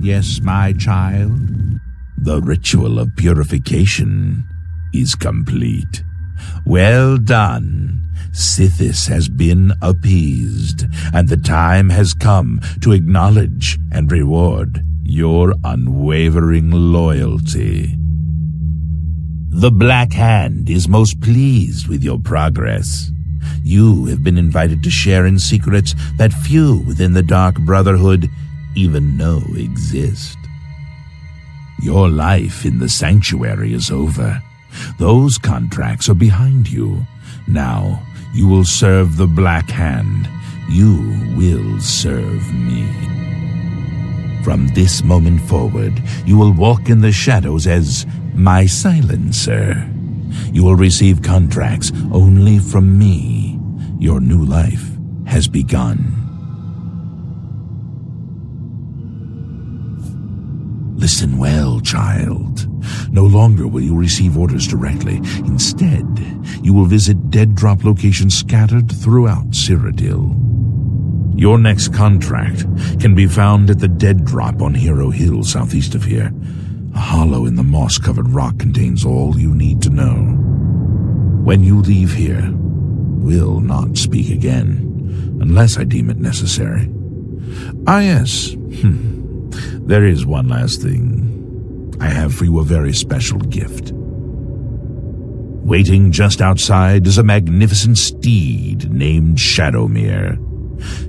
Yes, my child? The ritual of purification is complete. Well done. Sithis has been appeased, and the time has come to acknowledge and reward your unwavering loyalty. The Black Hand is most pleased with your progress. You have been invited to share in secrets that few within the Dark Brotherhood even know exist. Your life in the sanctuary is over. Those contracts are behind you. Now, you will serve the Black Hand. You will serve me. From this moment forward, you will walk in the shadows as my silencer. You will receive contracts only from me. Your new life has begun. Listen well, child. No longer will you receive orders directly. Instead, you will visit dead drop locations scattered throughout Cyrodiil. Your next contract can be found at the Dead Drop on Hero Hill, southeast of here. A hollow in the moss-covered rock contains all you need to know. When you leave here, we'll not speak again, unless I deem it necessary. Ah, yes. There is one last thing. I have for you a very special gift. Waiting just outside is a magnificent steed named Shadowmere.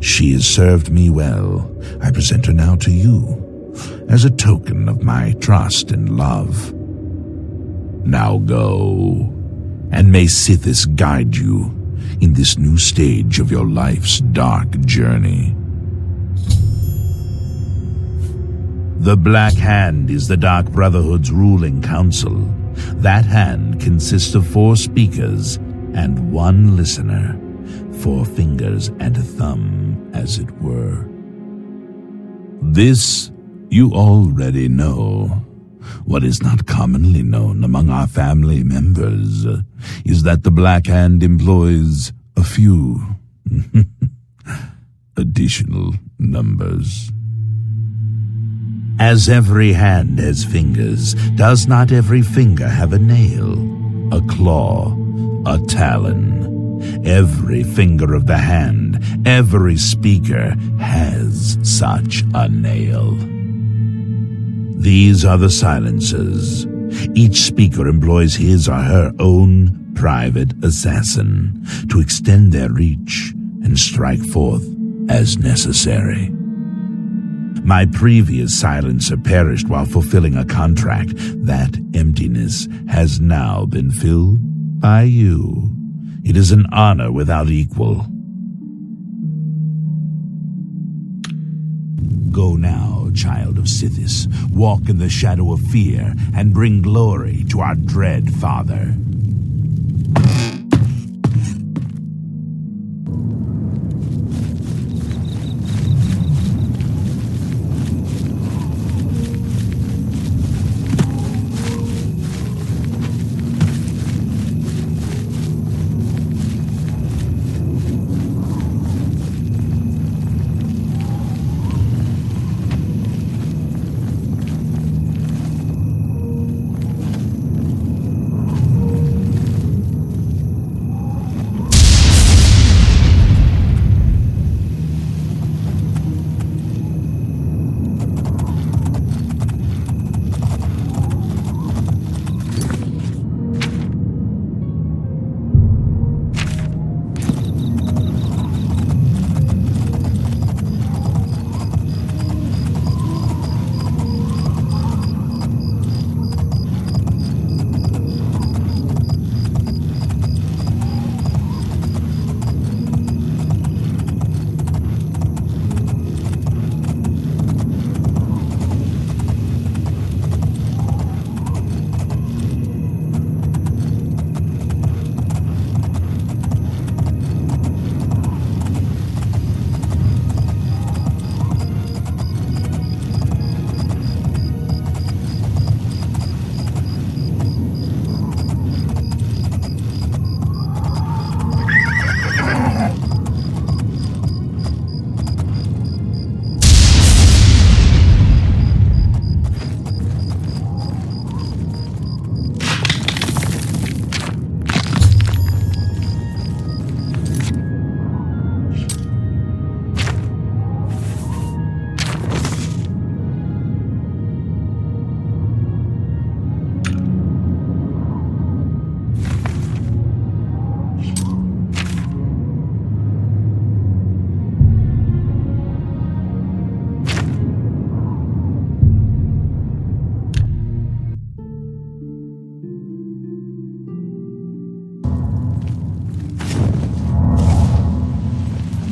She has served me well. I present her now to you, as a token of my trust and love. Now go, and may Sithis guide you in this new stage of your life's dark journey. The Black Hand is the Dark Brotherhood's ruling council. That hand consists of 4 speakers and 1 listener. 4 fingers and a thumb, as it were. This you already know. What is not commonly known among our family members is that the Black Hand employs a few additional numbers. As every hand has fingers, does not every finger have a nail, a claw, a talon? Every finger of the hand, every speaker has such a nail. These are the silencers. Each speaker employs his or her own private assassin to extend their reach and strike forth as necessary. My previous silencer perished while fulfilling a contract. That emptiness has now been filled by you. It is an honor without equal. Go now, child of Sithis. Walk in the shadow of fear and bring glory to our dread father.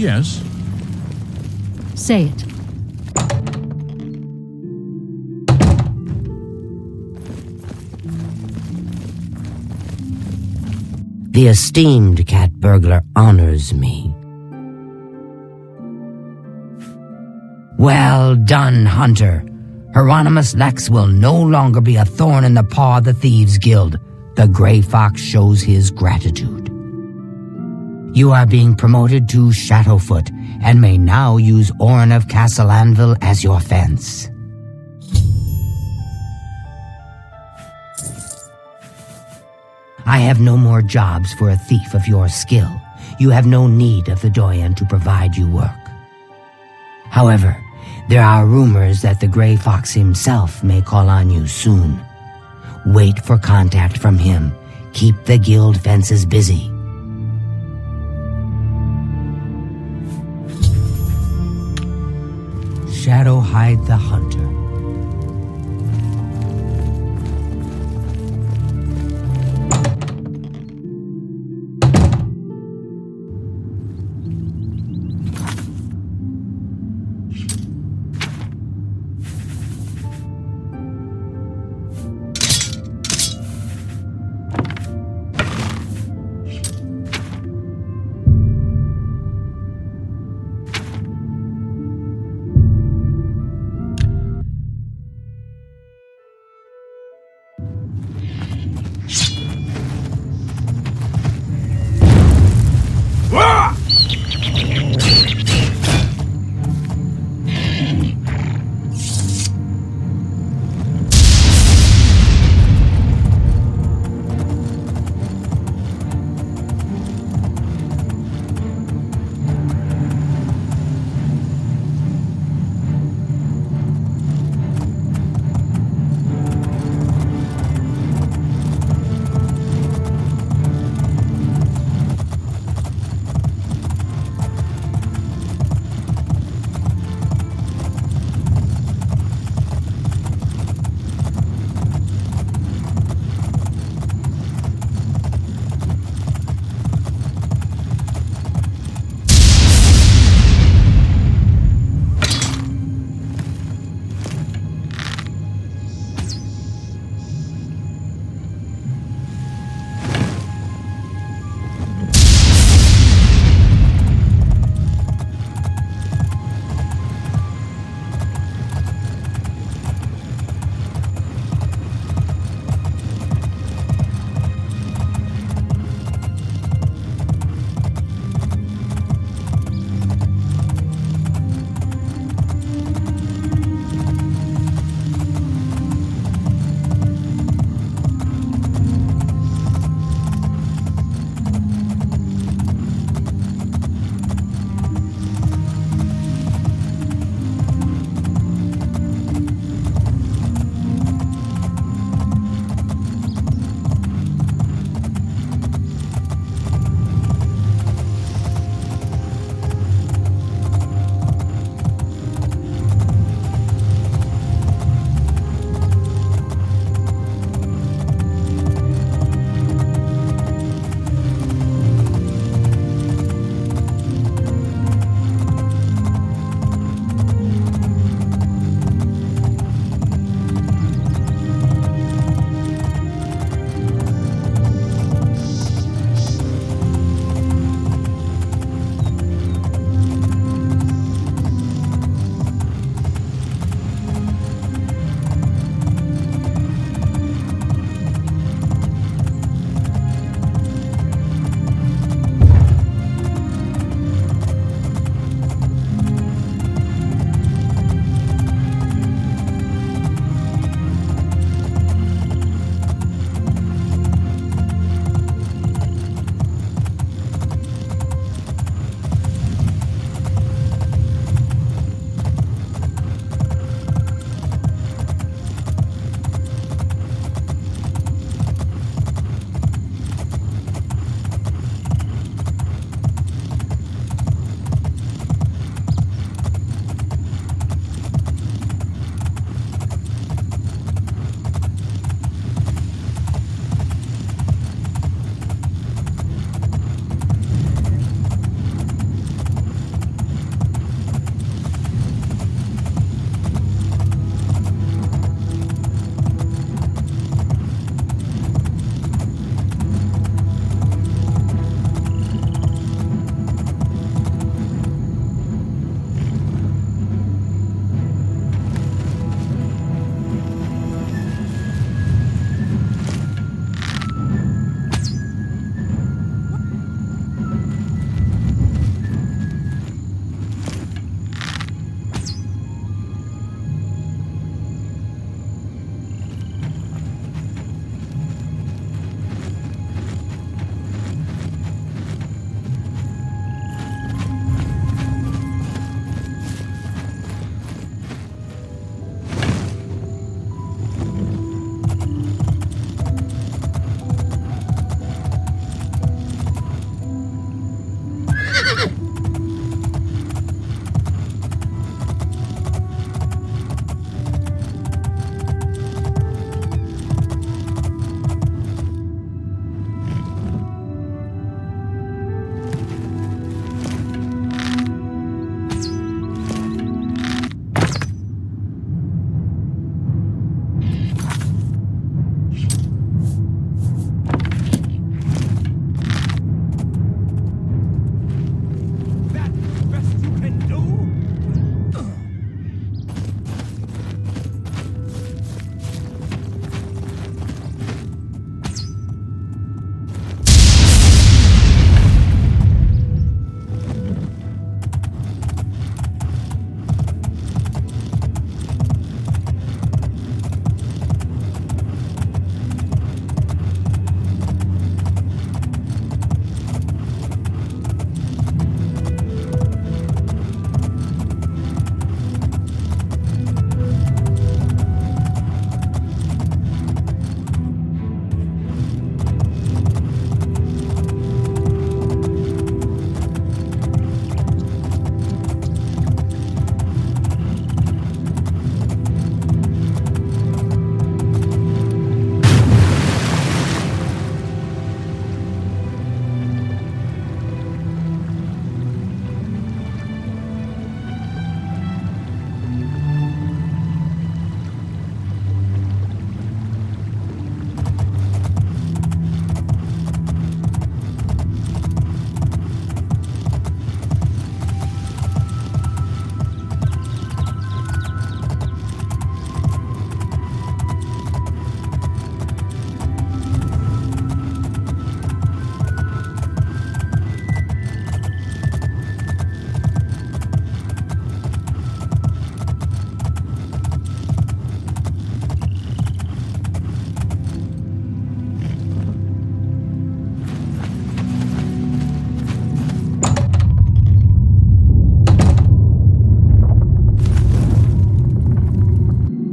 Yes. Say it. The esteemed cat burglar honors me. Well done, Hunter. Hieronymus Lex will no longer be a thorn in the paw of the Thieves' Guild. The Grey Fox shows his gratitude. You are being promoted to Shadowfoot and may now use Orin of Castle Anvil as your fence. I have no more jobs for a thief of your skill. You have no need of the Doyen to provide you work. However, there are rumors that the Grey Fox himself may call on you soon. Wait for contact from him. Keep the guild fences busy. Shadowhide the Hunter.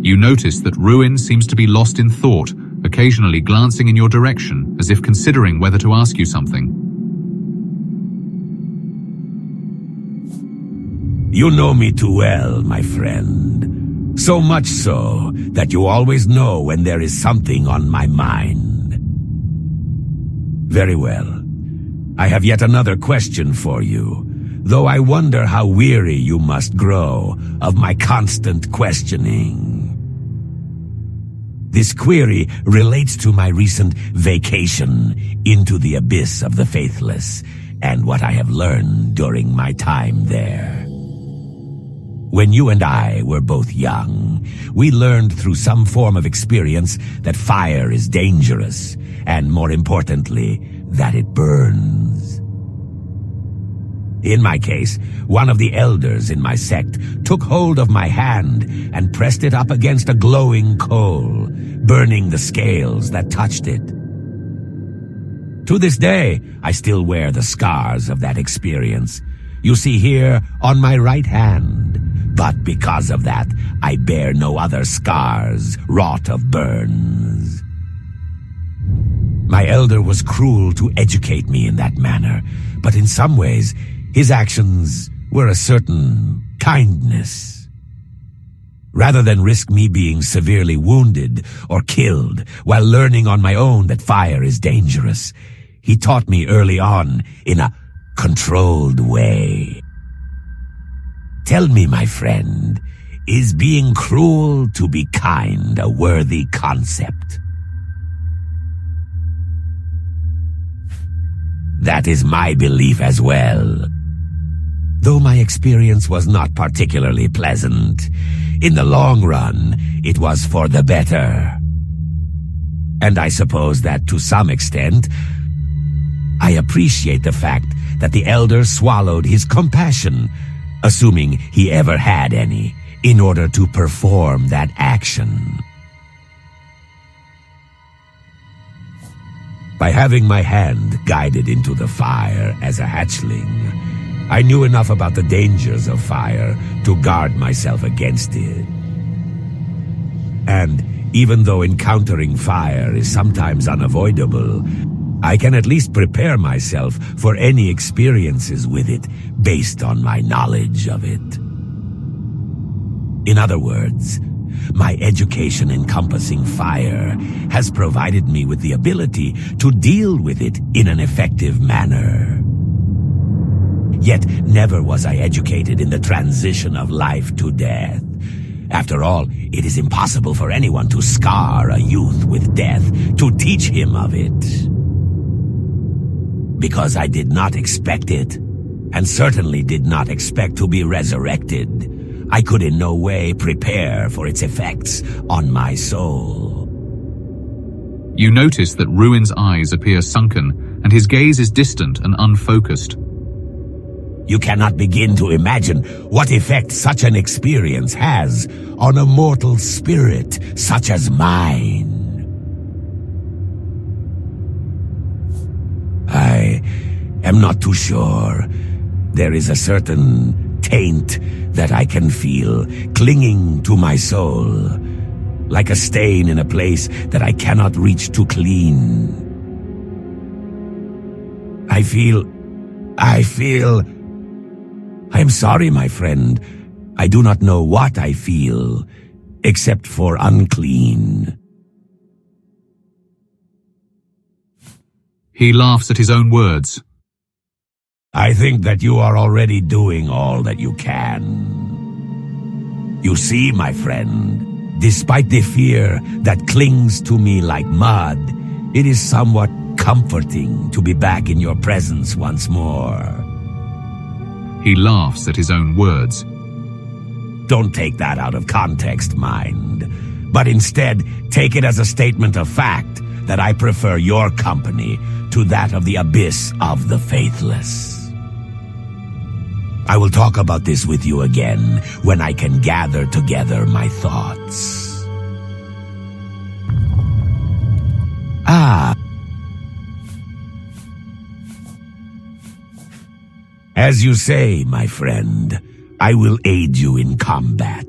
You notice that Ruin seems to be lost in thought, occasionally glancing in your direction as if considering whether to ask you something. You know me too well, my friend. So much so that you always know when there is something on my mind. Very well. I have yet another question for you, though I wonder how weary you must grow of my constant questioning. This query relates to my recent vacation into the abyss of the faithless and what I have learned during my time there. When you and I were both young, we learned through some form of experience that fire is dangerous, and more importantly, that it burns. In my case, one of the elders in my sect took hold of my hand and pressed it up against a glowing coal, burning the scales that touched it. To this day, I still wear the scars of that experience. You see here on my right hand. But because of that, I bear no other scars wrought of burns. My elder was cruel to educate me in that manner, but in some ways, his actions were a certain kindness. Rather than risk me being severely wounded or killed while learning on my own that fire is dangerous, he taught me early on in a controlled way. Tell me, my friend, is being cruel to be kind a worthy concept? That is my belief as well. Though my experience was not particularly pleasant, in the long run, it was for the better. And I suppose that to some extent, I appreciate the fact that the elder swallowed his compassion, assuming he ever had any, in order to perform that action. By having my hand guided into the fire as a hatchling, I knew enough about the dangers of fire to guard myself against it. And even though encountering fire is sometimes unavoidable, I can at least prepare myself for any experiences with it based on my knowledge of it. In other words, my education encompassing fire has provided me with the ability to deal with it in an effective manner. Yet never was I educated in the transition of life to death. After all, it is impossible for anyone to scar a youth with death, to teach him of it. Because I did not expect it, and certainly did not expect to be resurrected, I could in no way prepare for its effects on my soul. You notice that Ruin's eyes appear sunken, and his gaze is distant and unfocused. You cannot begin to imagine what effect such an experience has on a mortal spirit such as mine. I am not too sure. There is a certain taint that I can feel clinging to my soul, like a stain in a place that I cannot reach to clean. I am sorry, my friend. I do not know what I feel, except for unclean. He laughs at his own words. I think that you are already doing all that you can. You see, my friend, despite the fear that clings to me like mud, it is somewhat comforting to be back in your presence once more. He laughs at his own words. Don't take that out of context, mind, but instead take it as a statement of fact that I prefer your company to that of the abyss of the faithless. I will talk about this with you again when I can gather together my thoughts. As you say, my friend, I will aid you in combat.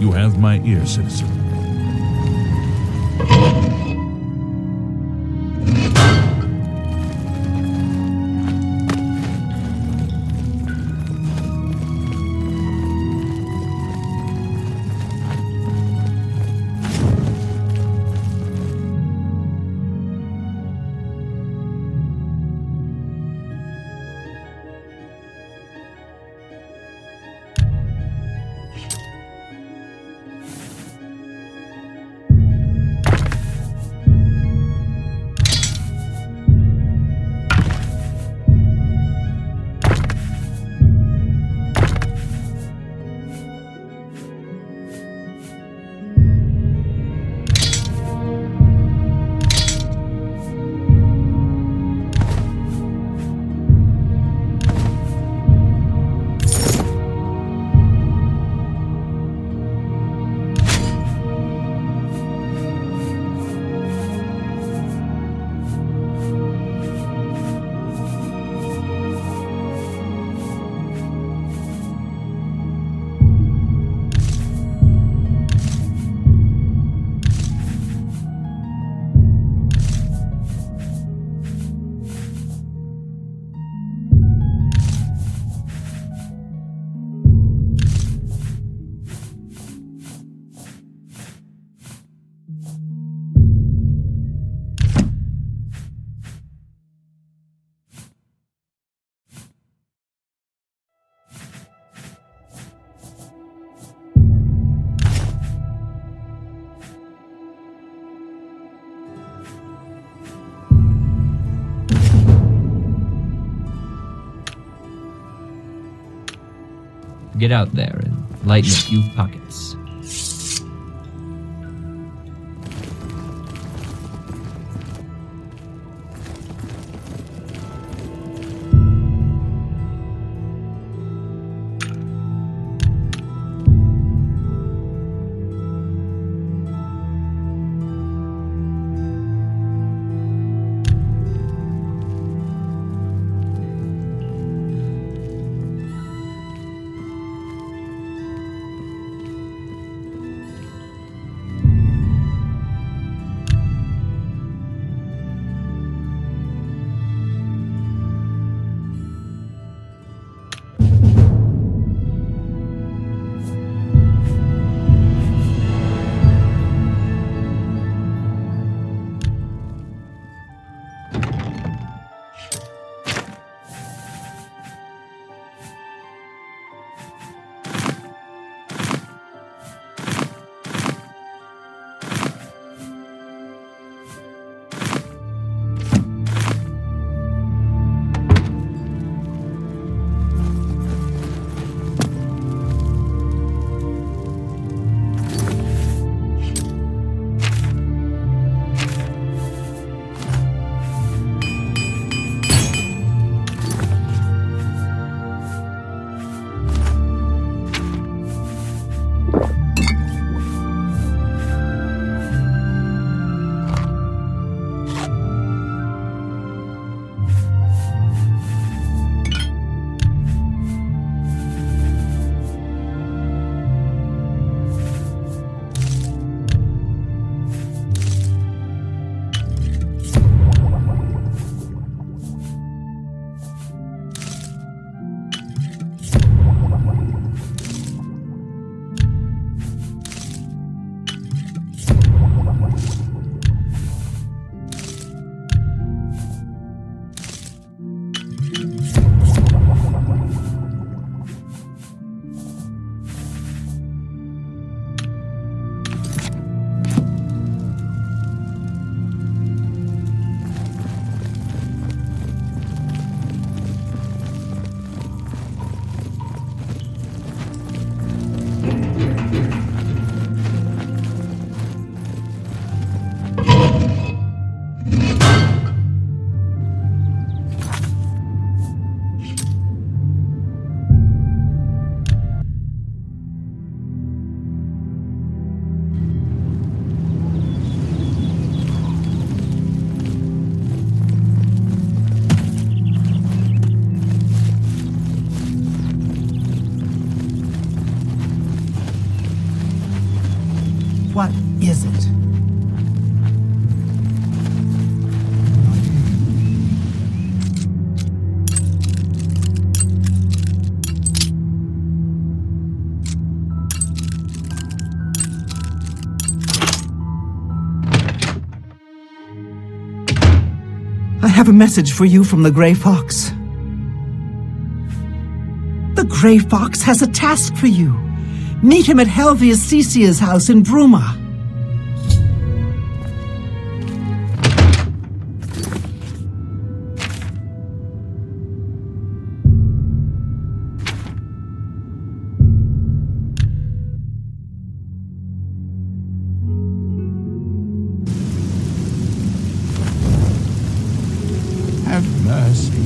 You have my ear, citizen. Get out there and lighten a few pockets. have a message for you from the Grey Fox. The Grey Fox has a task for you. Meet him at Helvius Cecia's house in Bruma. Have mercy.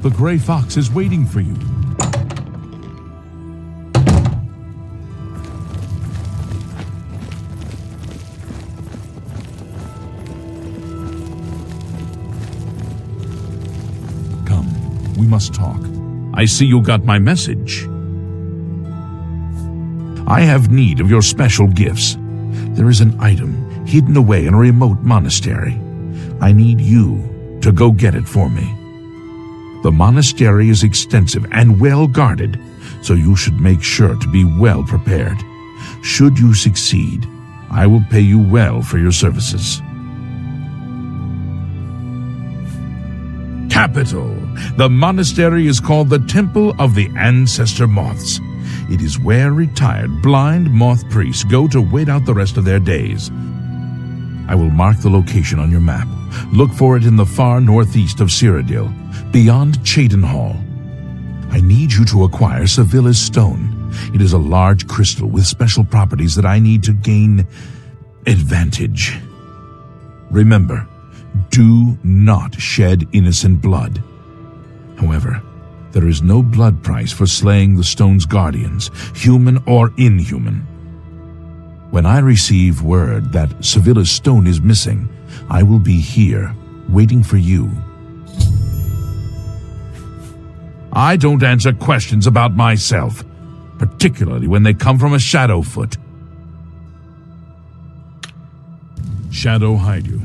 The Grey Fox is waiting for you. Come, we must talk. I see you got my message. I have need of your special gifts. There is an item hidden away in a remote monastery. I need you to go get it for me. The monastery is extensive and well guarded, so you should make sure to be well prepared. Should you succeed, I will pay you well for your services. Capital! The monastery is called the Temple of the Ancestor Moths. It is where retired blind moth priests go to wait out the rest of their days. I will mark the location on your map. Look for it in the far northeast of Cyrodiil, beyond Cheydinhal. I need you to acquire Sevilla's Stone. It is a large crystal with special properties that I need to gain advantage. Remember, do not shed innocent blood. However, there is no blood price for slaying the stone's guardians, human or inhuman. When I receive word that Sevilla's Stone is missing, I will be here, waiting for you. I don't answer questions about myself, particularly when they come from a Shadowfoot. Shadow hide you.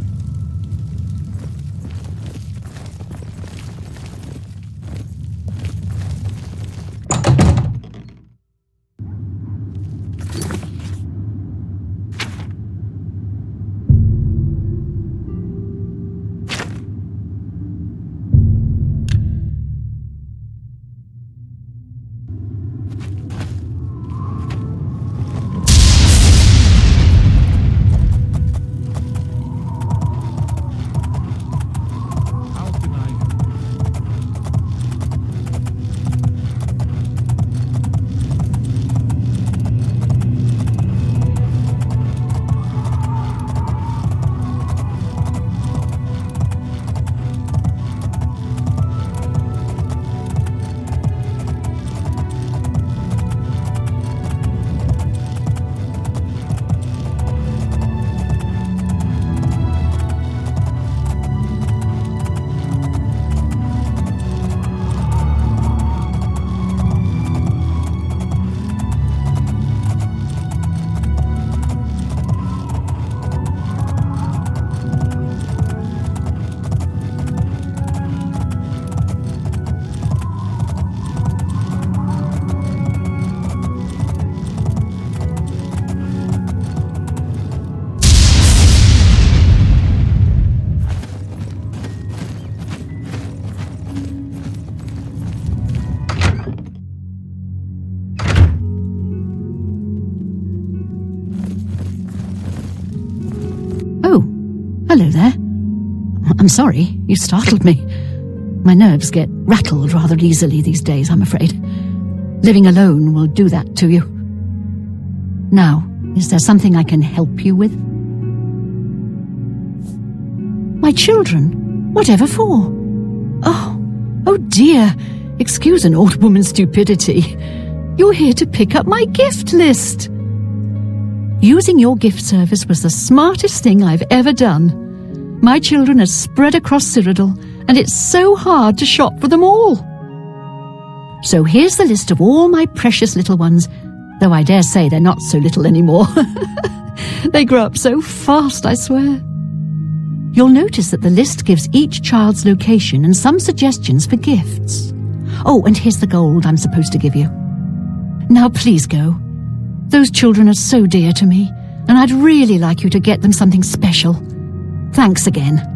Hello there. I'm sorry, you startled me. My nerves get rattled rather easily these days, I'm afraid. Living alone will do that to you. Now, is there something I can help you with? My children? Whatever for? Oh dear. Excuse an old woman's stupidity. You're here to pick up my gift list. Using your gift service was the smartest thing I've ever done. My children are spread across Cyrodiil, and it's so hard to shop for them all. So here's the list of all my precious little ones, though I dare say they're not so little anymore. They grow up so fast, I swear. You'll notice that the list gives each child's location and some suggestions for gifts. Oh, and here's the gold I'm supposed to give you. Now please go. Those children are so dear to me, and I'd really like you to get them something special. Thanks again.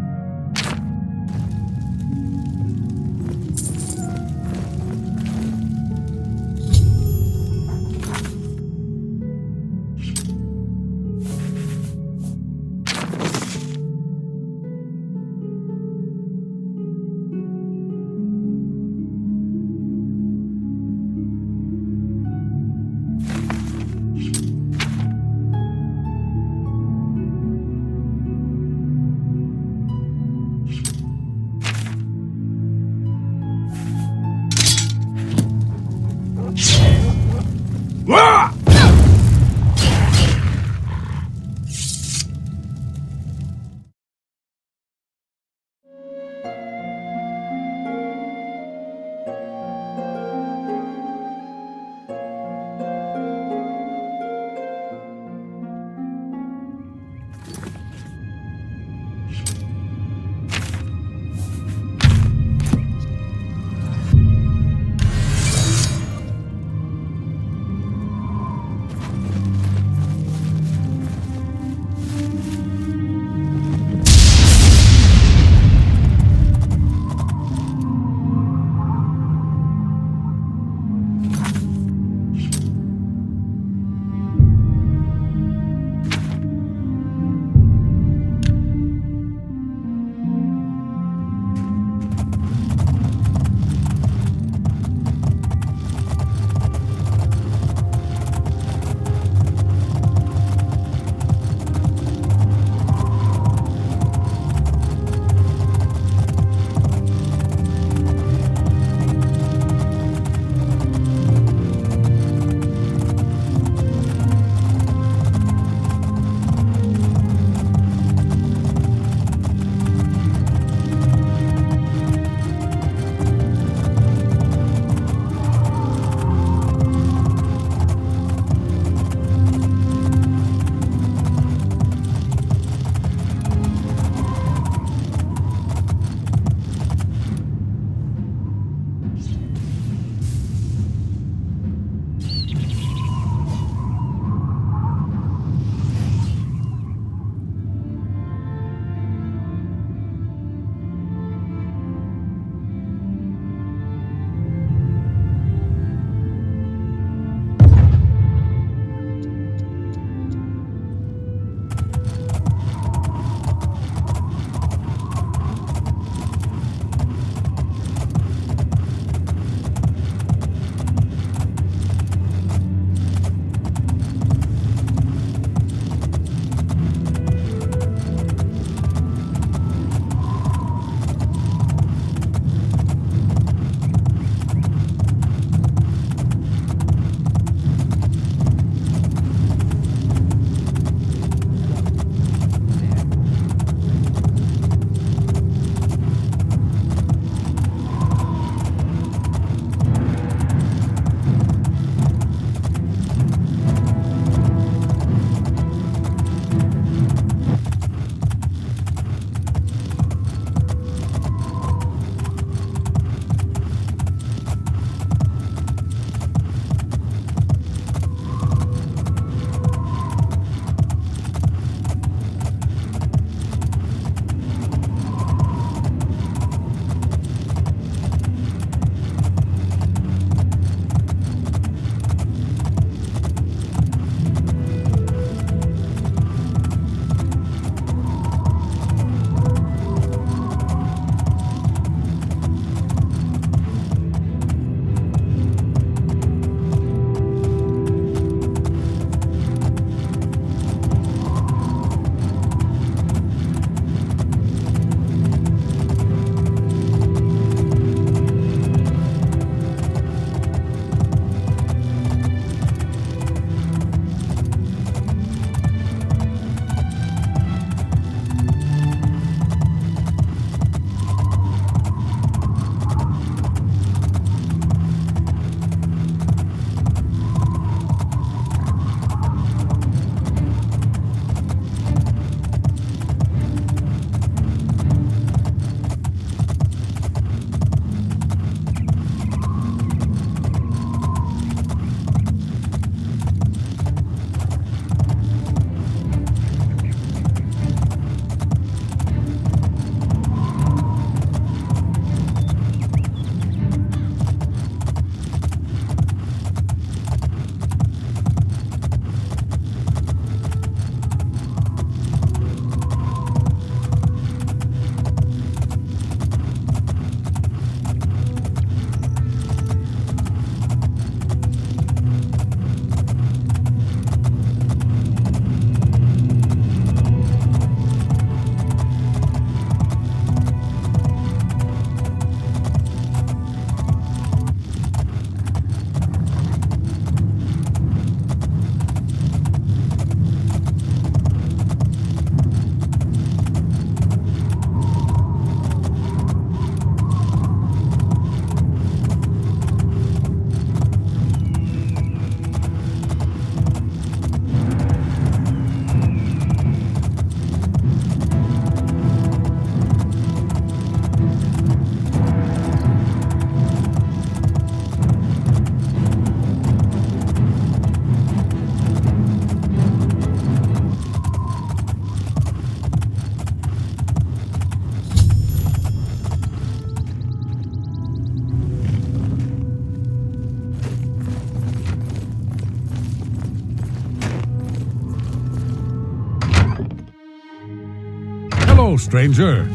Hello, stranger.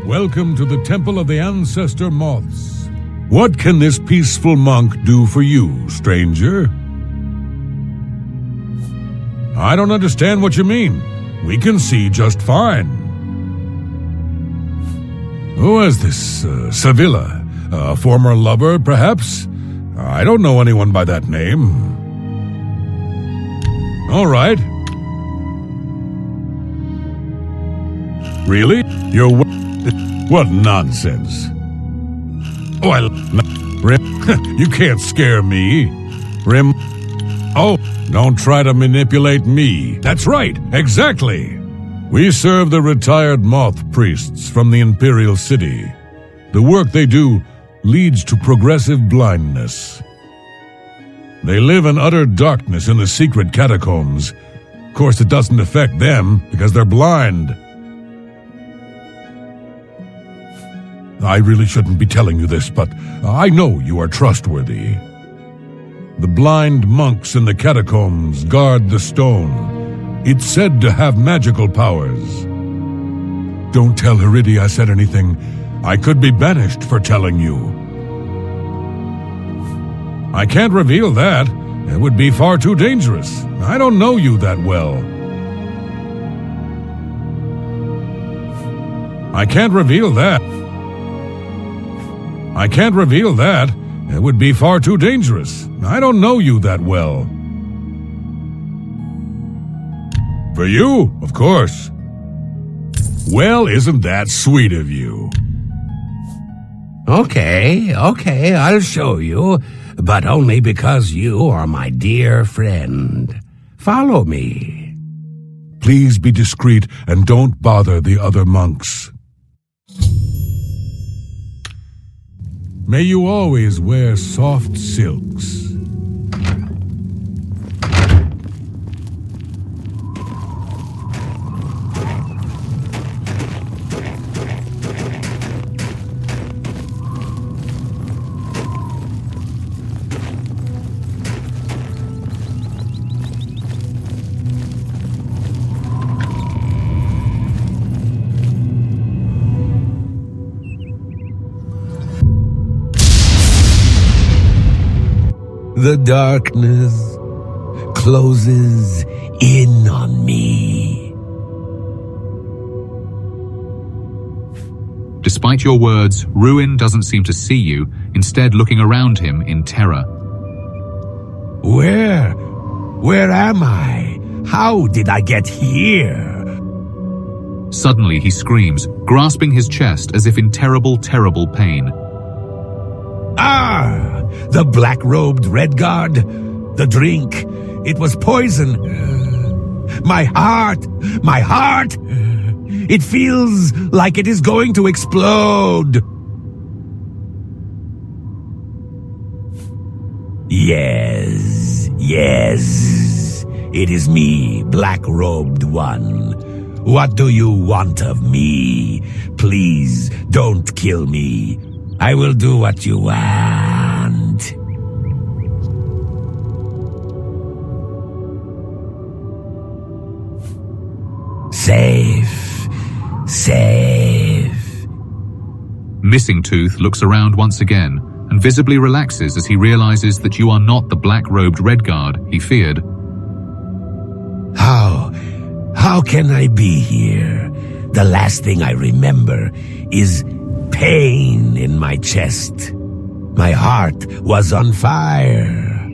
Welcome to the Temple of the Ancestor Moths. What can this peaceful monk do for you, stranger? I don't understand what you mean. We can see just fine. Who is this, Sevilla? A former lover, perhaps? I don't know anyone by that name. All right. Really? What nonsense. Oh, you can't scare me. Oh, don't try to manipulate me. That's right, exactly. We serve the retired moth priests from the Imperial City. The work they do leads to progressive blindness. They live in utter darkness in the secret catacombs. Of course, it doesn't affect them because they're blind. I really shouldn't be telling you this, but I know you are trustworthy. The blind monks in the catacombs guard the stone. It's said to have magical powers. Don't tell Heridi I said anything. I could be banished for telling you. I can't reveal that. It would be far too dangerous. I don't know you that well. I can't reveal that. I can't reveal that. It would be far too dangerous. I don't know you that well. For you, of course. Well, isn't that sweet of you? Okay, I'll show you, but only because you are my dear friend. Follow me. Please be discreet and don't bother the other monks. May you always wear soft silks. The darkness closes in on me. Despite your words, Ruin doesn't seem to see you, instead looking around him in terror. Where am I? How did I get here? Suddenly he screams, grasping his chest as if in terrible, terrible pain. Ah! The black-robed Red Guard. The drink. It was poison. My heart! It feels like it is going to explode. Yes. It is me, black-robed one. What do you want of me? Please, don't kill me. I will do what you want. Safe. Missing Tooth looks around once again and visibly relaxes as he realizes that you are not the black-robed Red Guard he feared. How can I be here? The last thing I remember is pain in my chest. My heart was on fire.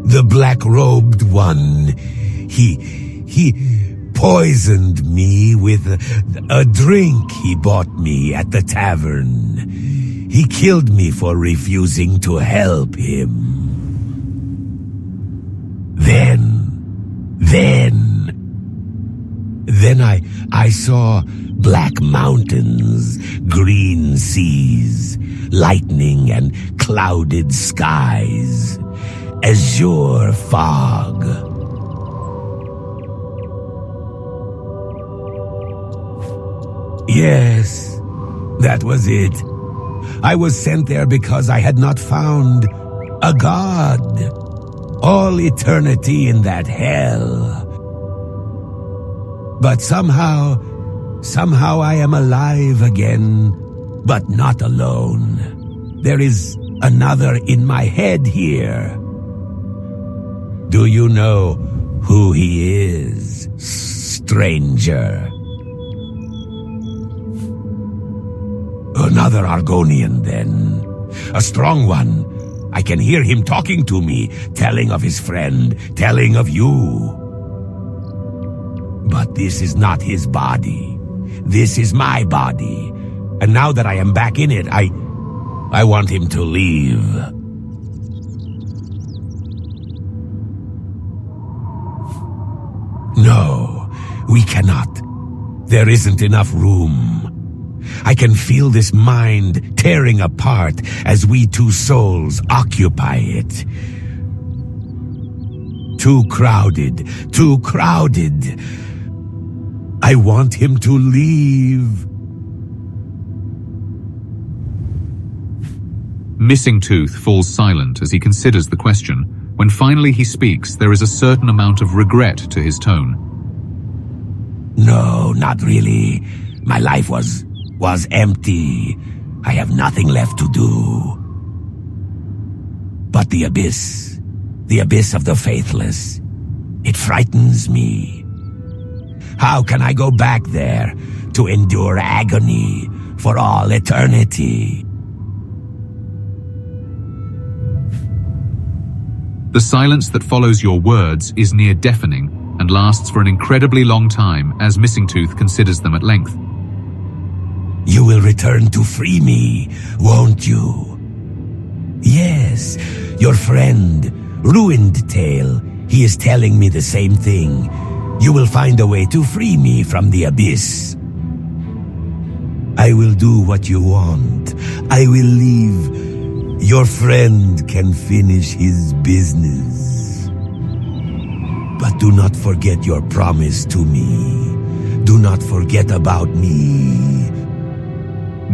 The black-robed one, he poisoned me with a drink he bought me at the tavern. He killed me for refusing to help him. Then I saw black mountains, green seas, lightning and clouded skies, azure fog. Yes, that was it. I was sent there because I had not found a god. All eternity in that hell. But somehow I am alive again, but not alone. There is another in my head here. Do you know who he is, stranger? Another Argonian, then. A strong one. I can hear him talking to me, telling of his friend, telling of you. But this is not his body. This is my body. And now that I am back in it, I want him to leave. No, we cannot. There isn't enough room. I can feel this mind tearing apart as we two souls occupy it. Too crowded, too crowded. I want him to leave. Missing Tooth falls silent as he considers the question. When finally he speaks, there is a certain amount of regret to his tone. No, not really. My life was empty. I have nothing left to do. But the abyss of the faithless, it frightens me. How can I go back there to endure agony for all eternity? The silence that follows your words is near deafening and lasts for an incredibly long time as Missing Tooth considers them at length. You will return to free me, won't you? Yes, your friend, Ruined-Tail, he is telling me the same thing. You will find a way to free me from the abyss. I will do what you want. I will leave. Your friend can finish his business. But do not forget your promise to me. Do not forget about me.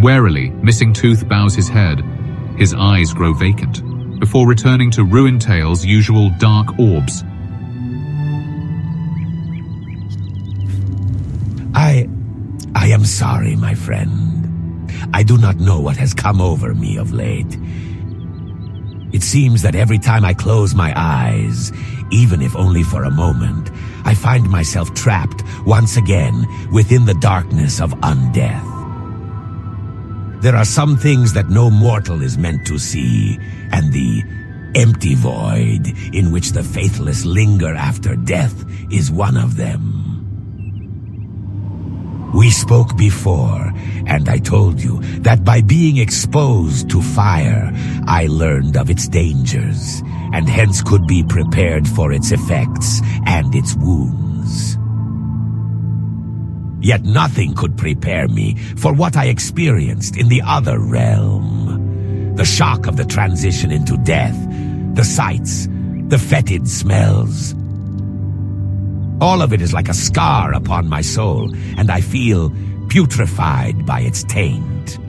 Warily, Missing Tooth bows his head. His eyes grow vacant, before returning to Ruined-Tail's usual dark orbs. I am sorry, my friend. I do not know what has come over me of late. It seems that every time I close my eyes, even if only for a moment, I find myself trapped once again within the darkness of undeath. There are some things that no mortal is meant to see, and the empty void in which the faithless linger after death is one of them. We spoke before, and I told you that by being exposed to fire, I learned of its dangers, and hence could be prepared for its effects and its wounds. Yet nothing could prepare me for what I experienced in the other realm. The shock of the transition into death, the sights, the fetid smells. All of it is like a scar upon my soul, and I feel putrefied by its taint.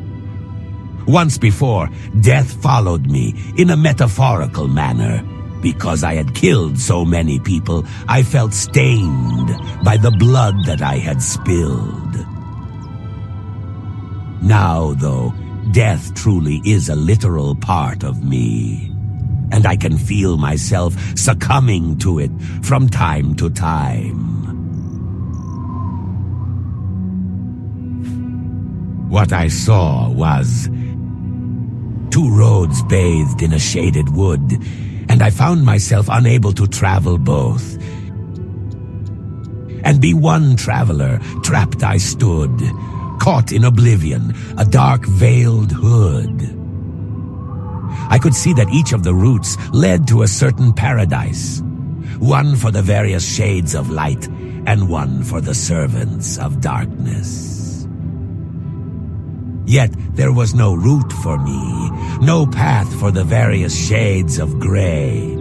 Once before, death followed me in a metaphorical manner. Because I had killed so many people, I felt stained by the blood that I had spilled. Now, though, death truly is a literal part of me, and I can feel myself succumbing to it from time to time. What I saw was 2 roads bathed in a shaded wood, and I found myself unable to travel both. And be one traveler, trapped I stood, caught in oblivion, a dark veiled hood. I could see that each of the routes led to a certain paradise, one for the various shades of light, and one for the servants of darkness. Yet there was no route for me, no path for the various shades of gray.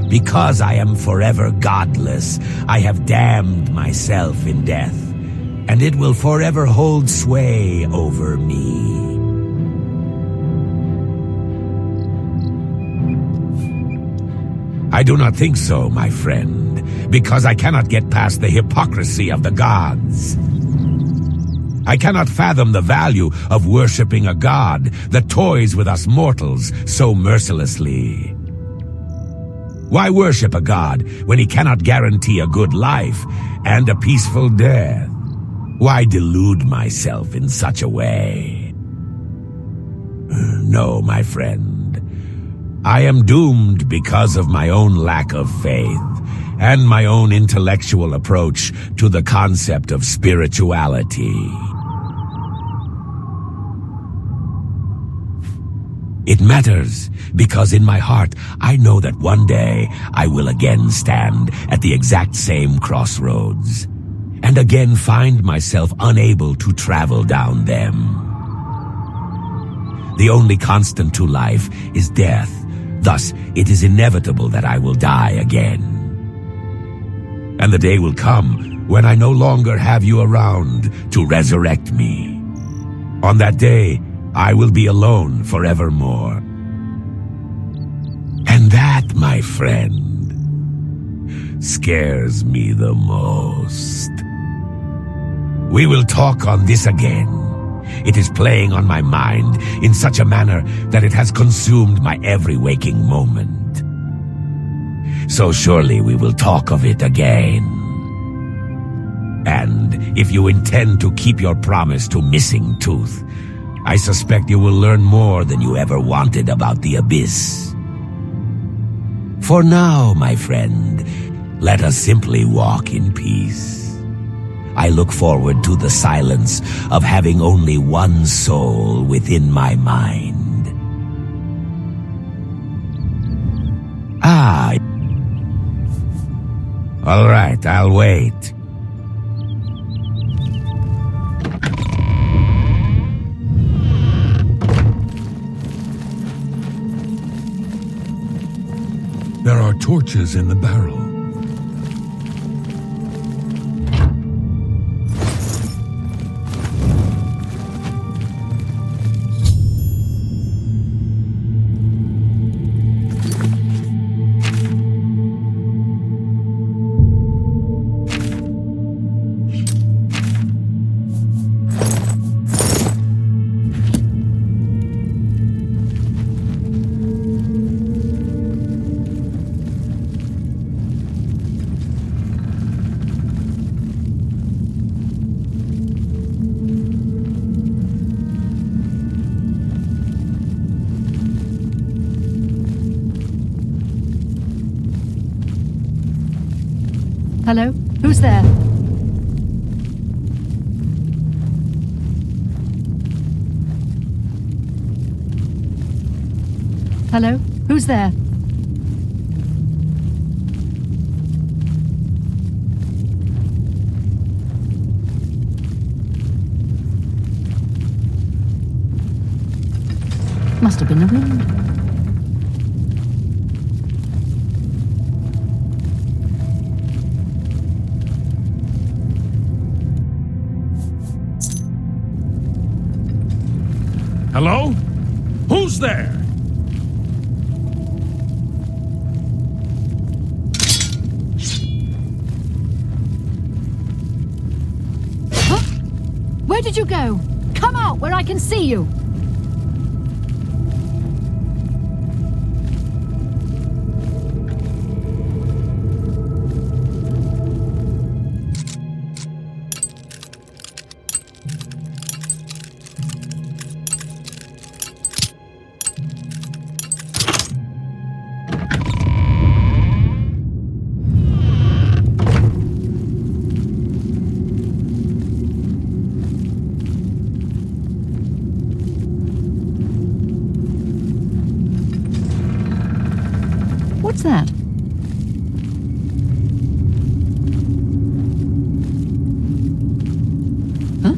Because I am forever godless, I have damned myself in death, and it will forever hold sway over me. I do not think so, my friend, because I cannot get past the hypocrisy of the gods. I cannot fathom the value of worshipping a god that toys with us mortals so mercilessly. Why worship a god when he cannot guarantee a good life and a peaceful death? Why delude myself in such a way? No, my friend. I am doomed because of my own lack of faith and my own intellectual approach to the concept of spirituality. It matters because in my heart I know that one day I will again stand at the exact same crossroads and again find myself unable to travel down them. The only constant to life is death. Thus, it is inevitable that I will die again. And the day will come when I no longer have you around to resurrect me. On that day, I will be alone forevermore. And that, my friend, scares me the most. We will talk on this again. It is playing on my mind in such a manner that it has consumed my every waking moment. So surely we will talk of it again. And if you intend to keep your promise to Missing Tooth, I suspect you will learn more than you ever wanted about the Abyss. For now, my friend, let us simply walk in peace. I look forward to the silence of having only one soul within my mind. Ah. All right, I'll wait. There are torches in the barrel. Hello? Who's there? Hello? Who's there? Must have been the wind. Hello? Who's there? Huh? Where did you go? Come out where I can see you! What's that? Huh?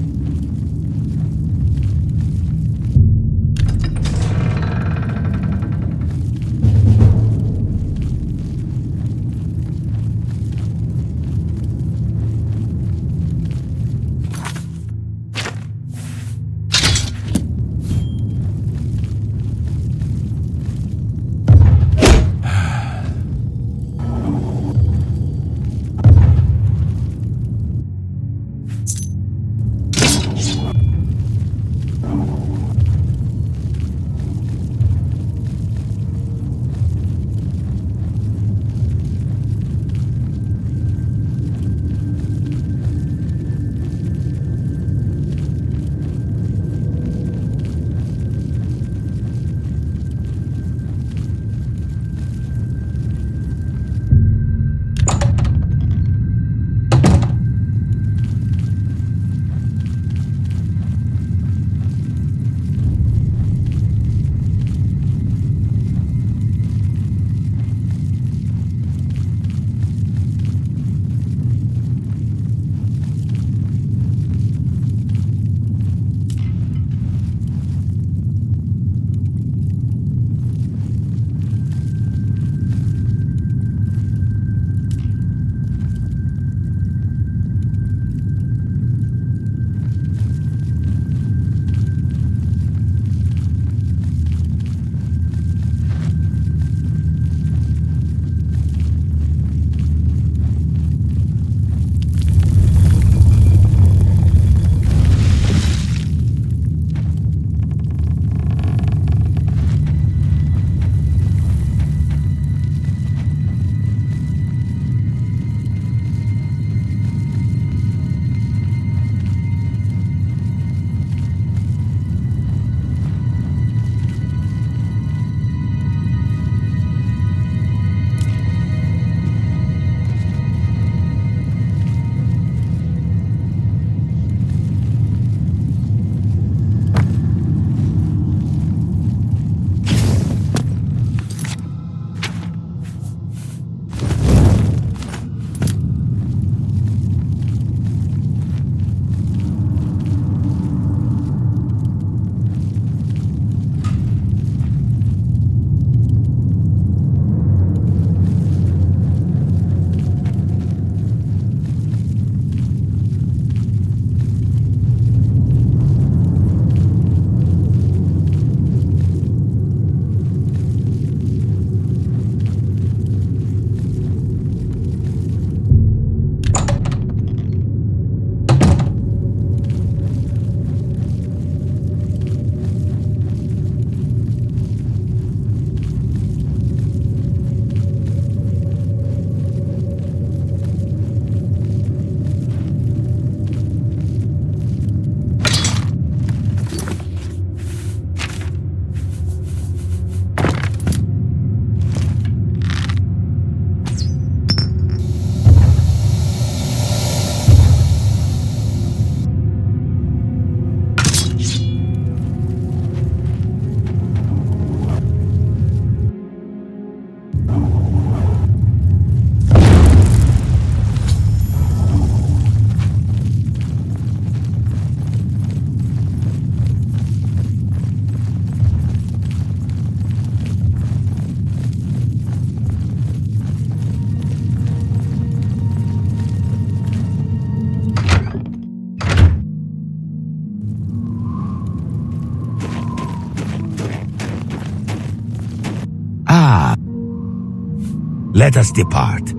Let us depart.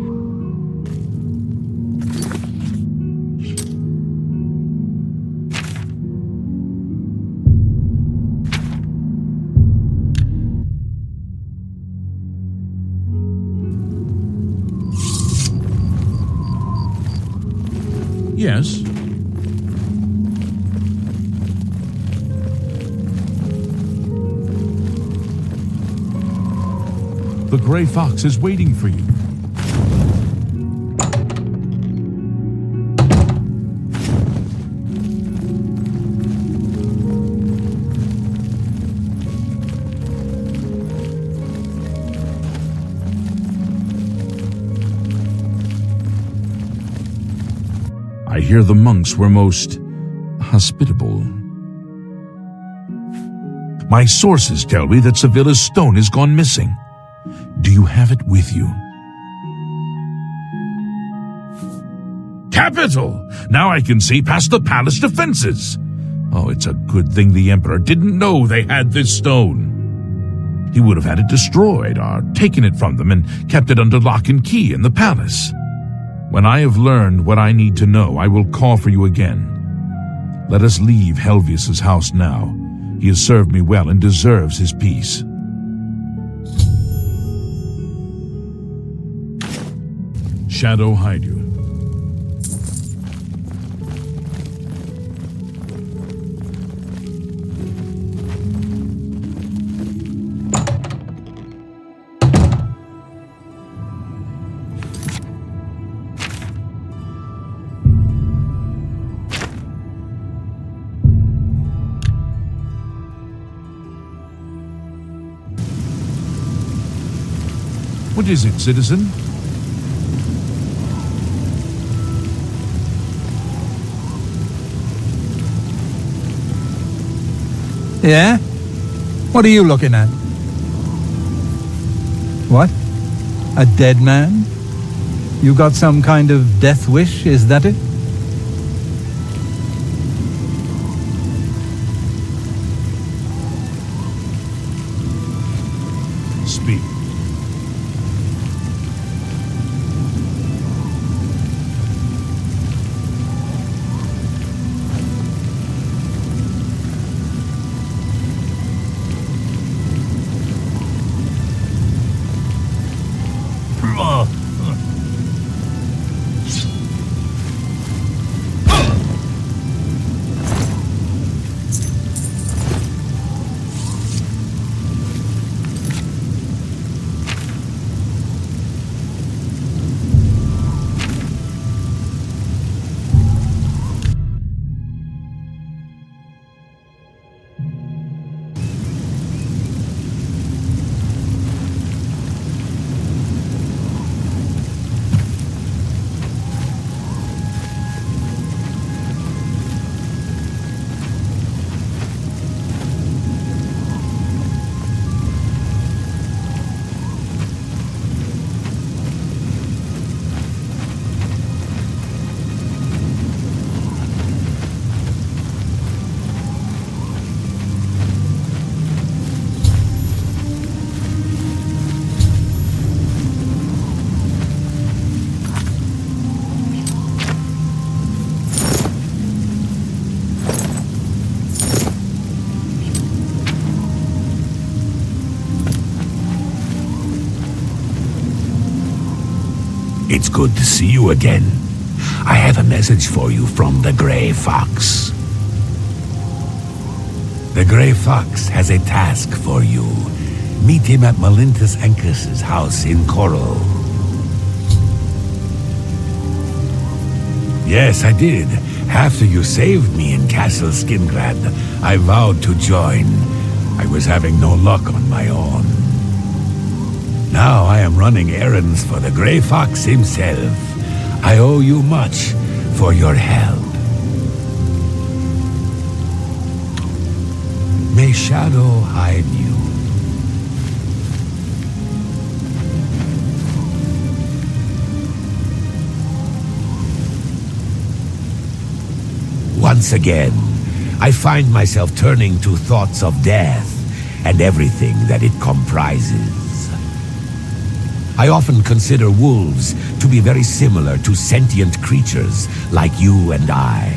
Yes. The gray fox is waiting for you. I hear the monks were most hospitable. My sources tell me that Sevilla's stone has gone missing. Do you have it with you? Capital! Now I can see past the palace defenses. Oh, it's a good thing the Emperor didn't know they had this stone. He would have had it destroyed or taken it from them and kept it under lock and key in the palace. When I have learned what I need to know, I will call for you again. Let us leave Helvius's house now. He has served me well and deserves his peace. Shadow hide you. What is it, citizen? Yeah? What are you looking at? What? A dead man? You got some kind of death wish, is that it? Speak. It's good to see you again. I have a message for you from the Grey Fox. The Grey Fox has a task for you. Meet him at Malintus Ancus's house in Coral. Yes, I did. After you saved me in Castle Skingrad, I vowed to join. I was having no luck on my own. Now I am running errands for the Grey Fox himself. I owe you much for your help. May Shadow hide you. Once again, I find myself turning to thoughts of death and everything that it comprises. I often consider wolves to be very similar to sentient creatures like you and I.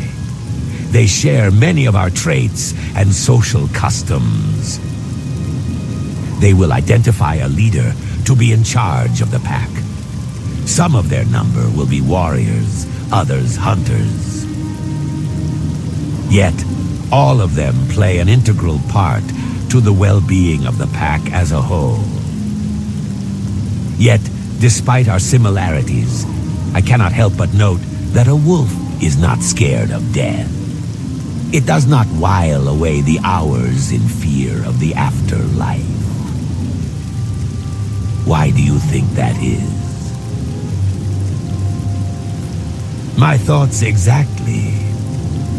They share many of our traits and social customs. They will identify a leader to be in charge of the pack. Some of their number will be warriors, others hunters. Yet, all of them play an integral part to the well-being of the pack as a whole. Yet, despite our similarities, I cannot help but note that a wolf is not scared of death. It does not while away the hours in fear of the afterlife. Why do you think that is? My thoughts exactly.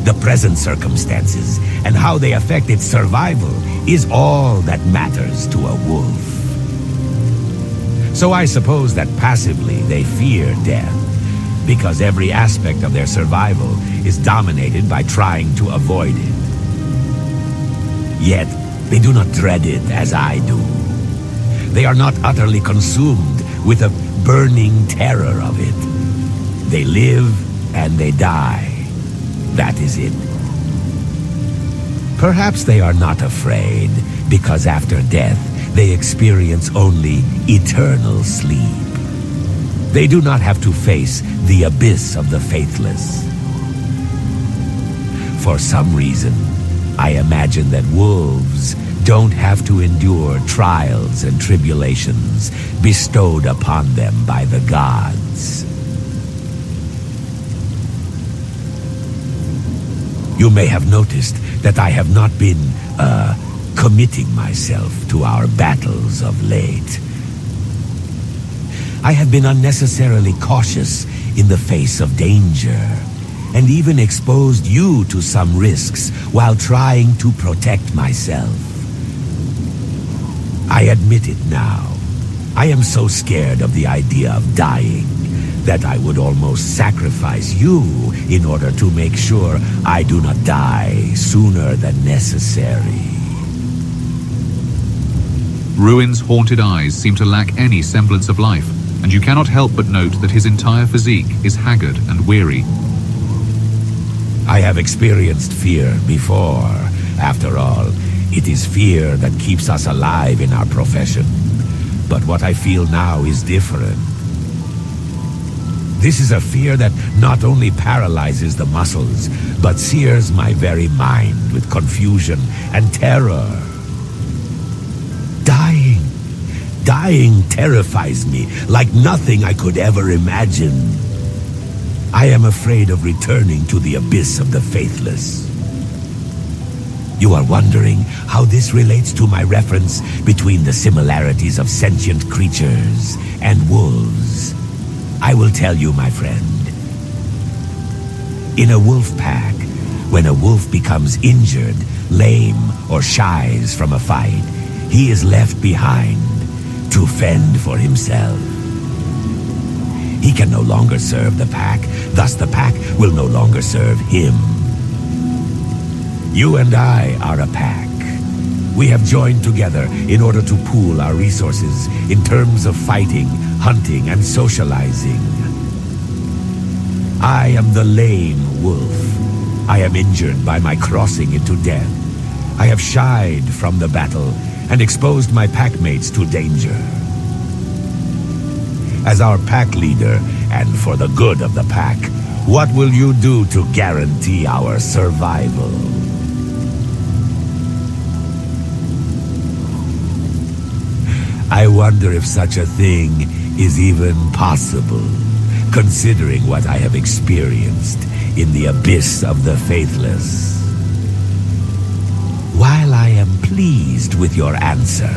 The present circumstances and how they affect its survival is all that matters to a wolf. So I suppose that passively they fear death, because every aspect of their survival is dominated by trying to avoid it. Yet, they do not dread it as I do. They are not utterly consumed with a burning terror of it. They live and they die. That is it. Perhaps they are not afraid, because after death, they experience only eternal sleep. They do not have to face the abyss of the faithless. For some reason, I imagine that wolves don't have to endure trials and tribulations bestowed upon them by the gods. You may have noticed that I have not been, committing myself to our battles of late. I have been unnecessarily cautious in the face of danger, and even exposed you to some risks while trying to protect myself. I admit it now. I am so scared of the idea of dying that I would almost sacrifice you in order to make sure I do not die sooner than necessary. Ruin's haunted eyes seem to lack any semblance of life, and you cannot help but note that his entire physique is haggard and weary. I have experienced fear before. After all, it is fear that keeps us alive in our profession. But what I feel now is different. This is a fear that not only paralyzes the muscles, but sears my very mind with confusion and terror. Dying terrifies me like nothing I could ever imagine. I am afraid of returning to the abyss of the faithless. You are wondering how this relates to my reference between the similarities of sentient creatures and wolves. I will tell you, my friend. In a wolf pack, when a wolf becomes injured, lame, or shies from a fight, he is left behind to fend for himself. He can no longer serve the pack, thus the pack will no longer serve him. You and I are a pack. We have joined together in order to pool our resources in terms of fighting, hunting, and socializing. I am the lame wolf. I am injured by my crossing into death. I have shied from the battle and exposed my packmates to danger. As our pack leader, and for the good of the pack, what will you do to guarantee our survival? I wonder if such a thing is even possible, considering what I have experienced in the abyss of the faithless. While I am pleased with your answer,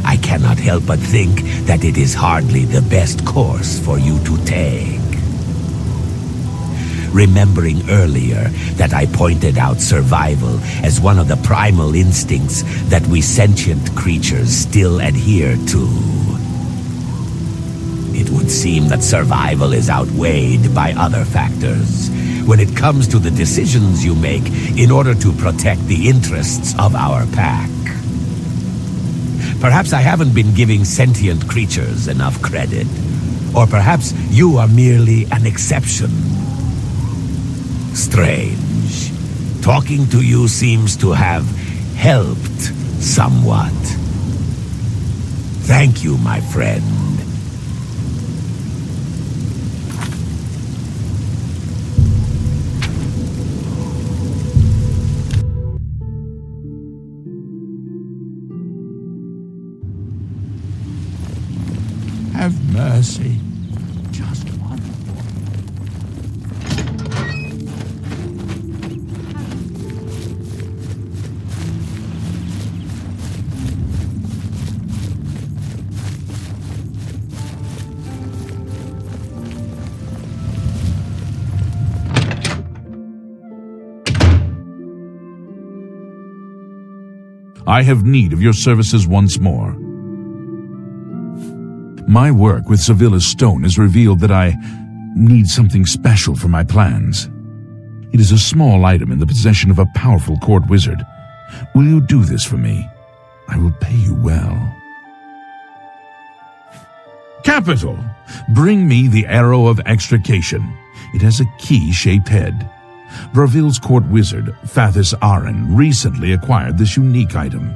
I cannot help but think that it is hardly the best course for you to take. Remembering earlier that I pointed out survival as one of the primal instincts that we sentient creatures still adhere to. It would seem that survival is outweighed by other factors when it comes to the decisions you make in order to protect the interests of our pack. Perhaps I haven't been giving sentient creatures enough credit. Or perhaps you are merely an exception. Strange. Talking to you seems to have helped somewhat. Thank you, my friend. Have mercy. Just one. I have need of your services once more. My work with Sevilla's stone has revealed that I need something special for my plans. It is a small item in the possession of a powerful court wizard. Will you do this for me? I will pay you well. Capital! Bring me the Arrow of Extrication. It has a key-shaped head. Verville's court wizard, Fathis Aren, recently acquired this unique item.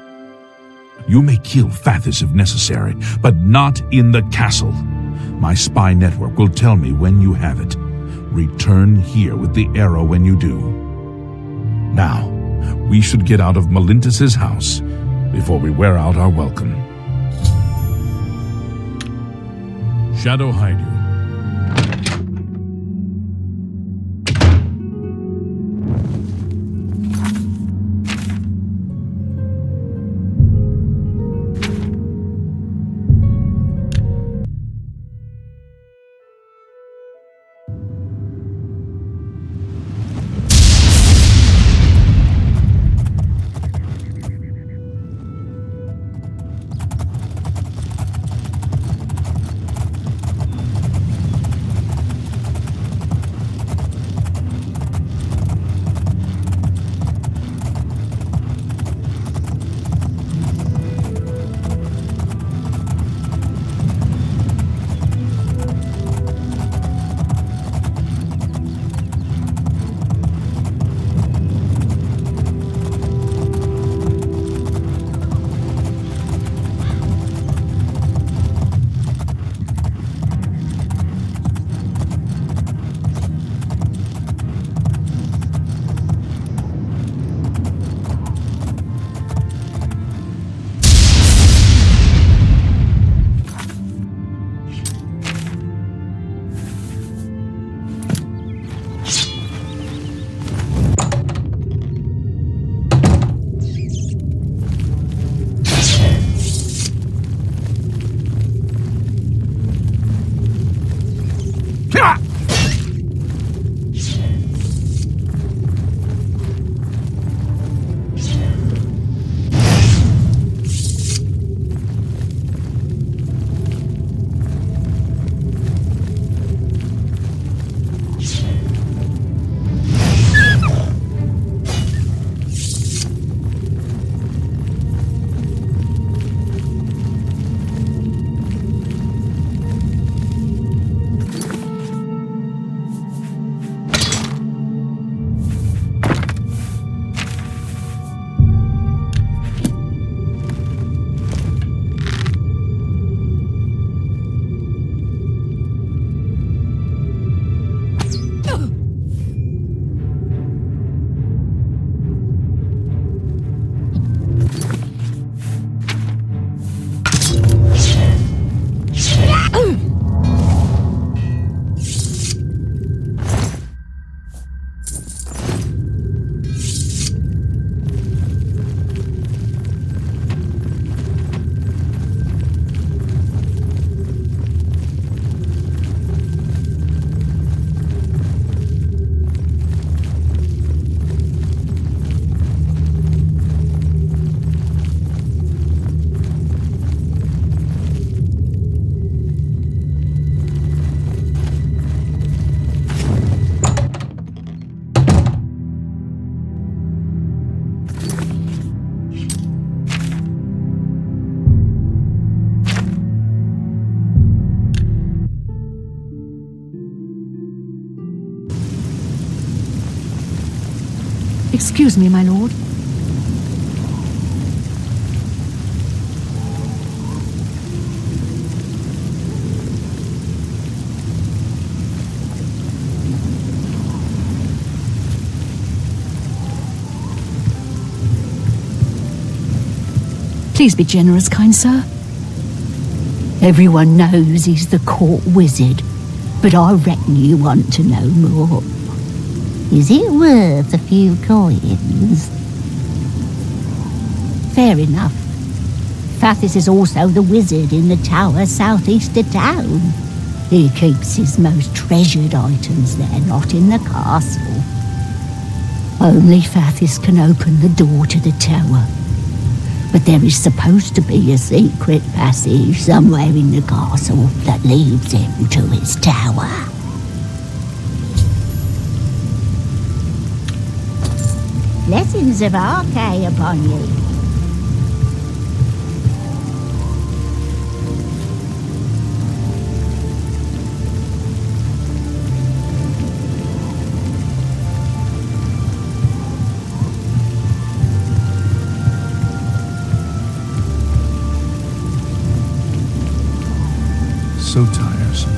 You may kill Fathis if necessary, but not in the castle. My spy network will tell me when you have it. Return here with the arrow when you do. Now, we should get out of Melintus's house before we wear out our welcome. Shadow hide you. Excuse me, my lord. Please be generous, kind sir. Everyone knows he's the court wizard, but I reckon you want to know more. Is it worth a few coins? Fair enough. Fathis is also the wizard in the tower southeast of town. He keeps his most treasured items there, not in the castle. Only Fathis can open the door to the tower. But there is supposed to be a secret passage somewhere in the castle that leads him to his tower. Blessings of Archay upon you. So tiresome.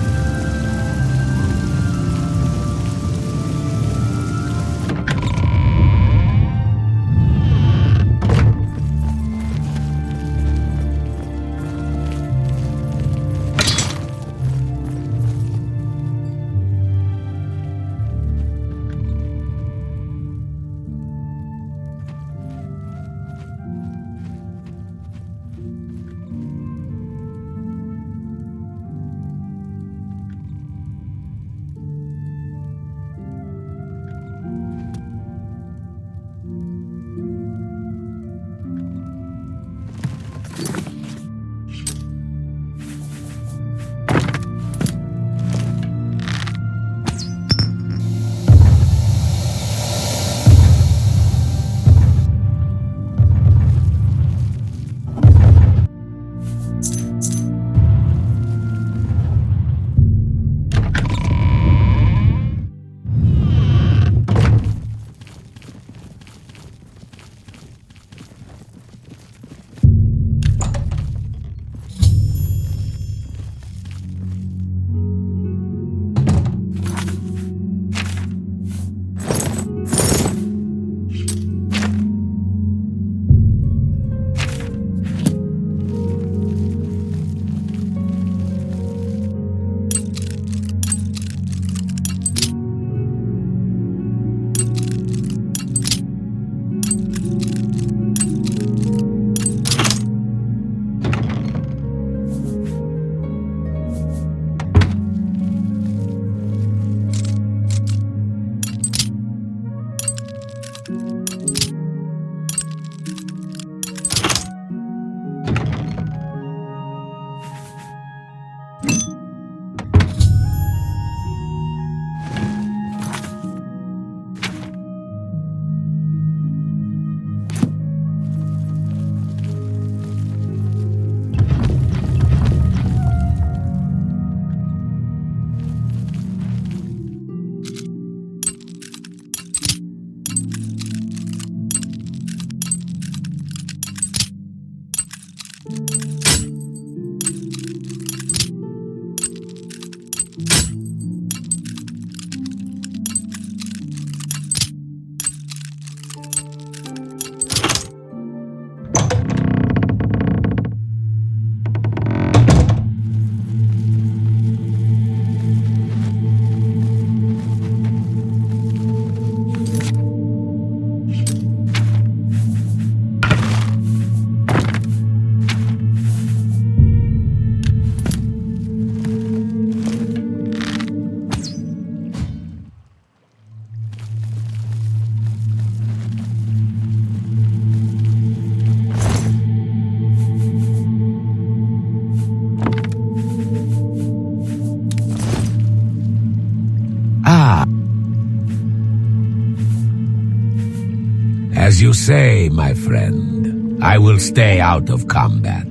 As you say, my friend, I will stay out of combat.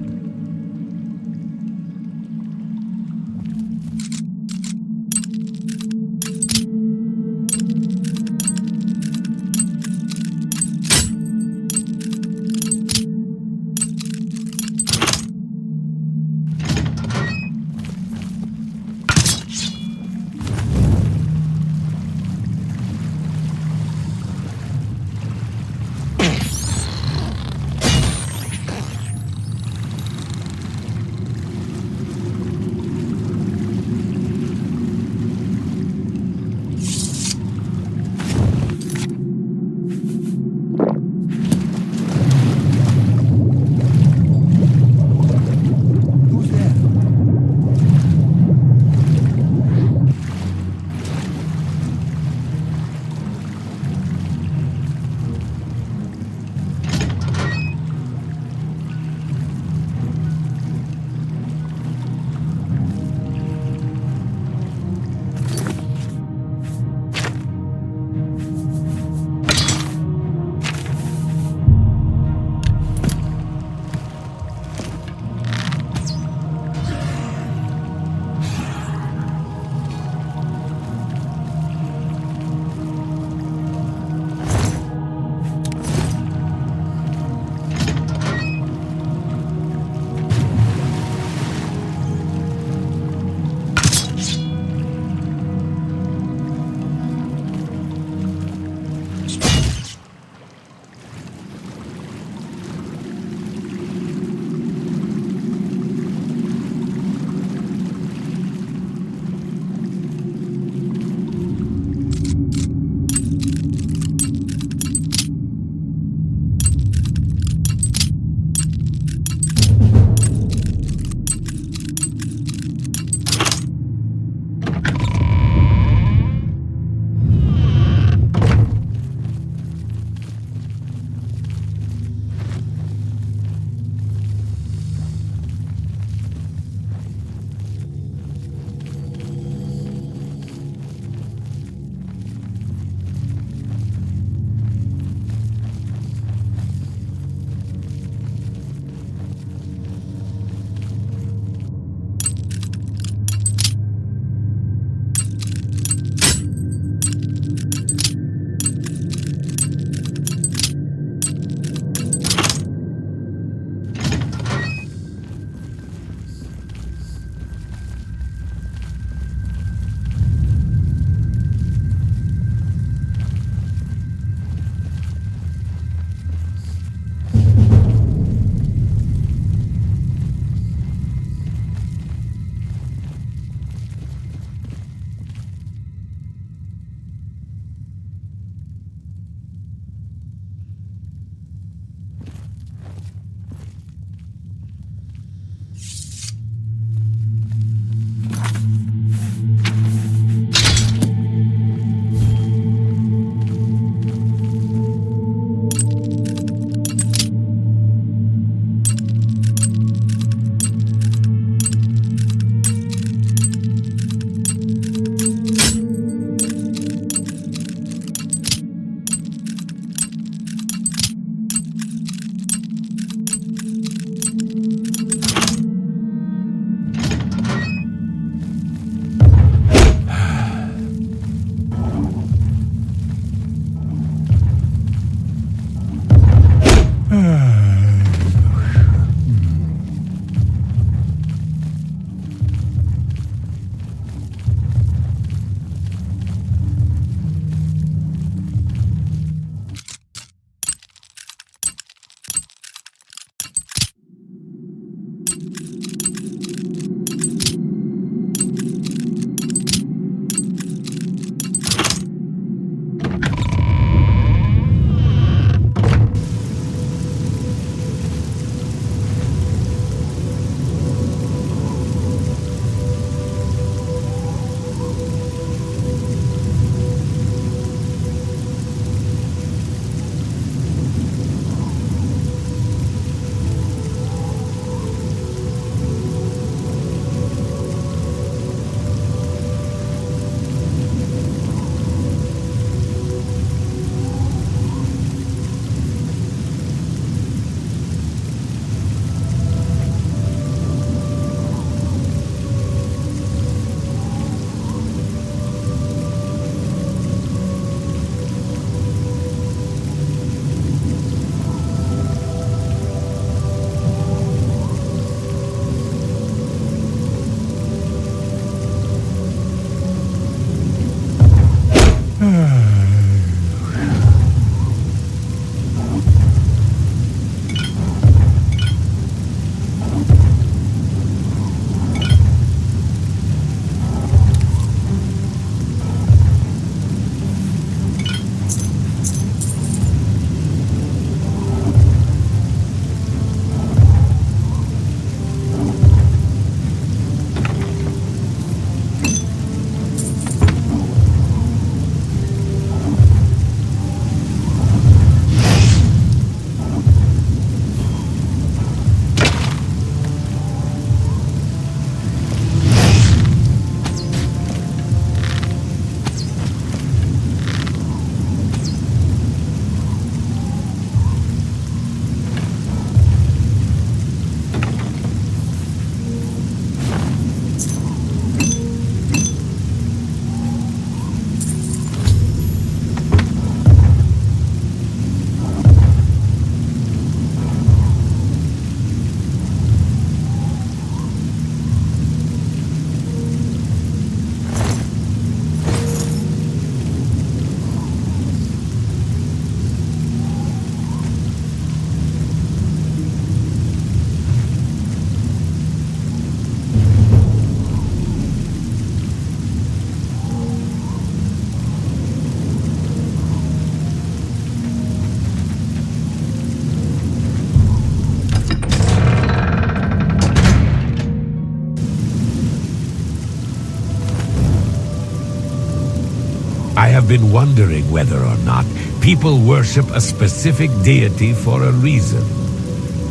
have been wondering whether or not people worship a specific deity for a reason,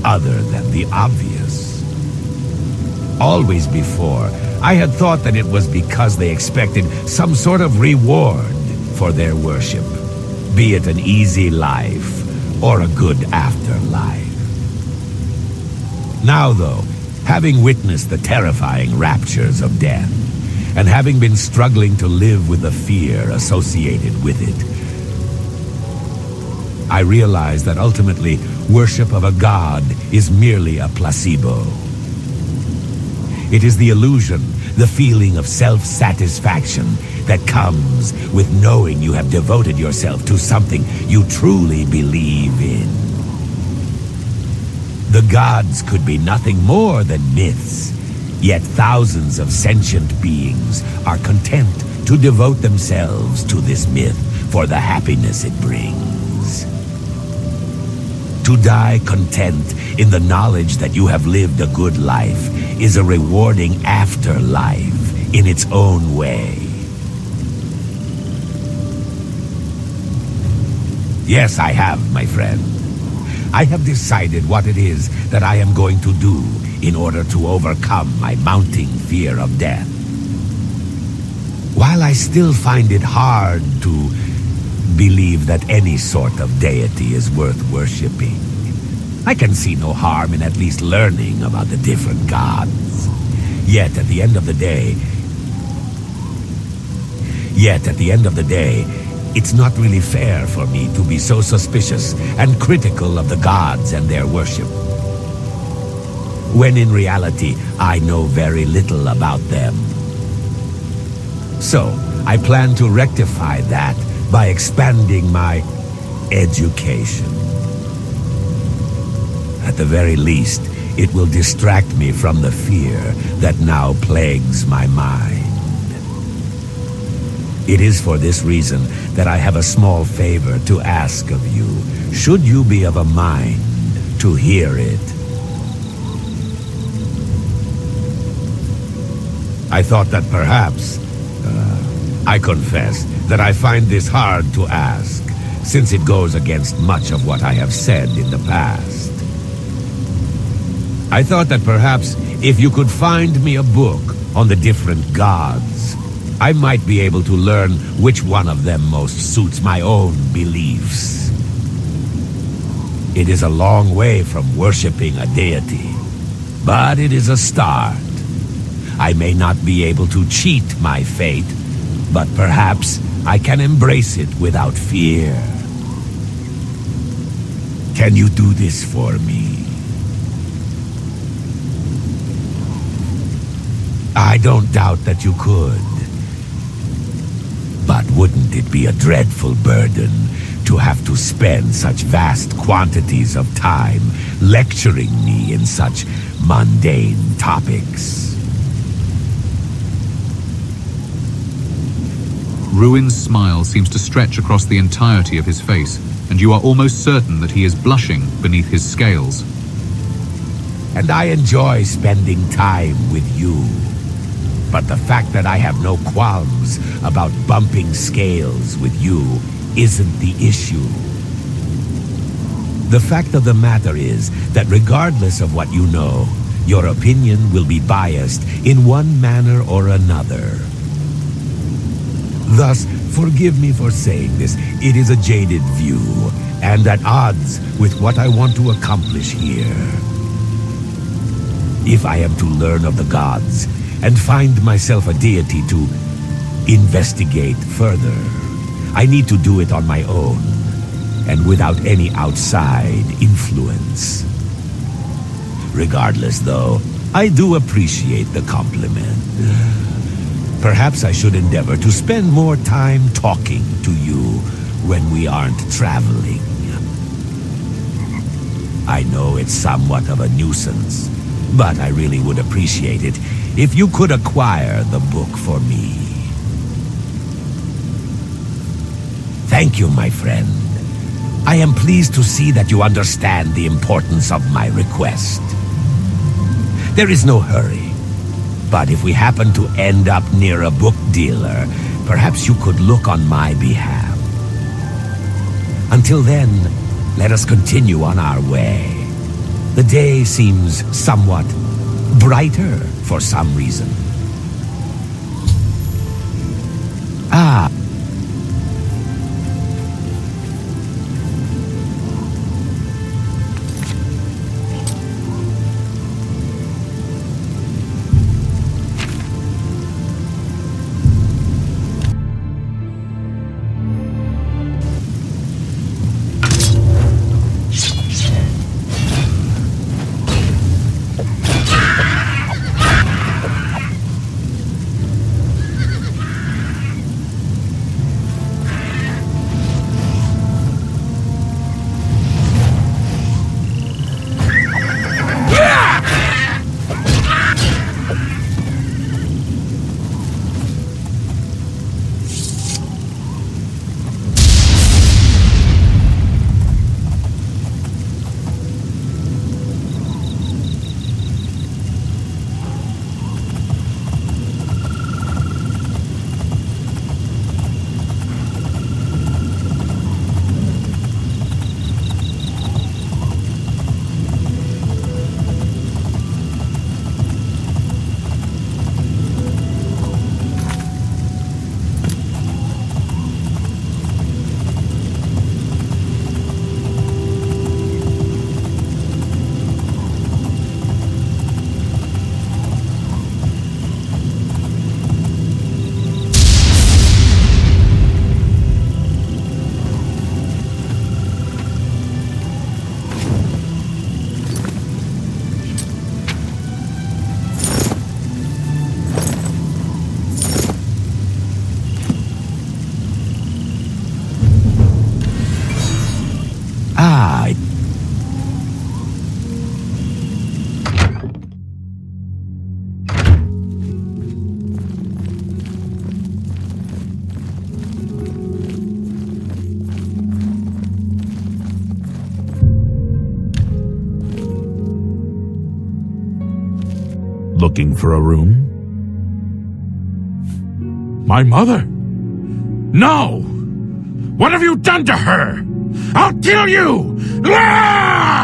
other than the obvious. Always before, I had thought that it was because they expected some sort of reward for their worship, be it an easy life or a good afterlife. Now, though, having witnessed the terrifying raptures of death, and having been struggling to live with the fear associated with it, I realize that ultimately, worship of a god is merely a placebo. It is the illusion, the feeling of self-satisfaction that comes with knowing you have devoted yourself to something you truly believe in. The gods could be nothing more than myths, yet thousands of sentient beings are content to devote themselves to this myth for the happiness it brings. To die content in the knowledge that you have lived a good life is a rewarding afterlife in its own way. Yes, I have, my friend. I have decided what it is that I am going to do in order to overcome my mounting fear of death. While I still find it hard to believe that any sort of deity is worth worshipping, I can see no harm in at least learning about the different gods. Yet at the end of the day, it's not really fair for me to be so suspicious and critical of the gods and their worship, when in reality I know very little about them. So, I plan to rectify that by expanding my education. At the very least, it will distract me from the fear that now plagues my mind. It is for this reason that I have a small favor to ask of you, should you be of a mind to hear it. I thought that perhaps, I confess that I find this hard to ask, since it goes against much of what I have said in the past. I thought that perhaps if you could find me a book on the different gods, I might be able to learn which one of them most suits my own beliefs. It is a long way from worshipping a deity, but it is a start. I may not be able to cheat my fate, but perhaps I can embrace it without fear. Can you do this for me? I don't doubt that you could. But wouldn't it be a dreadful burden to have to spend such vast quantities of time lecturing me in such mundane topics? Ruin's smile seems to stretch across the entirety of his face, and you are almost certain that he is blushing beneath his scales. And I enjoy spending time with you. But the fact that I have no qualms about bumping scales with you isn't the issue. The fact of the matter is that regardless of what you know, your opinion will be biased in one manner or another. Thus, forgive me for saying this, it is a jaded view, and at odds with what I want to accomplish here. If I am to learn of the gods, and find myself a deity to investigate further, I need to do it on my own, and without any outside influence. Regardless, though, I do appreciate the compliment. Perhaps I should endeavor to spend more time talking to you when we aren't traveling. I know it's somewhat of a nuisance, but I really would appreciate it if you could acquire the book for me. Thank you, my friend. I am pleased to see that you understand the importance of my request. There is no hurry, but if we happen to end up near a book dealer, perhaps you could look on my behalf. Until then, let us continue on our way. The day seems somewhat brighter for some reason. Ah. Looking for a room? My mother? No! What have you done to her? I'll kill you! Ah!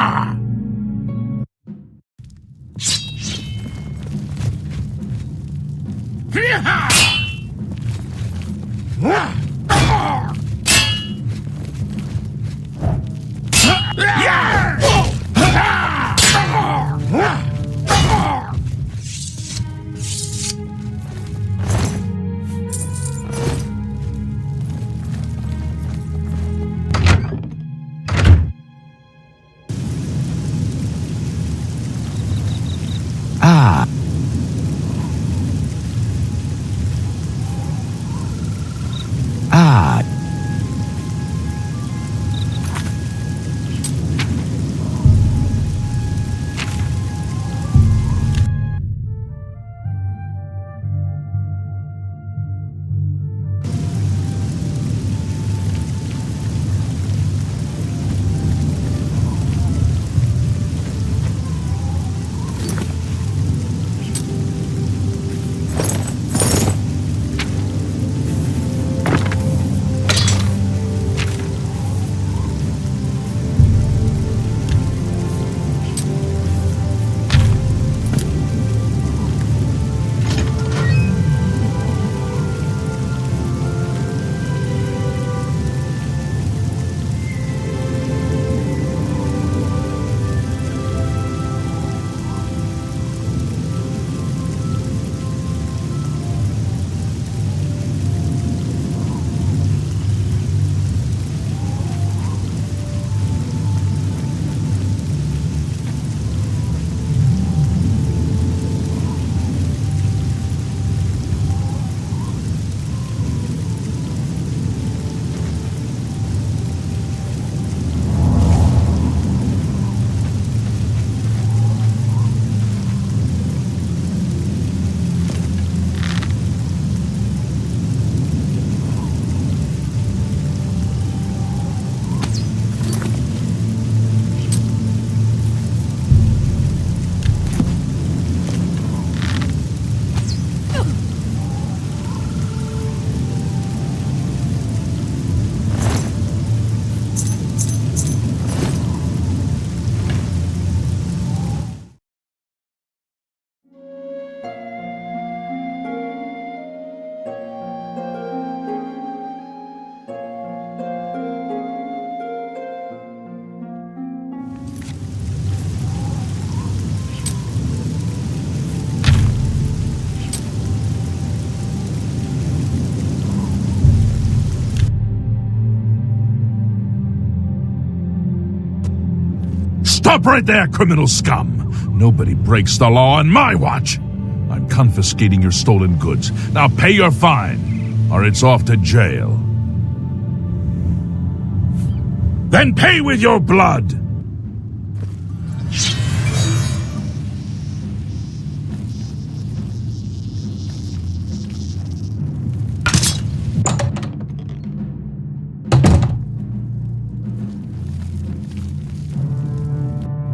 Stop right there, criminal scum! Nobody breaks the law on my watch! I'm confiscating your stolen goods. Now pay your fine, or it's off to jail. Then pay with your blood!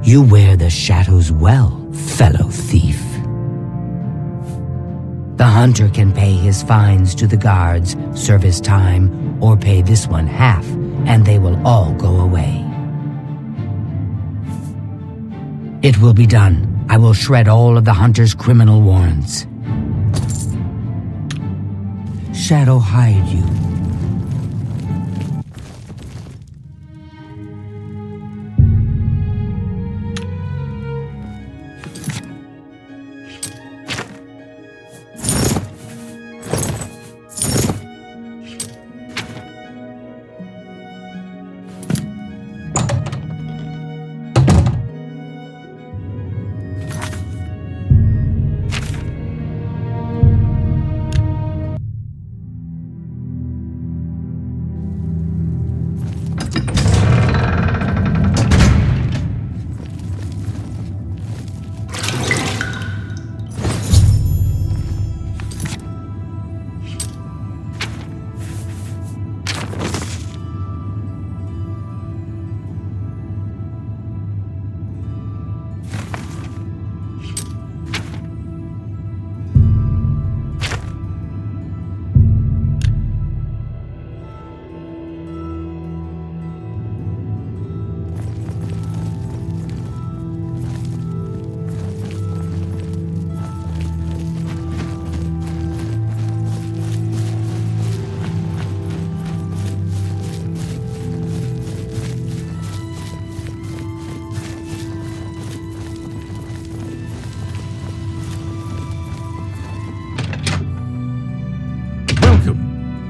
You wear the shadows well, fellow thief. The hunter can pay his fines to the guards, serve his time, or pay this one half, and they will all go away. It will be done. I will shred all of the hunter's criminal warrants. Shadow hide you.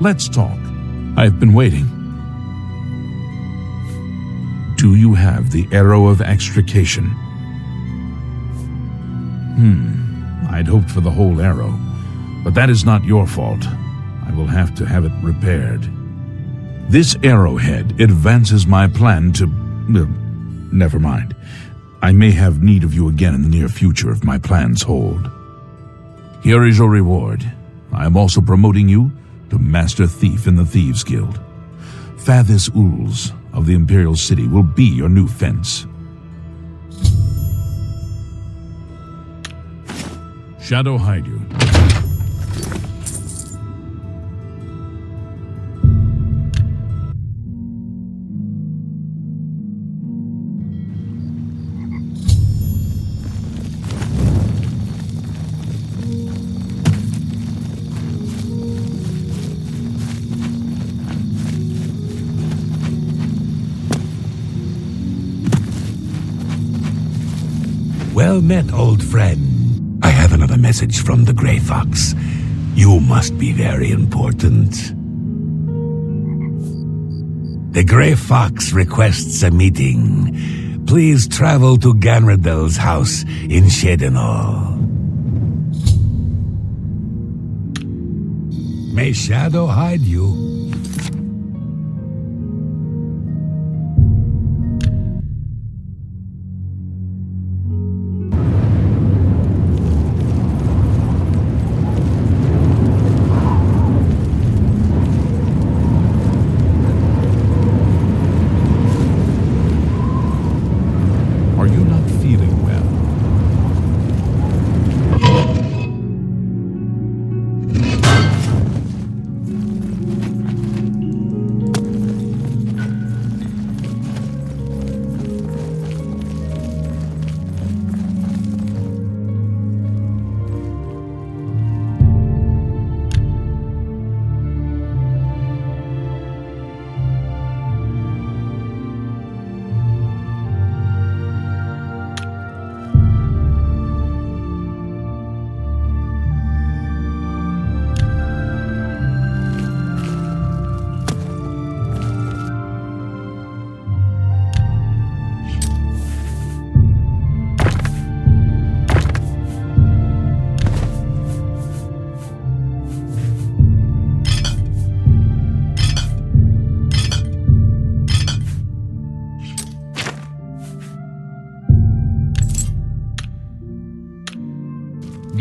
Let's talk. I've been waiting. Do you have the arrow of extrication? I'd hoped for the whole arrow, but that is not your fault. I will have to have it repaired. This arrowhead advances my plan to... never mind. I may have need of you again in the near future if my plans hold. Here is your reward. I am also promoting you to Master Thief in the Thieves' Guild. Fathis Uls of the Imperial City will be your new fence. Shadow hide you. Well met, old friend. I have another message from the Grey Fox. You must be very important. The Grey Fox requests a meeting. Please travel to Ganradel's house in Shadowscale. May Shadow hide you.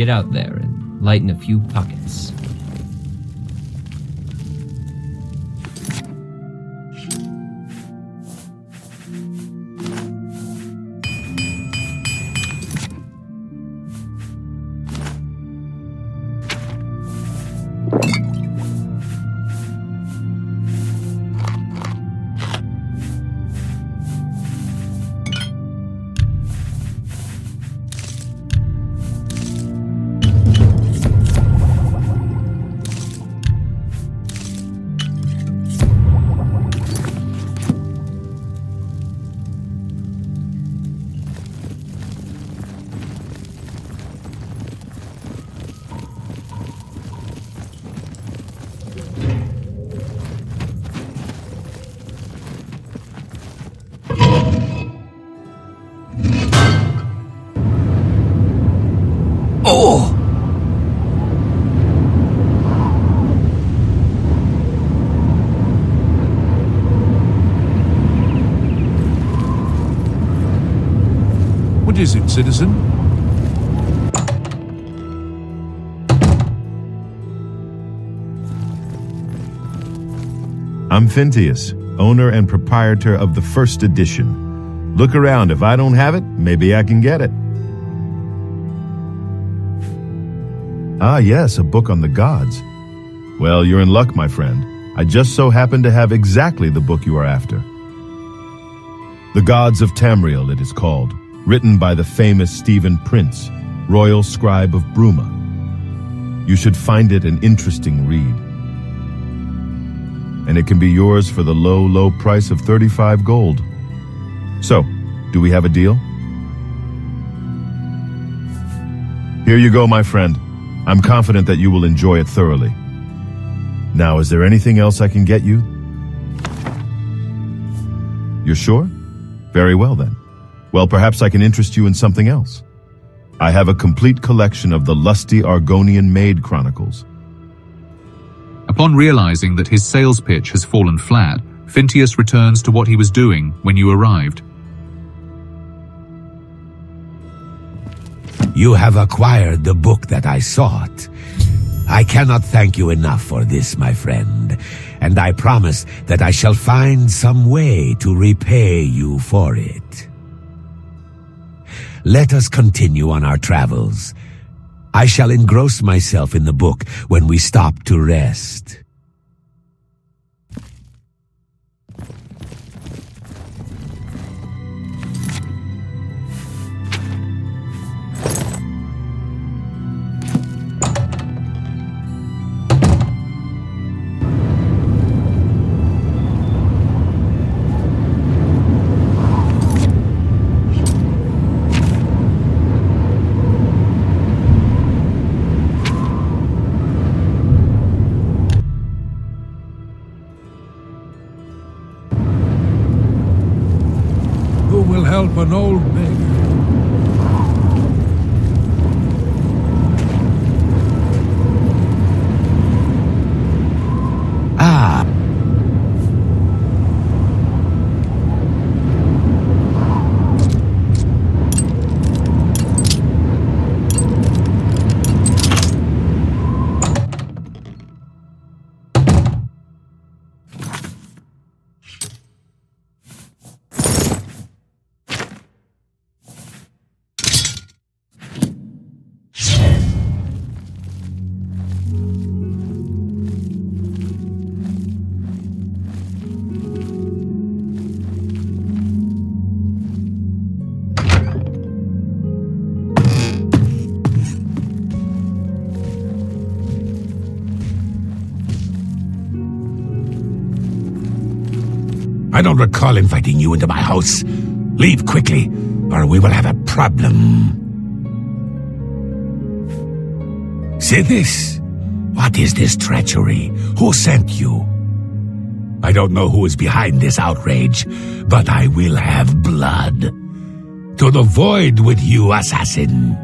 get out there and lighten a few pockets. What is it, citizen? I'm Phintius, owner and proprietor of the first edition. Look around. If I don't have it, maybe I can get it. Ah, yes, a book on the gods. Well, you're in luck, my friend. I just so happen to have exactly the book you are after. The Gods of Tamriel, it is called, written by the famous Stephen Prince, royal scribe of Bruma. You should find it an interesting read. And it can be yours for the low, low price of 35 gold. So, do we have a deal? Here you go, my friend. I'm confident that you will enjoy it thoroughly. Now, is there anything else I can get you? You're sure? Very well, then. Well, perhaps I can interest you in something else. I have a complete collection of the lusty Argonian Maid Chronicles. Upon realizing that his sales pitch has fallen flat, Phintius returns to what he was doing when you arrived. You have acquired the book that I sought. I cannot thank you enough for this, my friend, and I promise that I shall find some way to repay you for it. Let us continue on our travels. I shall engross myself in the book when we stop to rest. Help an old beggar. Ah. I don't recall inviting you into my house. Leave quickly, or we will have a problem. See this? What is this treachery? Who sent you? I don't know who is behind this outrage, but I will have blood. To the void with you, assassin.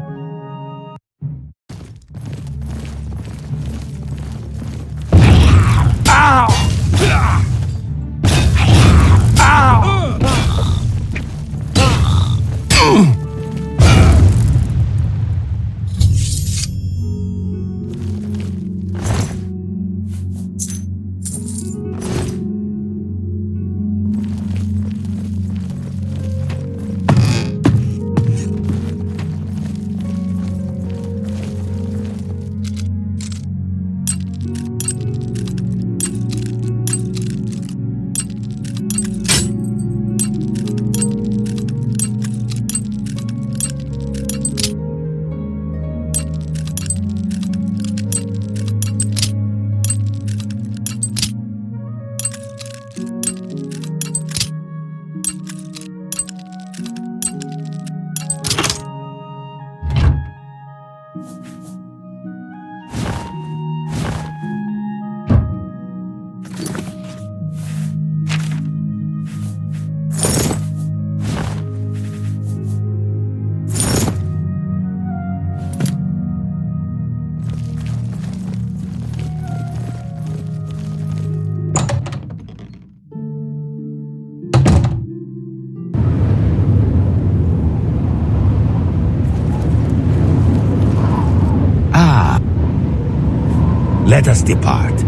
Let us depart.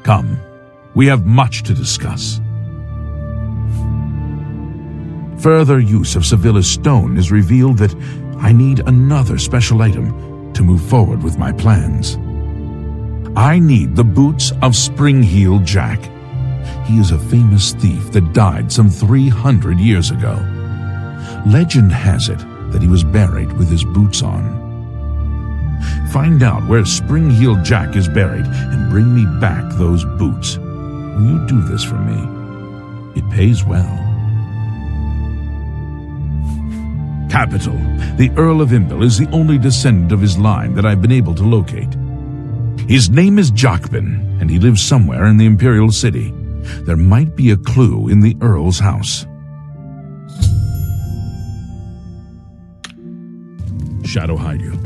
Come, we have much to discuss. Further use of Sevilla's stone has revealed that I need another special item to move forward with my plans. I need the boots of Spring-Heeled Jack. He is a famous thief that died some 300 years ago. Legend has it that he was buried with his boots on. Find out where Spring-Heeled Jack is buried and bring me back those boots. Will you do this for me? It pays well. Capital. The Earl of Imbil is the only descendant of his line that I've been able to locate. His name is Jacobin, and he lives somewhere in the Imperial City. There might be a clue in the Earl's house. Shadow hide you.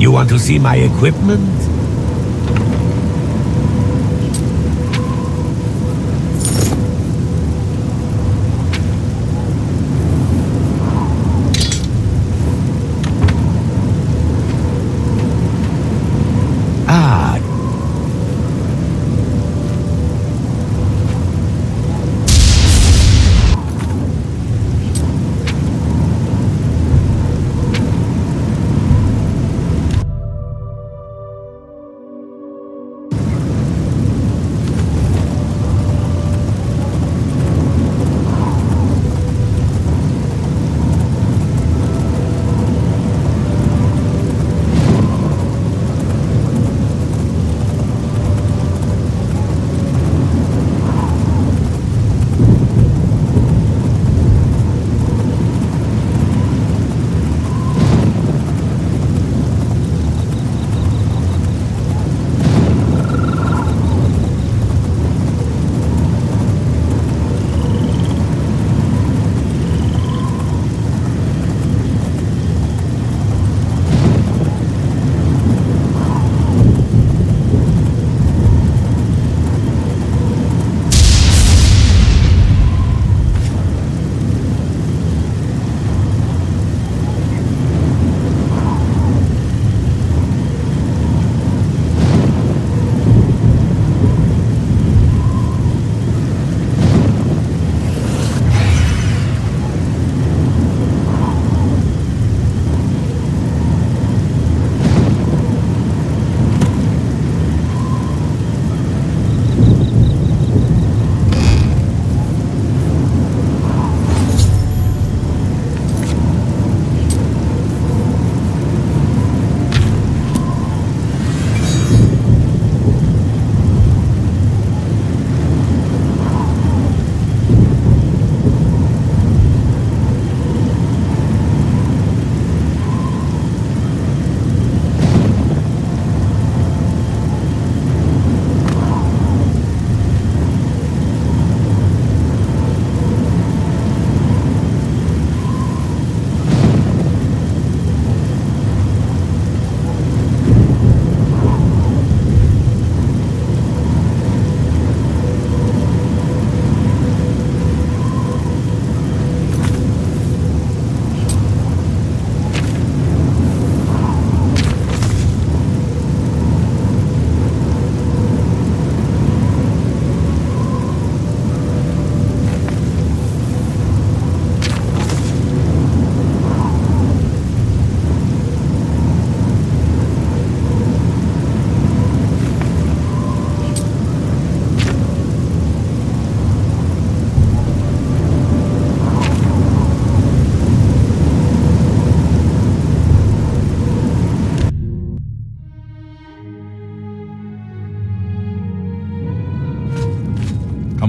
You want to see my equipment?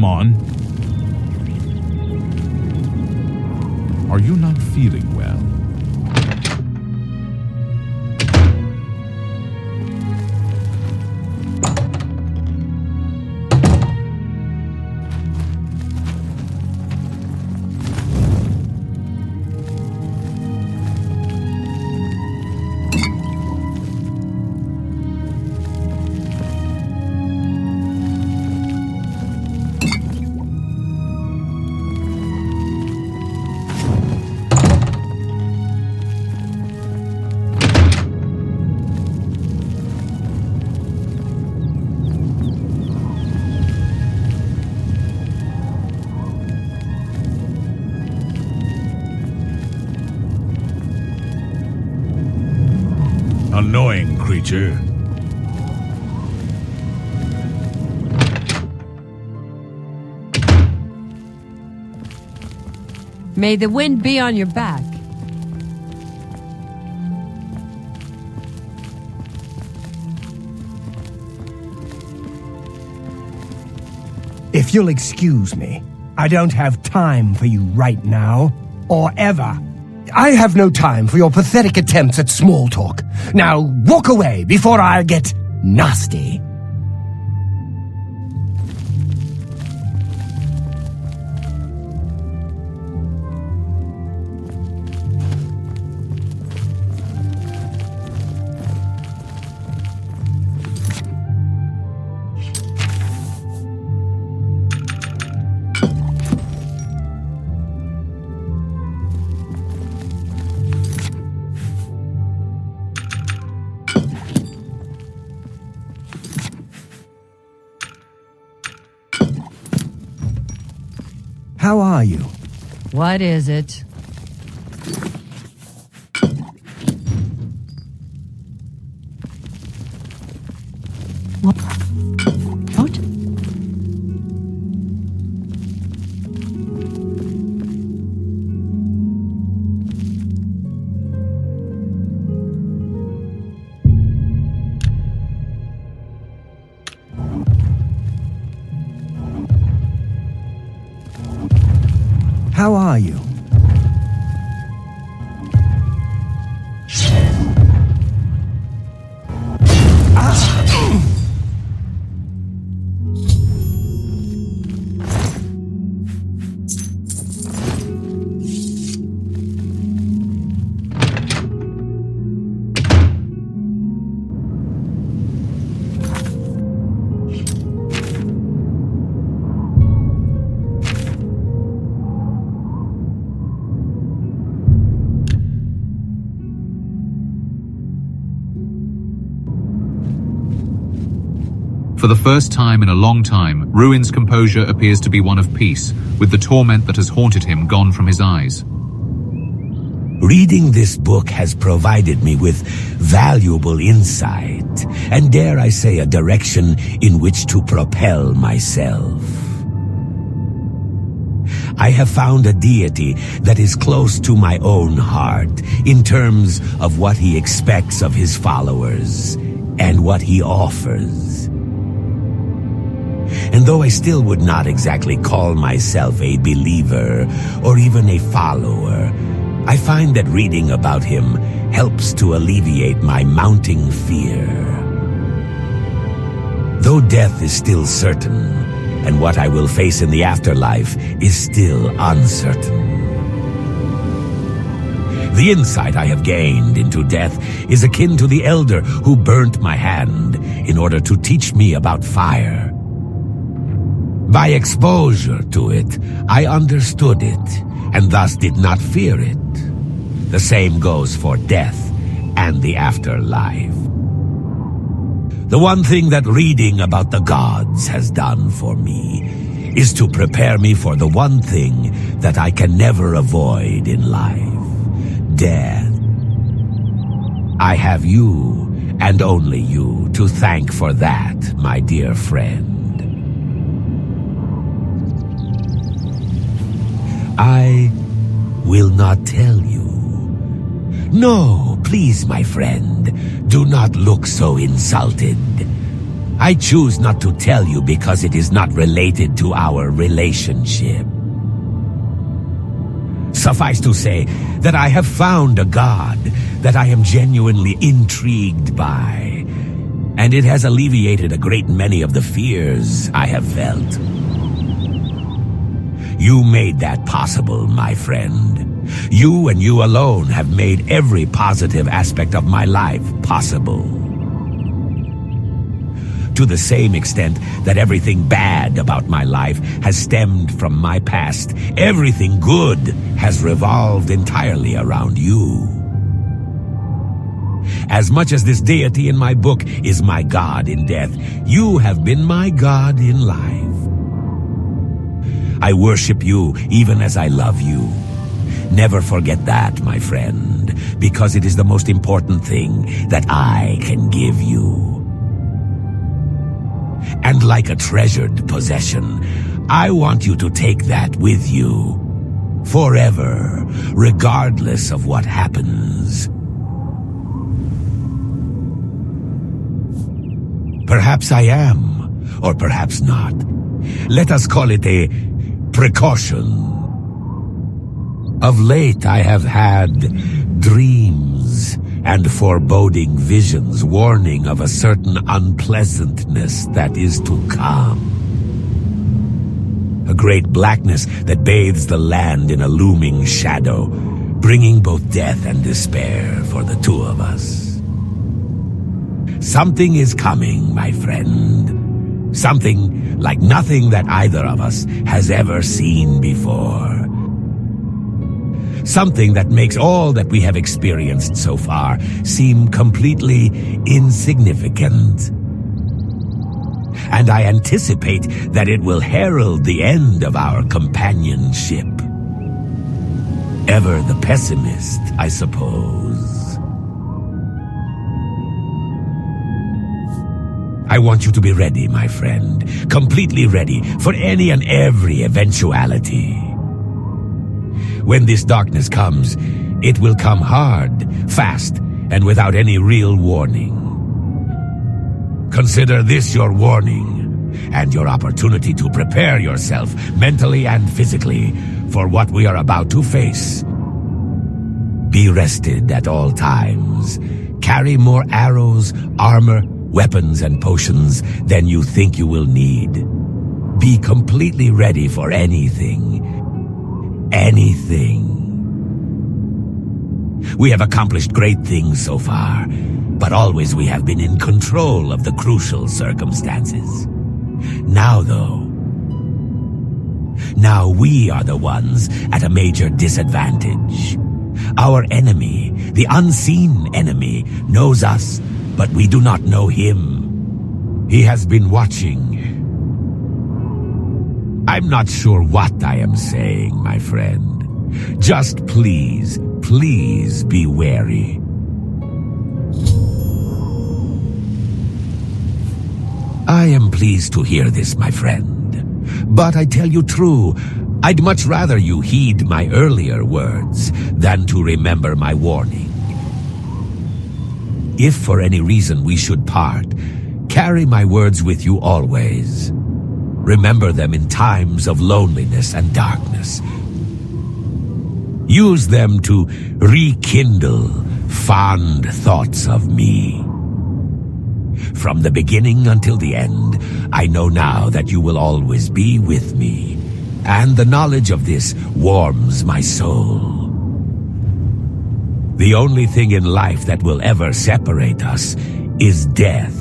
Come on. Are you not feeling well? Annoying creature. May the wind be on your back. If you'll excuse me, I don't have time for you right now, or ever. I have no time for your pathetic attempts at small talk. Now walk away before I get nasty. How are you? What is it? What? How are you? For the first time in a long time, Ruin's composure appears to be one of peace, with the torment that has haunted him gone from his eyes. Reading this book has provided me with valuable insight, and dare I say a direction in which to propel myself. I have found a deity that is close to my own heart in terms of what he expects of his followers and what he offers. And though I still would not exactly call myself a believer or even a follower, I find that reading about him helps to alleviate my mounting fear. Though death is still certain, and what I will face in the afterlife is still uncertain. The insight I have gained into death is akin to the elder who burnt my hand in order to teach me about fire. By exposure to it, I understood it, and thus did not fear it. The same goes for death and the afterlife. The one thing that reading about the gods has done for me is to prepare me for the one thing that I can never avoid in life: death. I have you, and only you, to thank for that, my dear friend. I will not tell you. No, please, my friend, do not look so insulted. I choose not to tell you because it is not related to our relationship. Suffice to say that I have found a god that I am genuinely intrigued by, and it has alleviated a great many of the fears I have felt. You made that possible, my friend. You and you alone have made every positive aspect of my life possible. To the same extent that everything bad about my life has stemmed from my past, everything good has revolved entirely around you. As much as this deity in my book is my god in death, you have been my god in life. I worship you even as I love you. Never forget that, my friend, because it is the most important thing that I can give you. And like a treasured possession, I want you to take that with you, forever, regardless of what happens. Perhaps I am, or perhaps not. Let us call it a precaution. Of late, I have had dreams and foreboding visions warning of a certain unpleasantness that is to come. A great blackness that bathes the land in a looming shadow, bringing both death and despair for the two of us. Something is coming, my friend. Something like nothing that either of us has ever seen before. Something that makes all that we have experienced so far seem completely insignificant. And I anticipate that it will herald the end of our companionship. Ever the pessimist, I suppose. I want you to be ready, my friend. Completely ready for any and every eventuality. When this darkness comes, it will come hard, fast, and without any real warning. Consider this your warning, and your opportunity to prepare yourself mentally and physically for what we are about to face. Be rested at all times. Carry more arrows, armor, weapons, and potions than you think you will need. Be completely ready for anything. Anything. We have accomplished great things so far, but always we have been in control of the crucial circumstances. Now, though, now we are the ones at a major disadvantage. Our enemy, the unseen enemy, knows us, but we do not know him. He has been watching. I'm not sure what I am saying, my friend. Just please, please be wary. I am pleased to hear this, my friend. But I tell you true, I'd much rather you heed my earlier words than to remember my warning. If for any reason we should part, carry my words with you always. Remember them in times of loneliness and darkness. Use them to rekindle fond thoughts of me. From the beginning until the end, I know now that you will always be with me, and the knowledge of this warms my soul. The only thing in life that will ever separate us is death.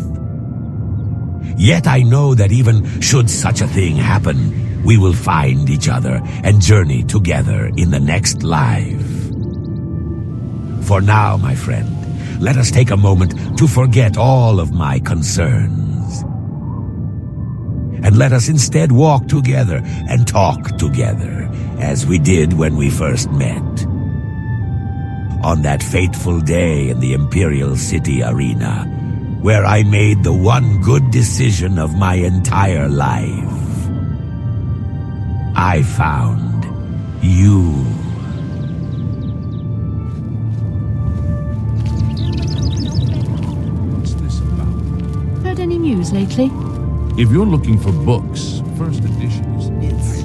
Yet I know that even should such a thing happen, we will find each other and journey together in the next life. For now, my friend, let us take a moment to forget all of my concerns. And let us instead walk together and talk together, as we did when we first met. On that fateful day in the Imperial City Arena, where I made the one good decision of my entire life. I found you. Heard any news news lately? If you're looking for books, first edition is...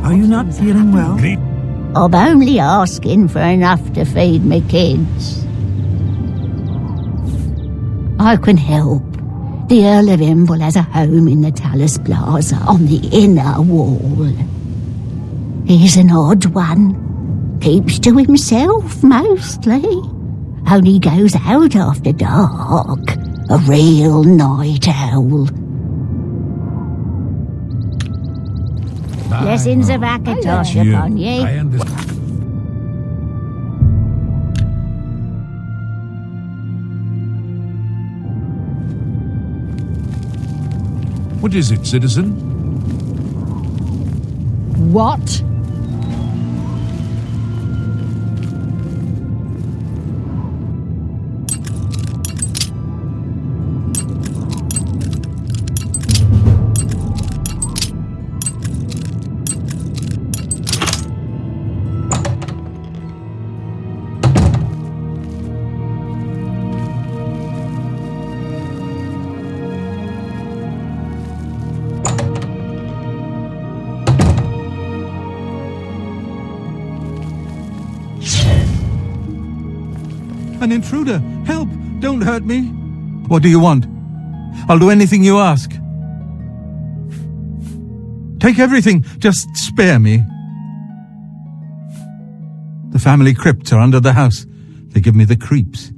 Are you not feeling well? I'm only asking for enough to feed me kids. I can help. The Earl of Imble has a home in the Talus Plaza on the inner wall. He's an odd one. Keeps to himself, mostly. Only goes out after dark. A real night owl. Blessings of Akatosh upon ye. I understand. What is it, citizen? What? An intruder! Help! Don't hurt me! What do you want? I'll do anything you ask. Take everything, just spare me. The family crypts are under the house. They give me the creeps.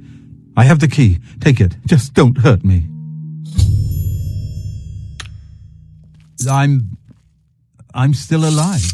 I have the key. Take it. Just don't hurt me. I'm still alive.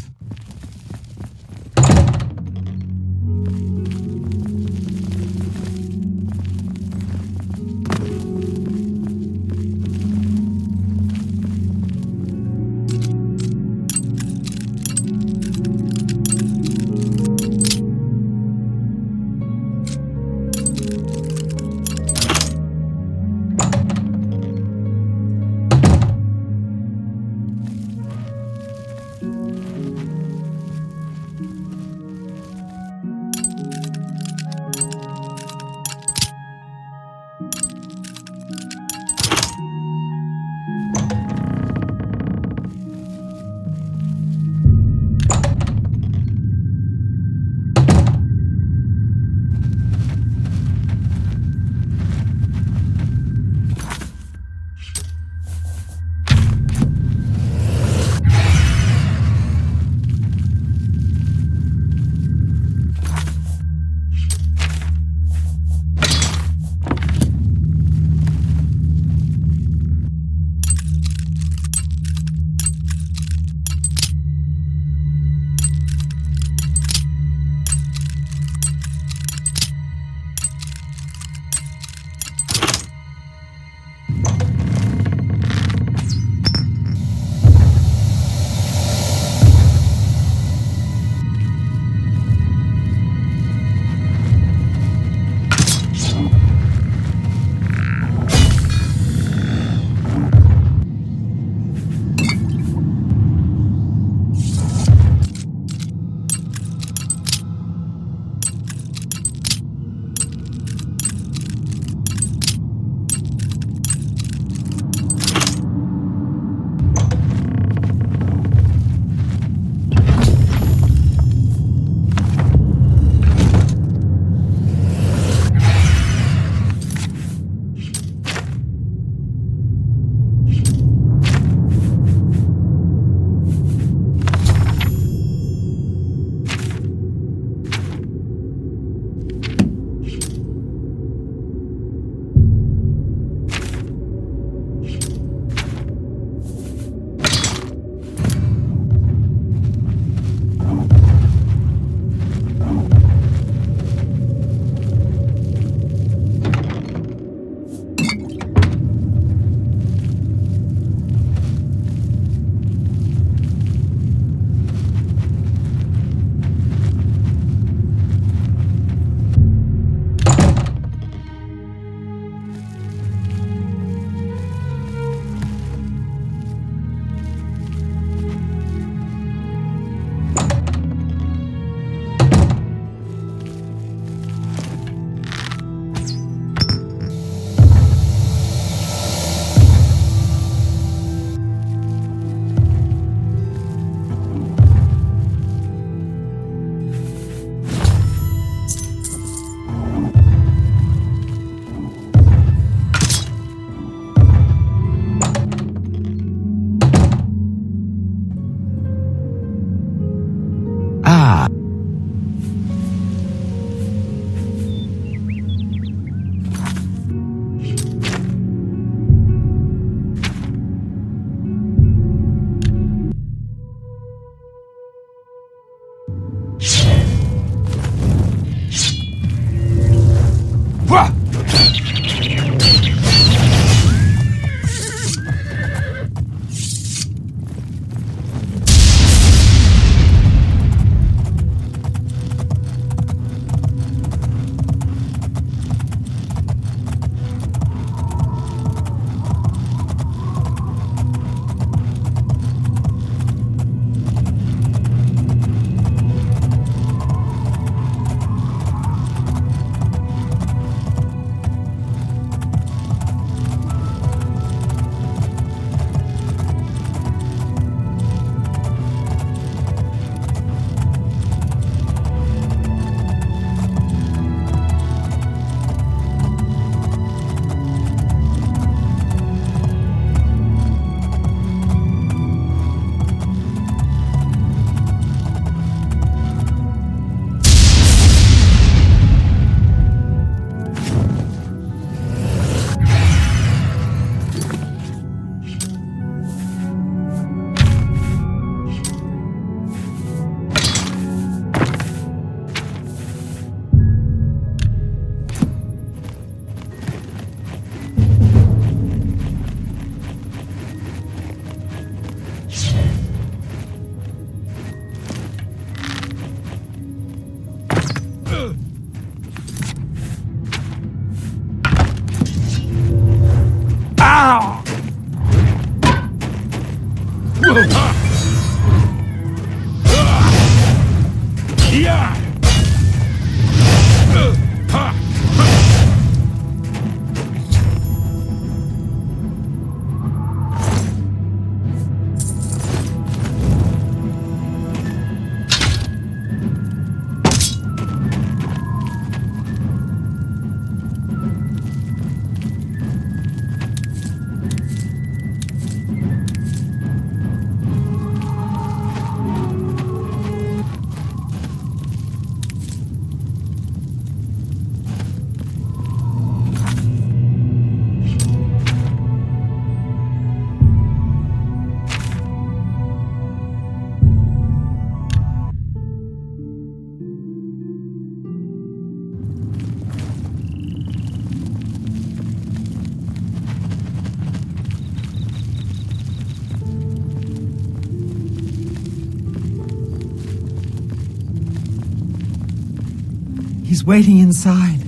He's waiting inside.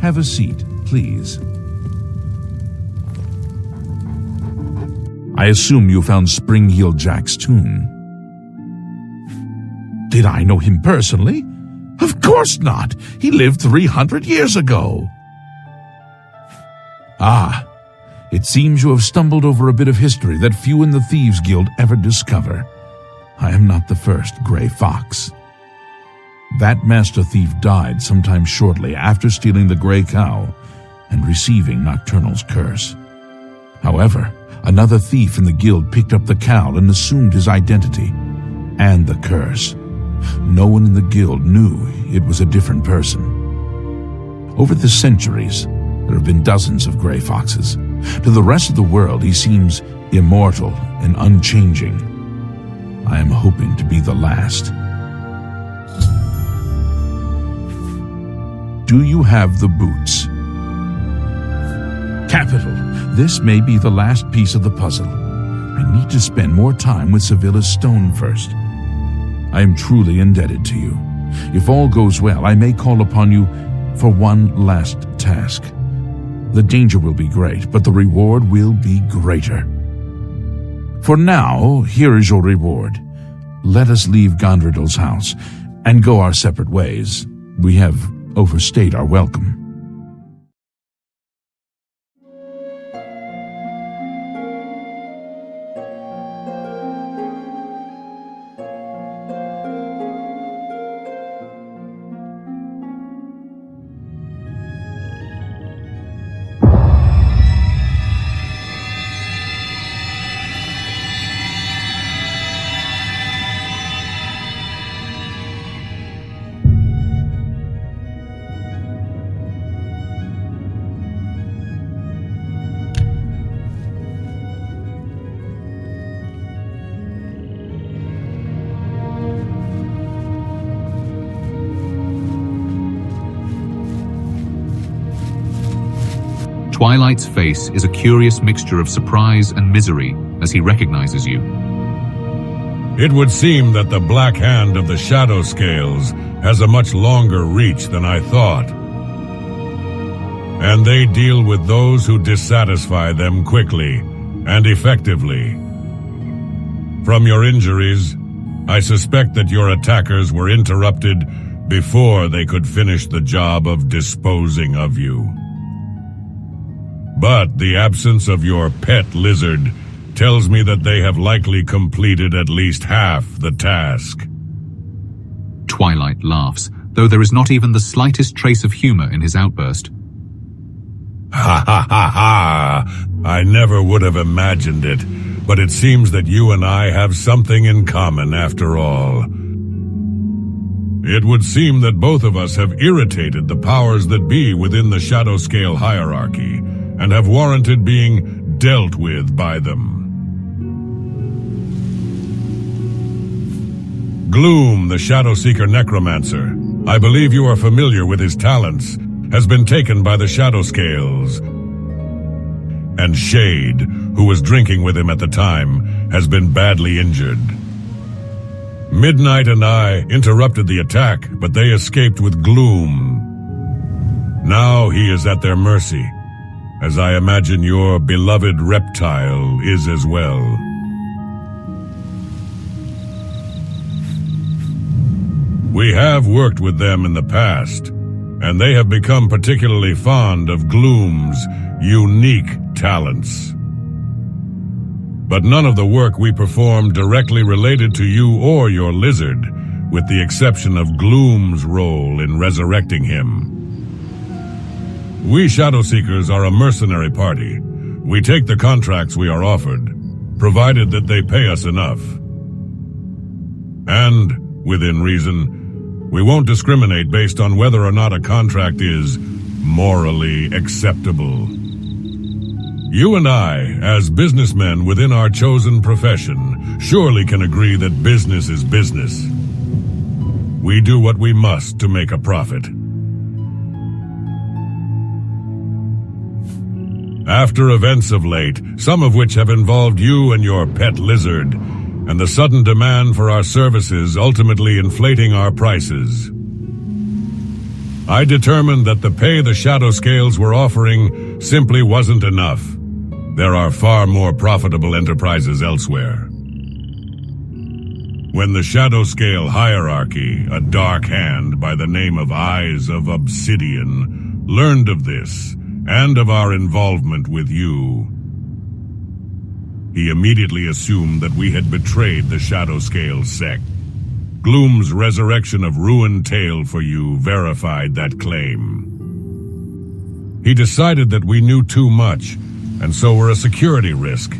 Have a seat, please. I assume you found Spring-Heel Jack's tomb. Did I know him personally? Of course not! He lived 300 years ago! Ah, it seems you have stumbled over a bit of history that few in the Thieves' Guild ever discover. I am not the first Grey Fox. That Master Thief died sometime shortly after stealing the Grey Cow and receiving Nocturnal's curse. However, another thief in the guild picked up the cow and assumed his identity and the curse. No one in the guild knew it was a different person. Over the centuries, there have been dozens of Grey Foxes. To the rest of the world, he seems immortal and unchanging. I am hoping to be the last. Do you have the boots? Capital. This may be the last piece of the puzzle. I need to spend more time with Sevilla's stone first. I am truly indebted to you. If all goes well, I may call upon you for one last task. The danger will be great, but the reward will be greater. For now, here is your reward. Let us leave Gondredal's house and go our separate ways. We have overstayed our welcome. Twilight's face is a curious mixture of surprise and misery as he recognizes you. It would seem that the Black Hand of the Shadowscales has a much longer reach than I thought. And they deal with those who dissatisfy them quickly and effectively. From your injuries, I suspect that your attackers were interrupted before they could finish the job of disposing of you. But the absence of your pet lizard tells me that they have likely completed at least half the task. Twilight laughs, though there is not even the slightest trace of humor in his outburst. Ha ha ha ha! I never would have imagined it, but it seems that you and I have something in common after all. It would seem that both of us have irritated the powers that be within the Shadowscale hierarchy, and have warranted being dealt with by them. Gloom, the Shadowseeker Necromancer, I believe you are familiar with his talents, has been taken by the Shadowscales. And Shade, who was drinking with him at the time, has been badly injured. Midnight and I interrupted the attack, but they escaped with gloom. Now he is at their mercy, as I imagine your beloved reptile is as well. We have worked with them in the past, and they have become particularly fond of Gloom's unique talents. But none of the work we performed directly related to you or your lizard, with the exception of Gloom's role in resurrecting him. We Shadowseekers are a mercenary party. We take the contracts we are offered, provided that they pay us enough. And, within reason, we won't discriminate based on whether or not a contract is morally acceptable. You and I, as businessmen within our chosen profession, surely can agree that business is business. We do what we must to make a profit. After events of late, some of which have involved you and your pet lizard, and the sudden demand for our services ultimately inflating our prices, I determined that the pay the Shadowscales were offering simply wasn't enough. There are far more profitable enterprises elsewhere. When the Shadowscale hierarchy, a dark hand by the name of Eyes of Obsidian, learned of this, and of our involvement with you, he immediately assumed that we had betrayed the Shadowscale sect. Gloom's resurrection of Ruined-Tail for you verified that claim. He decided that we knew too much, and so were a security risk.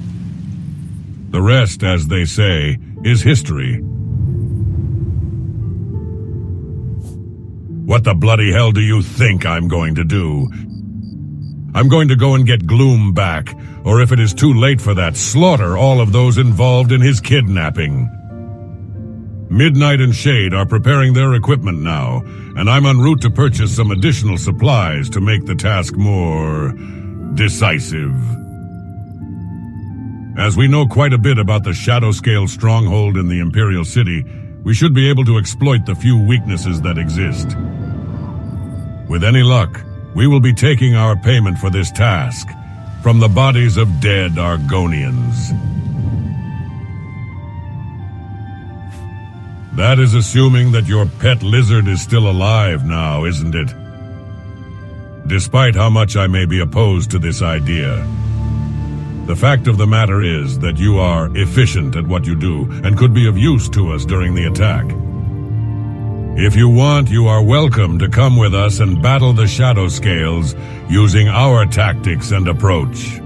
The rest, as they say, is history. What the bloody hell do you think I'm going to do? I'm going to go and get Gloom back, or if it is too late for that, slaughter all of those involved in his kidnapping. Midnight and Shade are preparing their equipment now, and I'm en route to purchase some additional supplies to make the task more decisive. As we know quite a bit about the Shadowscale Stronghold in the Imperial City, we should be able to exploit the few weaknesses that exist. With any luck, we will be taking our payment for this task from the bodies of dead Argonians. That is assuming that your pet lizard is still alive now, isn't it? Despite how much I may be opposed to this idea, the fact of the matter is that you are efficient at what you do and could be of use to us during the attack. If you want, you are welcome to come with us and battle the Shadowscales using our tactics and approach.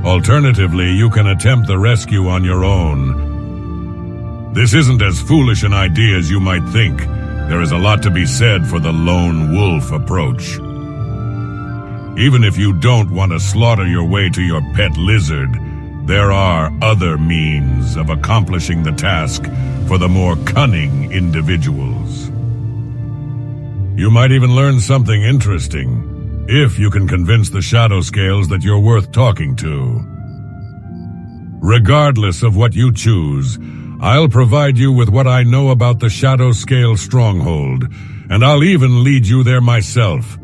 Alternatively, you can attempt the rescue on your own. This isn't as foolish an idea as you might think. There is a lot to be said for the lone wolf approach. Even if you don't want to slaughter your way to your pet lizard, there are other means of accomplishing the task for the more cunning individuals. You might even learn something interesting, if you can convince the Shadowscales that you're worth talking to. Regardless of what you choose, I'll provide you with what I know about the Shadowscale Stronghold, and I'll even lead you there myself.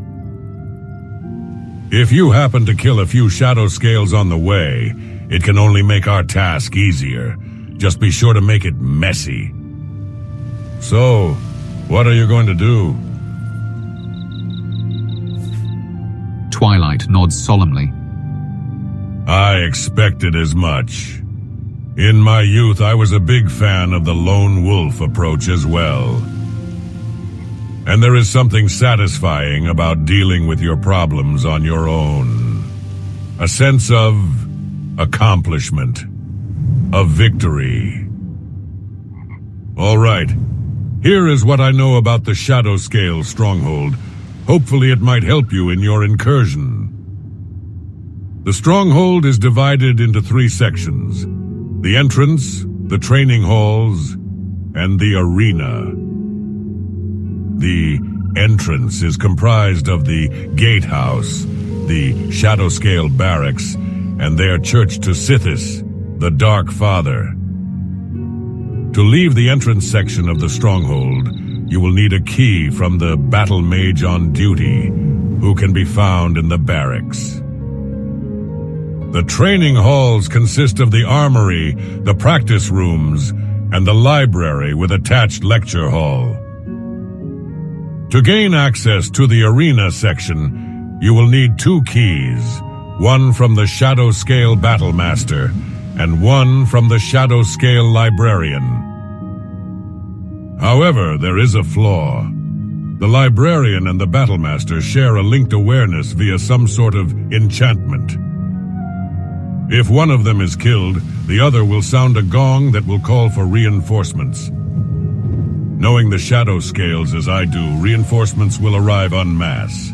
If you happen to kill a few Shadowscales on the way, it can only make our task easier. Just be sure to make it messy. So, what are you going to do? Twilight nods solemnly. I expected as much. In my youth, I was a big fan of the lone wolf approach as well. And there is something satisfying about dealing with your problems on your own. A sense of accomplishment. Of victory. All right. Here is what I know about the Shadowscale Stronghold. Hopefully it might help you in your incursion. The Stronghold is divided into 3 sections. The entrance, the training halls, and the arena. The entrance is comprised of the gatehouse, the Shadowscale barracks, and their church to Sithis, the Dark Father. To leave the entrance section of the stronghold, you will need a key from the battle mage on duty, who can be found in the barracks. The training halls consist of the armory, the practice rooms, and the library with attached lecture hall. To gain access to the arena section, you will need 2 keys, one from the Shadowscale Battlemaster and one from the Shadowscale Librarian. However, there is a flaw. The Librarian and the Battlemaster share a linked awareness via some sort of enchantment. If one of them is killed, the other will sound a gong that will call for reinforcements. Knowing the Shadowscales as I do, reinforcements will arrive en masse.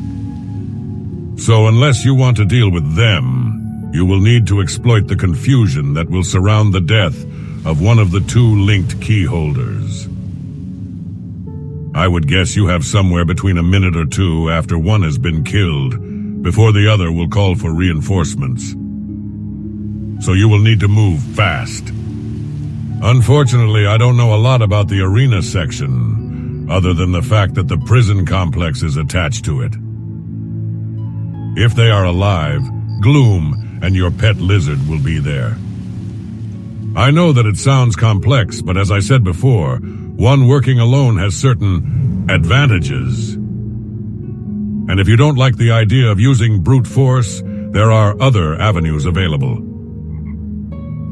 So unless you want to deal with them, you will need to exploit the confusion that will surround the death of one of the 2 linked key holders. I would guess you have somewhere between a minute or 2 after one has been killed, before the other will call for reinforcements. So you will need to move fast. Unfortunately, I don't know a lot about the arena section, other than the fact that the prison complex is attached to it. If they are alive, Gloom and your pet lizard will be there. I know that it sounds complex, but as I said before, one working alone has certain advantages. And if you don't like the idea of using brute force, there are other avenues available.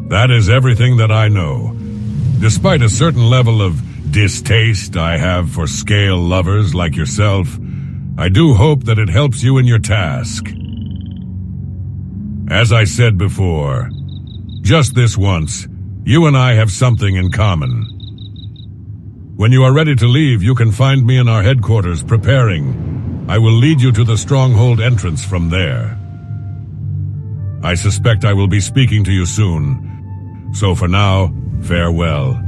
That is everything that I know. Despite a certain level of distaste I have for scale lovers like yourself, I do hope that it helps you in your task. As I said before, just this once, you and I have something in common. When you are ready to leave, you can find me in our headquarters preparing. I will lead you to the stronghold entrance from there. I suspect I will be speaking to you soon. So for now, farewell.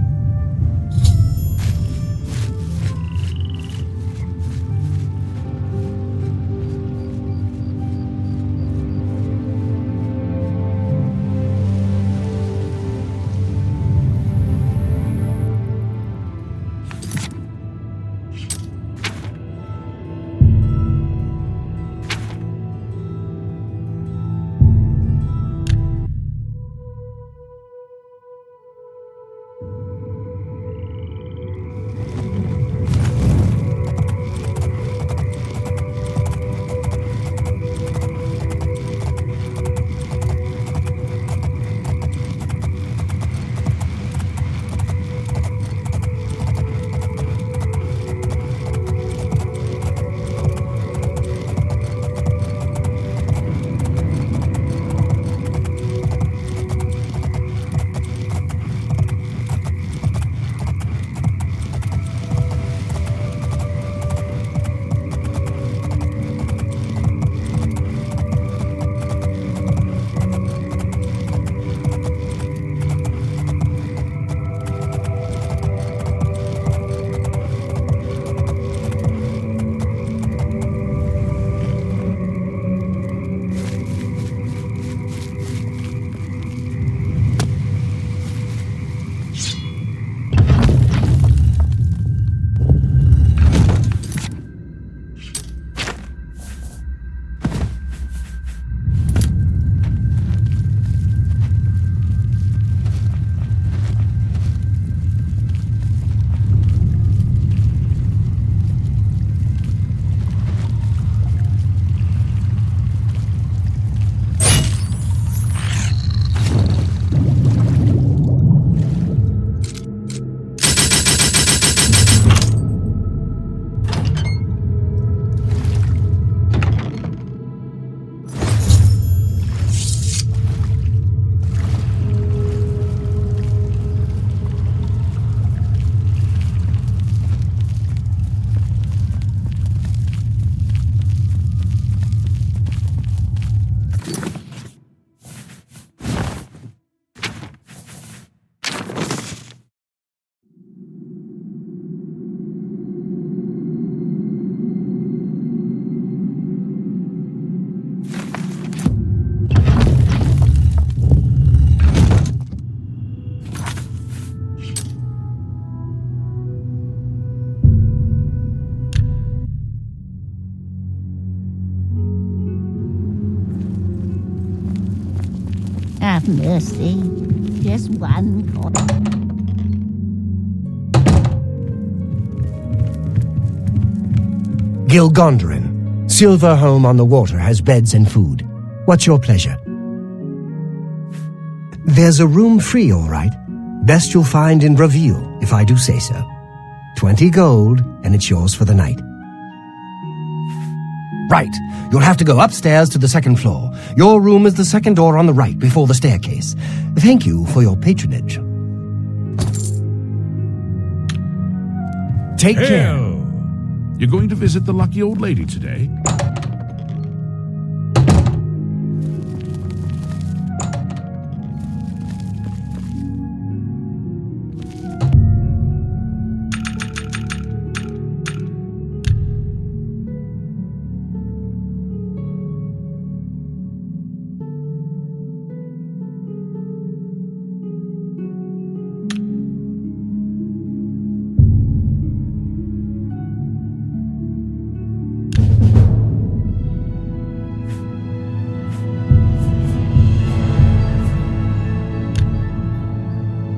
have mercy. Just one coin. Gilgondarin. Silver Home on the Water has beds and food. What's your pleasure? There's a room free, all right. Best you'll find in Reveal, if I do say so. 20 gold, and it's yours for the night. Right. You'll have to go upstairs to the second floor. Your room is the second door on the right before the staircase. Thank you for your patronage. Take care. You're going to visit the lucky old lady today?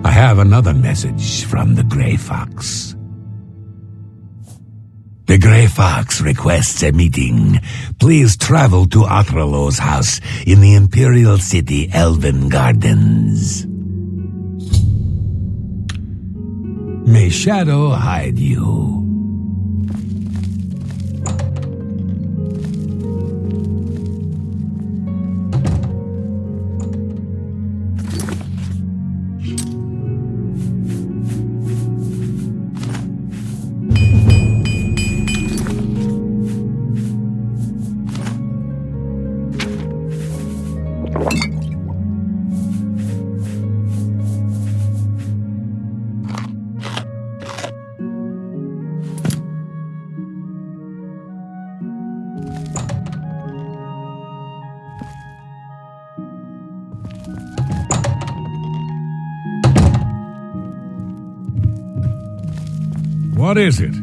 I have another message from the Grey Fox. The Grey Fox requests a meeting. Please travel to Athralo's house in the Imperial City Elven Gardens. May Shadow hide you. What is it?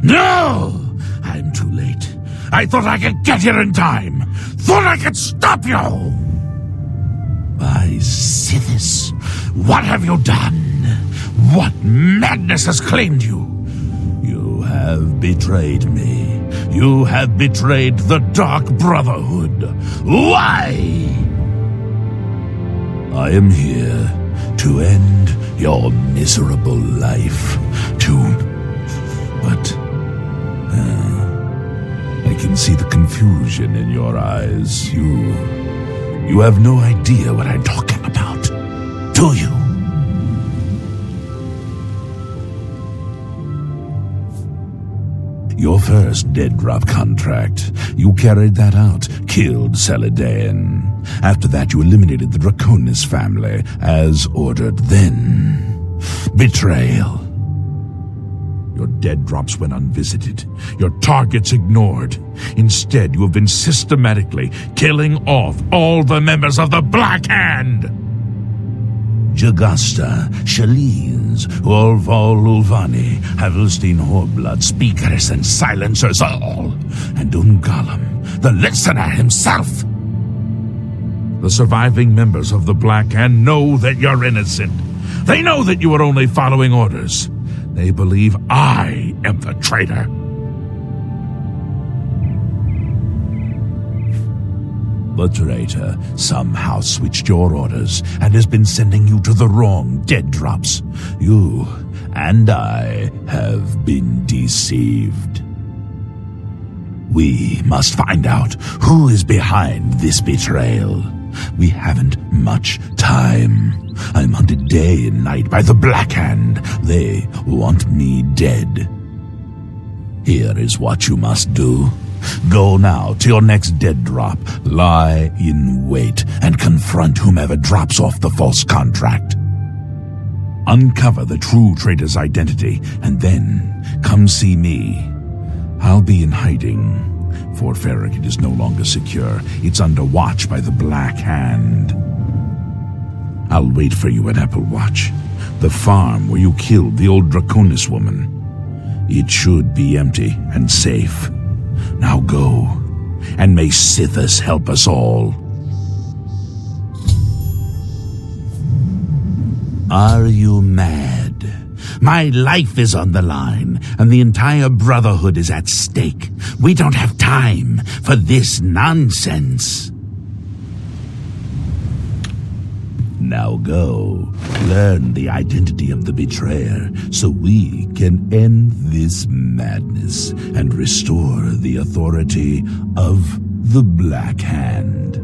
No! I'm too late. I thought I could get here in time. Thought I could stop you! By Sithis, what have you done? What madness has claimed you? You have betrayed me. You have betrayed the Dark Brotherhood. Why? I am here to end your miserable life. But I can see the confusion in your eyes. You have no idea what I'm talking about, do you? Your first dead drop contract, you carried that out, killed Celidaean. After that, you eliminated the Draconis family, as ordered then. Betrayal. Your dead drops went unvisited, your targets ignored. Instead, you have been systematically killing off all the members of the Black Hand. Jagasta, Shalines, Ulval Ulvani, Havelstein Horblood, speakers and silencers all, and Ungalam, the listener himself. The surviving members of the Black Hand know that you're innocent. They know that you are only following orders. They believe I am the traitor. The traitor somehow switched your orders and has been sending you to the wrong dead drops. You and I have been deceived. We must find out who is behind this betrayal. We haven't much time. I'm hunted day and night by the Black Hand. They want me dead. Here is what you must do. Go now to your next dead drop, lie in wait, and confront whomever drops off the false contract. Uncover the true traitor's identity, and then come see me. I'll be in hiding. Fort Farragut is no longer secure. It's under watch by the Black Hand. I'll wait for you at Applewatch, the farm where you killed the old Draconis woman. It should be empty and safe. Now go, and may Sithis help us all. Are you mad? My life is on the line, and the entire Brotherhood is at stake. We don't have time for this nonsense. Now go, learn the identity of the betrayer, so we can end this madness and restore the authority of the Black Hand.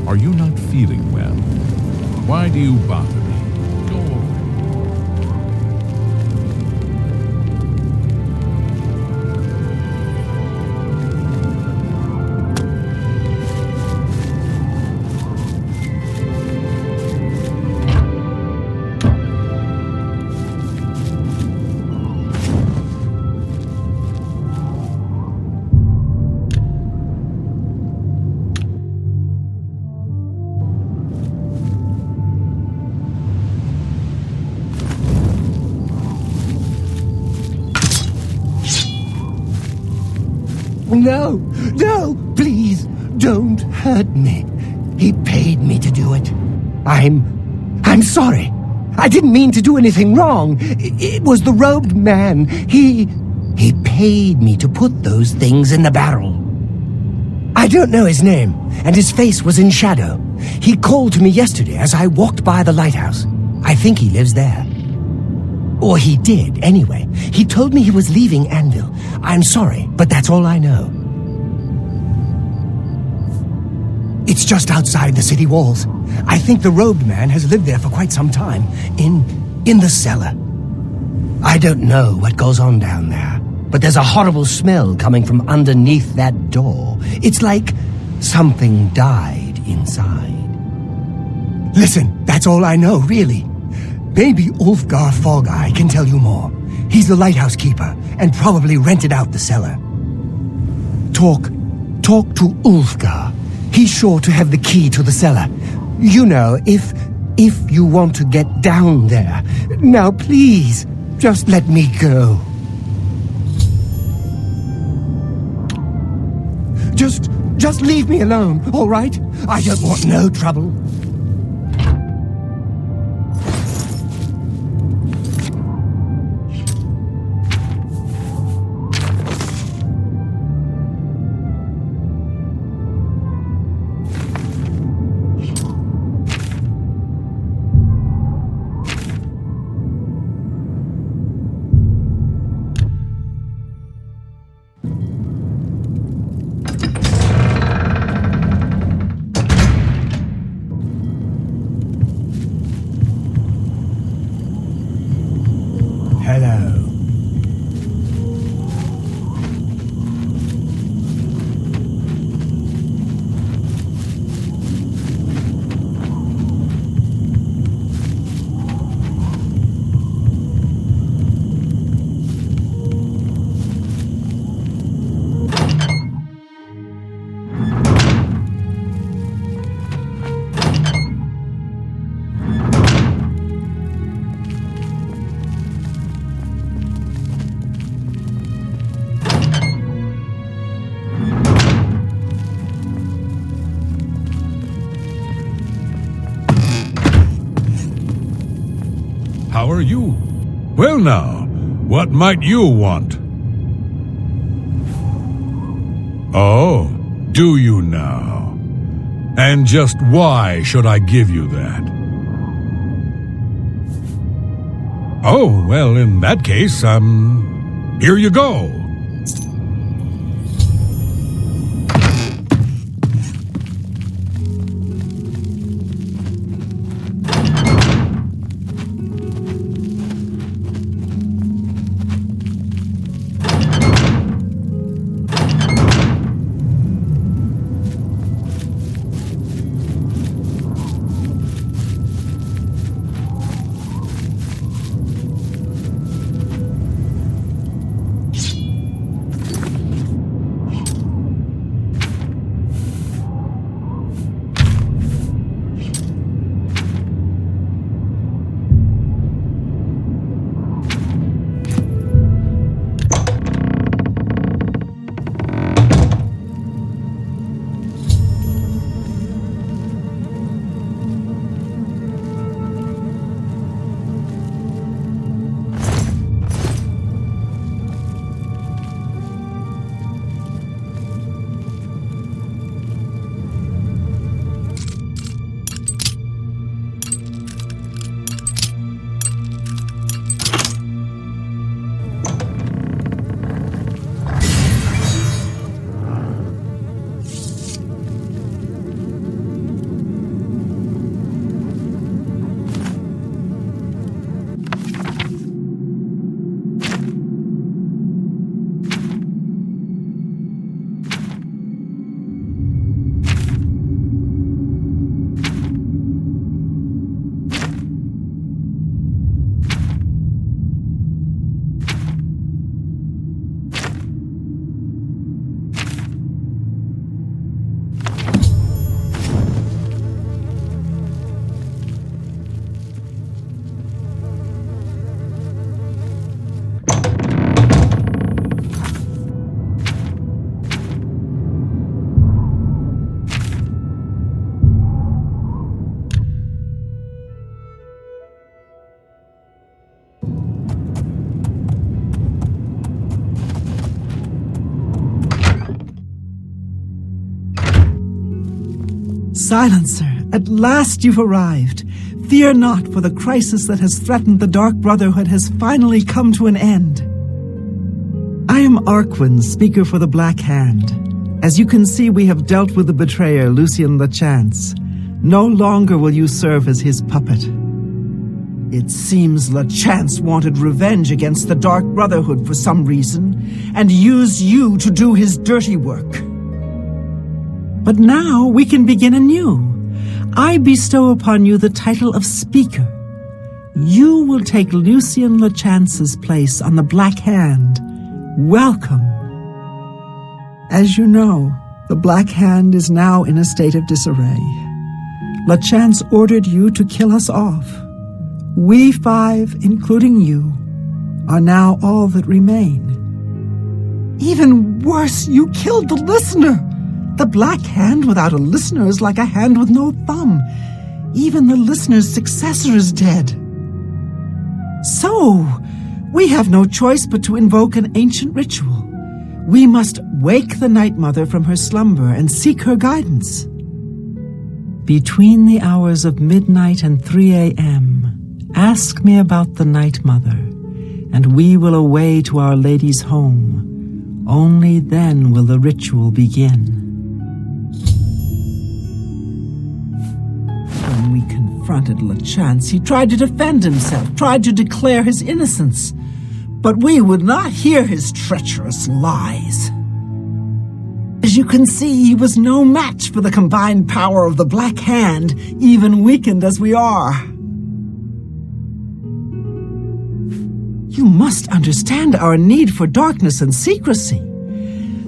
Are you not feeling well? Why do you bother me? Go away. No, no, please, don't hurt me. He paid me to do it. I'm sorry. I didn't mean to do anything wrong. It was the robed man. He paid me to put those things in the barrel. I don't know his name, and his face was in shadow. He called to me yesterday as I walked by the lighthouse. I think he lives there. Or he did, anyway. He told me he was leaving Anvil. I'm sorry, but that's all I know. It's just outside the city walls. I think the robed man has lived there for quite some time. In the cellar. I don't know what goes on down there, but there's a horrible smell coming from underneath that door. It's like something died inside. Listen, that's all I know, really. Maybe Ulfgar Fogeye can tell you more. He's the lighthouse keeper, and probably rented out the cellar. Talk to Ulfgar. He's sure to have the key to the cellar. You know, if you want to get down there. Now please, just let me go. Just leave me alone, all right? I don't want no trouble. Well now, what might you want? Oh, do you now? And just why should I give you that? Oh, well, in that case, here you go. Silencer, at last you've arrived. Fear not, for the crisis that has threatened the Dark Brotherhood has finally come to an end. I am Arquin, speaker for the Black Hand. As you can see, we have dealt with the betrayer, Lucien LeChance. No longer will you serve as his puppet. It seems LeChance wanted revenge against the Dark Brotherhood for some reason, and used you to do his dirty work. But now we can begin anew. I bestow upon you the title of Speaker. You will take Lucien LeChance's place on the Black Hand. Welcome. As you know, the Black Hand is now in a state of disarray. LeChance ordered you to kill us off. We five, including you, are now all that remain. Even worse, you killed the listener! The Black Hand without a listener is like a hand with no thumb. Even the listener's successor is dead. So, we have no choice but to invoke an ancient ritual. We must wake the Night Mother from her slumber and seek her guidance. Between the hours of midnight and 3 a.m., ask me about the Night Mother, and we will away to Our Lady's home. Only then will the ritual begin. When we confronted LeChance, he tried to defend himself, tried to declare his innocence. But we would not hear his treacherous lies. As you can see, he was no match for the combined power of the Black Hand, even weakened as we are. You must understand our need for darkness and secrecy.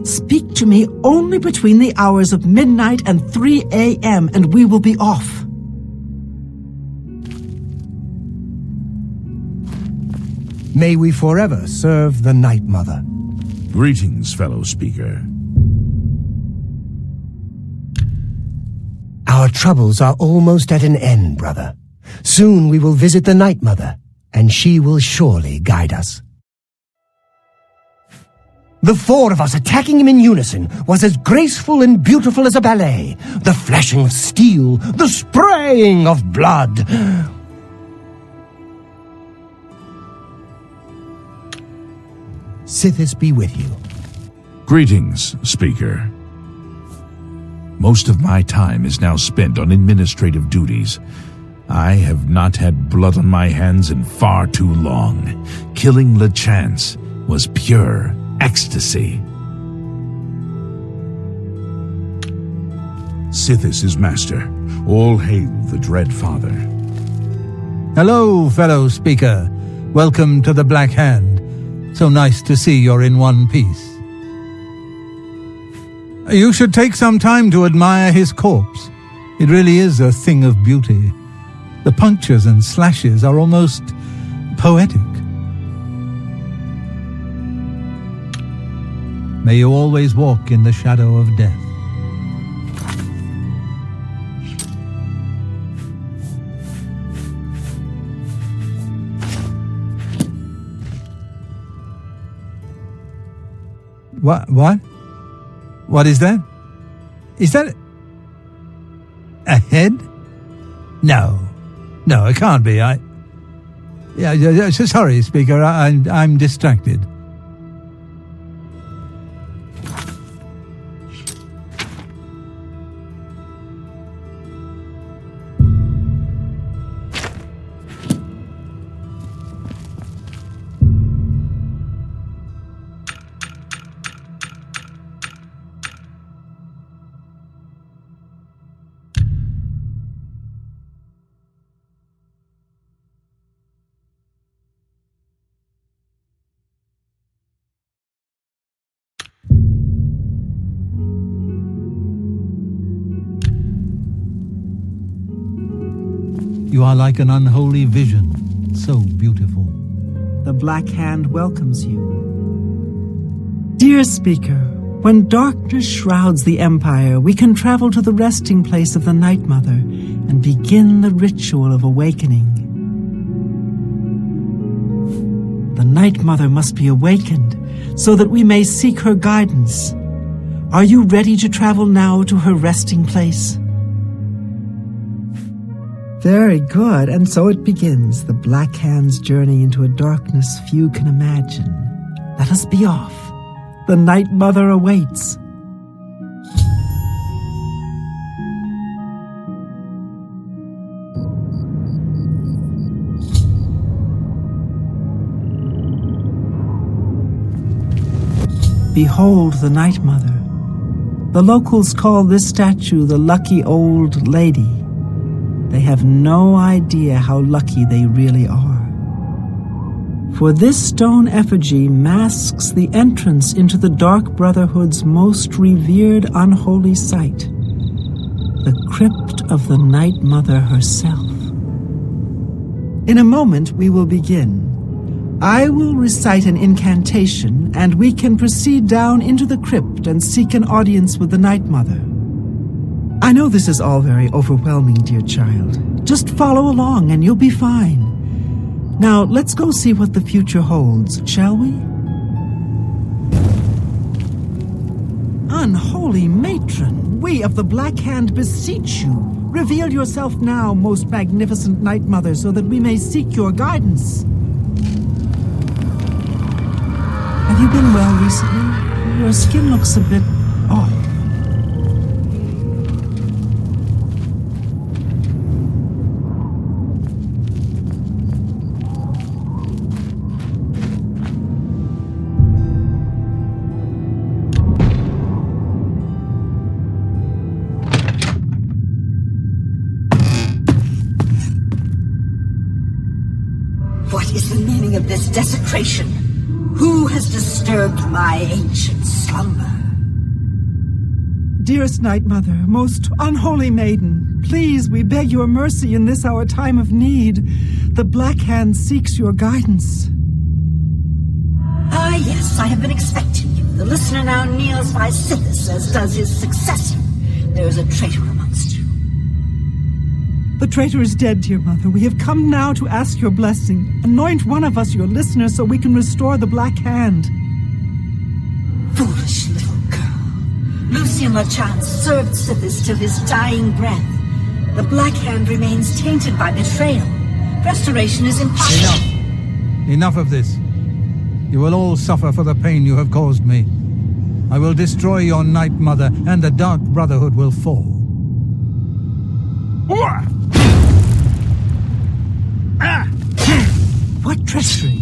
Speak to me only between the hours of midnight and 3 a.m., and we will be off. May we forever serve the Night Mother. Greetings, fellow speaker. Our troubles are almost at an end, brother. Soon we will visit the Night Mother, and she will surely guide us. The four of us attacking him in unison was as graceful and beautiful as a ballet. The flashing of steel, the spraying of blood. Sithis be with you. Greetings, Speaker. Most of my time is now spent on administrative duties. I have not had blood on my hands in far too long. Killing LeChance was pure ecstasy. Sithis is master. All hail the Dread Father. Hello, fellow speaker. Welcome to the Black Hand. So nice to see you're in one piece. You should take some time to admire his corpse. It really is a thing of beauty. The punctures and slashes are almost poetic. May you always walk in the shadow of death. What? What is that? Is that a head? No, it can't be. Sorry, Speaker. I'm distracted. You are like an unholy vision, so beautiful. The Black Hand welcomes you. Dear Speaker, when darkness shrouds the Empire, we can travel to the resting place of the Night Mother and begin the ritual of awakening. The Night Mother must be awakened so that we may seek her guidance. Are you ready to travel now to her resting place? Very good, and so it begins, the Black Hand's journey into a darkness few can imagine. Let us be off. The Night Mother awaits. Behold the Night Mother. The locals call this statue the Lucky Old Lady. They have no idea how lucky they really are. For this stone effigy masks the entrance into the Dark Brotherhood's most revered unholy site, the crypt of the Night Mother herself. In a moment we will begin. I will recite an incantation, and we can proceed down into the crypt and seek an audience with the Night Mother. I know this is all very overwhelming, dear child. Just follow along and you'll be fine. Now, let's go see what the future holds, shall we? Unholy matron, we of the Black Hand beseech you. Reveal yourself now, most magnificent Night Mother, so that we may seek your guidance. Have you been well recently? Your skin looks a bit off. What is the meaning of this desecration? Who has disturbed my ancient slumber? Dearest Night Mother, most unholy maiden, please, we beg your mercy in this our time of need. The Black Hand seeks your guidance. Ah, yes, I have been expecting you. The listener now kneels by Sithis, as does his successor. There is a traitor amongst you. The traitor is dead, dear mother. We have come now to ask your blessing. Anoint one of us your listeners so we can restore the Black Hand. Foolish little girl. Lucien Lachance served Sithis till his dying breath. The Black Hand remains tainted by betrayal. Restoration is impossible. Enough of this. You will all suffer for the pain you have caused me. I will destroy your Night Mother, and the Dark Brotherhood will fall. What treachery!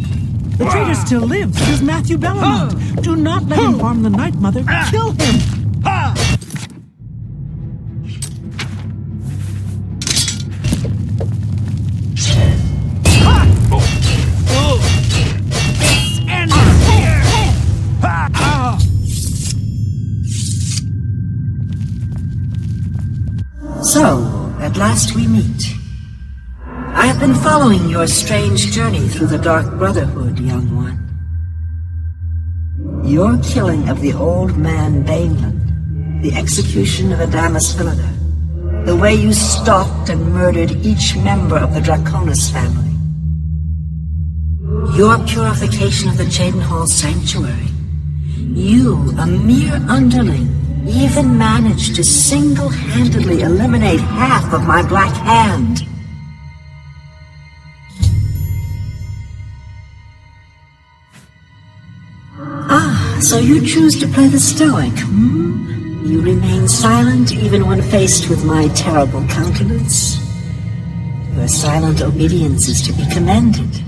The traitor still lives. It is Matthew Bellamont. Do not let him harm the Night Mother. Kill him! So, at last we meet. I have been following your strange journey through the Dark Brotherhood, young one. Your killing of the old man Bainland, the execution of Adamus Philida, the way you stalked and murdered each member of the Draconis family, your purification of the Cheydinhal Sanctuary, you, a mere underling, even managed to single-handedly eliminate half of my Black Hand. Ah, so you choose to play the stoic, hmm? You remain silent even when faced with my terrible countenance. Your silent obedience is to be commended.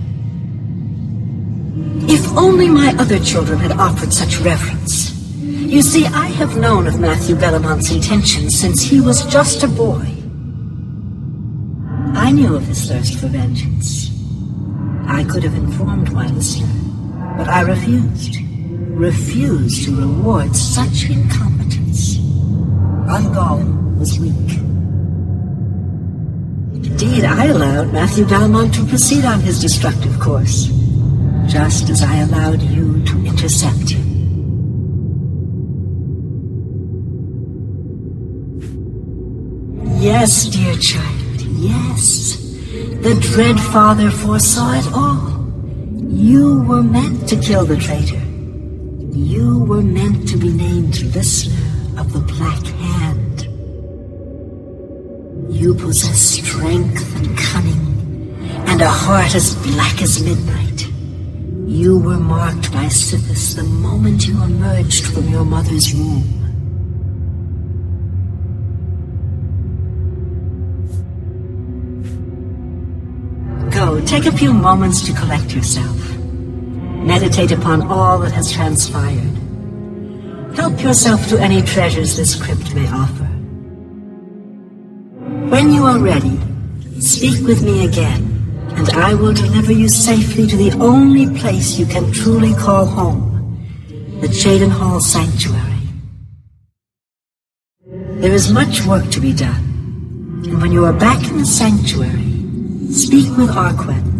If only my other children had offered such reverence. You see, I have known of Matthew Bellamont's intentions since he was just a boy. I knew of his thirst for vengeance. I could have informed my listener, but I refused. Refused to reward such incompetence. Ungol was weak. Indeed, I allowed Matthew Bellamont to proceed on his destructive course, just as I allowed you to intercept him. Yes, dear child, yes. The Dread Father foresaw it all. You were meant to kill the traitor. You were meant to be named listener of the Black Hand. You possess strength and cunning, and a heart as black as midnight. You were marked by Sithis the moment you emerged from your mother's womb. Go, take a few moments to collect yourself. Meditate upon all that has transpired. Help yourself to any treasures this crypt may offer. When you are ready, speak with me again, and I will deliver you safely to the only place you can truly call home, the Cheydinhal Sanctuary. There is much work to be done, and when you are back in the sanctuary, speak with Arquen.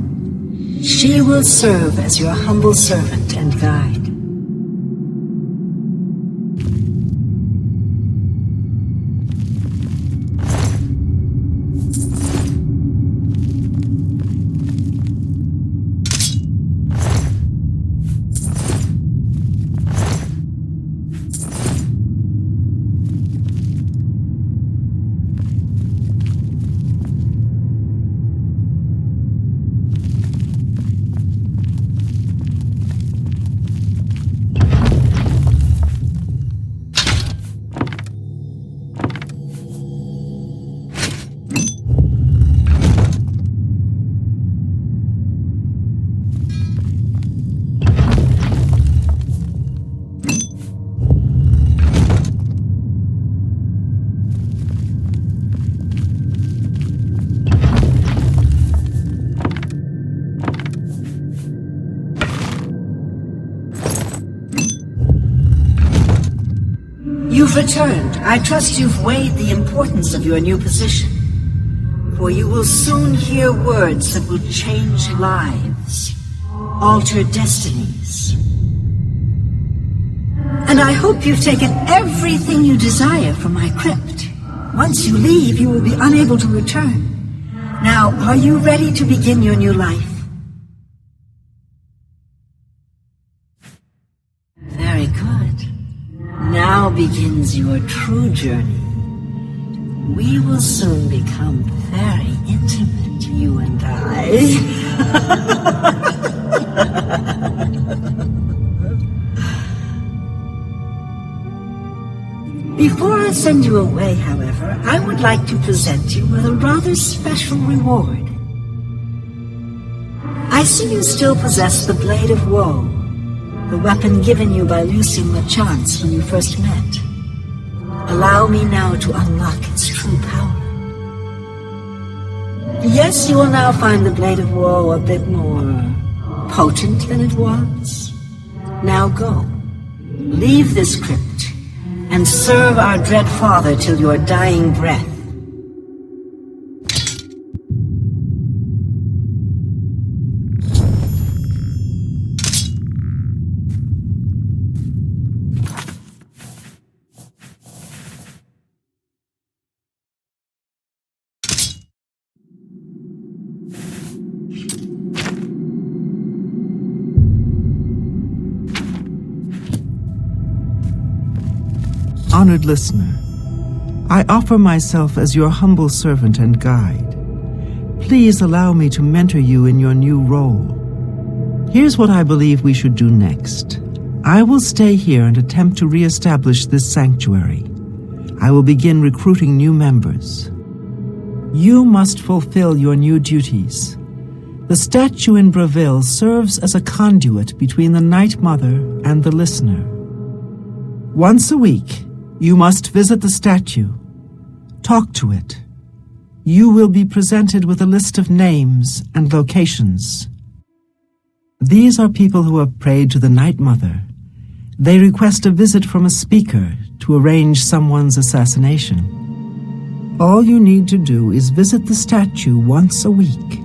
She will serve as your humble servant and guide. You've returned. I trust you've weighed the importance of your new position. For you will soon hear words that will change lives, alter destinies. And I hope you've taken everything you desire from my crypt. Once you leave, you will be unable to return. Now, are you ready to begin your new life? Very good. Now begins your true journey. We will soon become very intimate, you and I. Before I send you away, however, I would like to present you with a rather special reward. I see you still possess the Blade of Woe, the weapon given you by Lucien LeChance when you first met. Allow me now to unlock its true power. Yes, you will now find the Blade of Woe a bit more potent than it was. Now go. Leave this crypt and serve our dread father till your dying breath. Honored listener, I offer myself as your humble servant and guide. Please allow me to mentor you in your new role. Here's what I believe we should do next. I will stay here and attempt to re-establish this sanctuary. I will begin recruiting new members. You must fulfill your new duties. The statue in Breville serves as a conduit between the Night Mother and the listener. Once a week, you must visit the statue. Talk to it. You will be presented with a list of names and locations. These are people who have prayed to the Night Mother. They request a visit from a speaker to arrange someone's assassination. All you need to do is visit the statue once a week,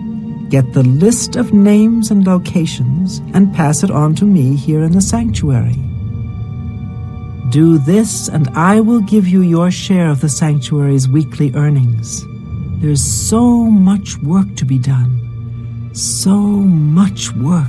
get the list of names and locations, and pass it on to me here in the sanctuary. Do this, and I will give you your share of the sanctuary's weekly earnings. There's so much work to be done. So much work.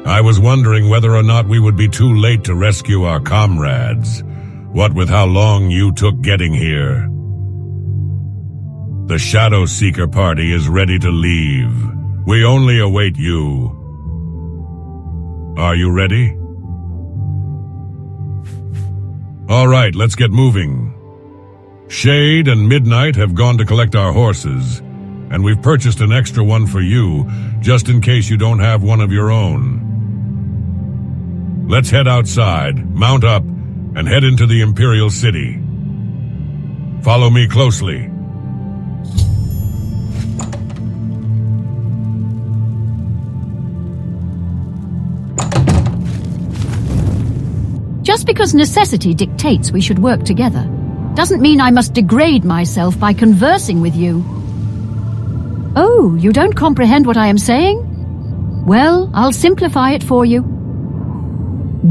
I was wondering whether or not we would be too late to rescue our comrades. What with how long you took getting here. The Shadow Seeker party is ready to leave. We only await you. Are you ready? All right, let's get moving. Shade and Midnight have gone to collect our horses, and we've purchased an extra one for you, just in case you don't have one of your own. Let's head outside, mount up, and head into the Imperial City. Follow me closely. Just because necessity dictates we should work together, doesn't mean I must degrade myself by conversing with you. Oh, you don't comprehend what I am saying? Well, I'll simplify it for you.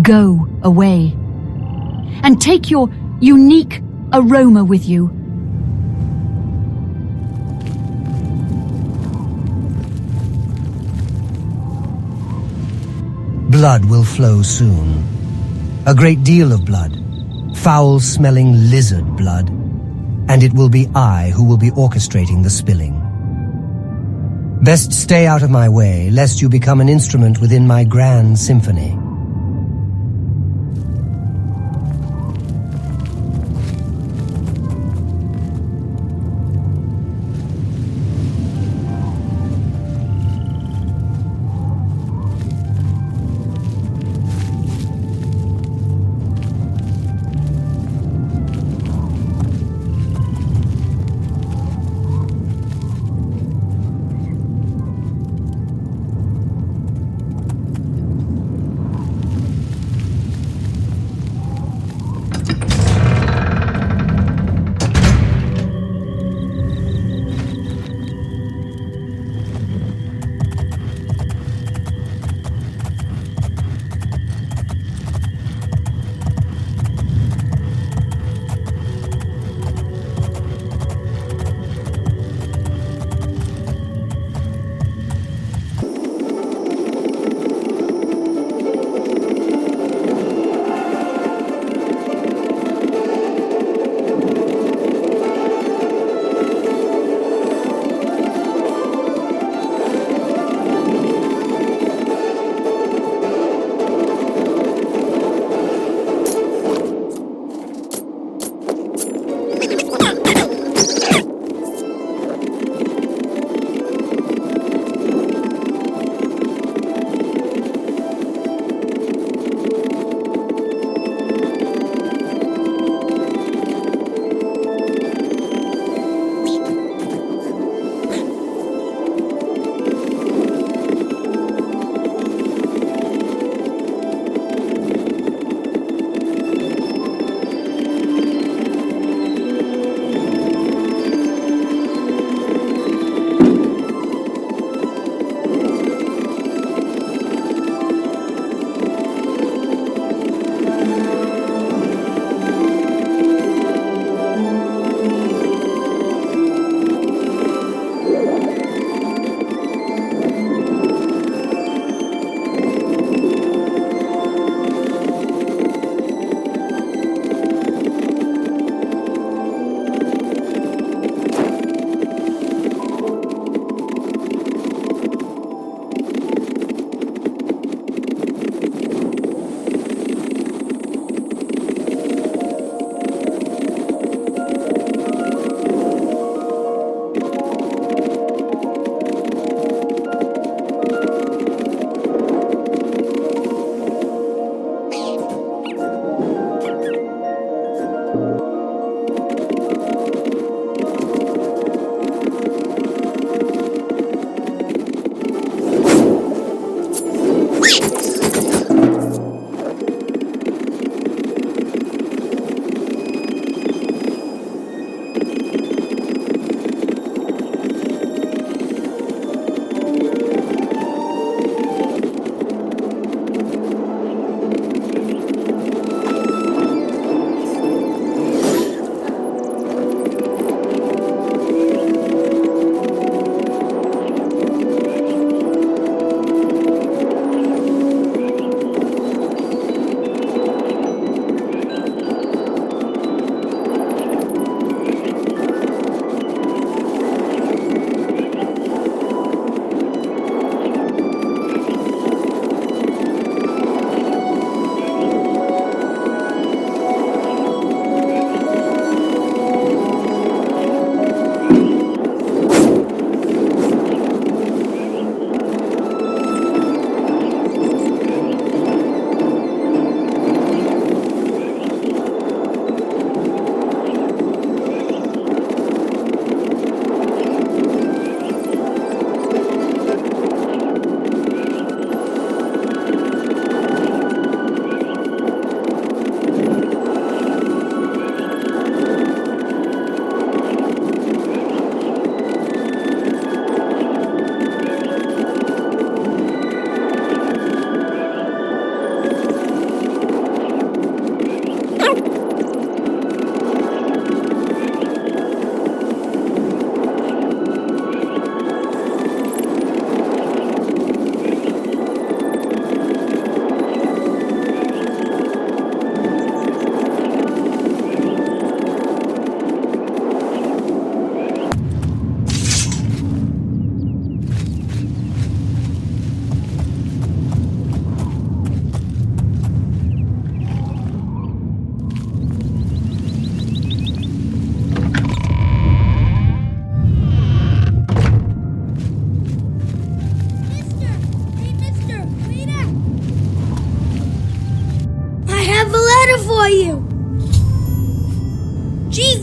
Go away. And take your unique aroma with you. Blood will flow soon. A great deal of blood. Foul-smelling lizard blood. And it will be I who will be orchestrating the spilling. Best stay out of my way, lest you become an instrument within my grand symphony.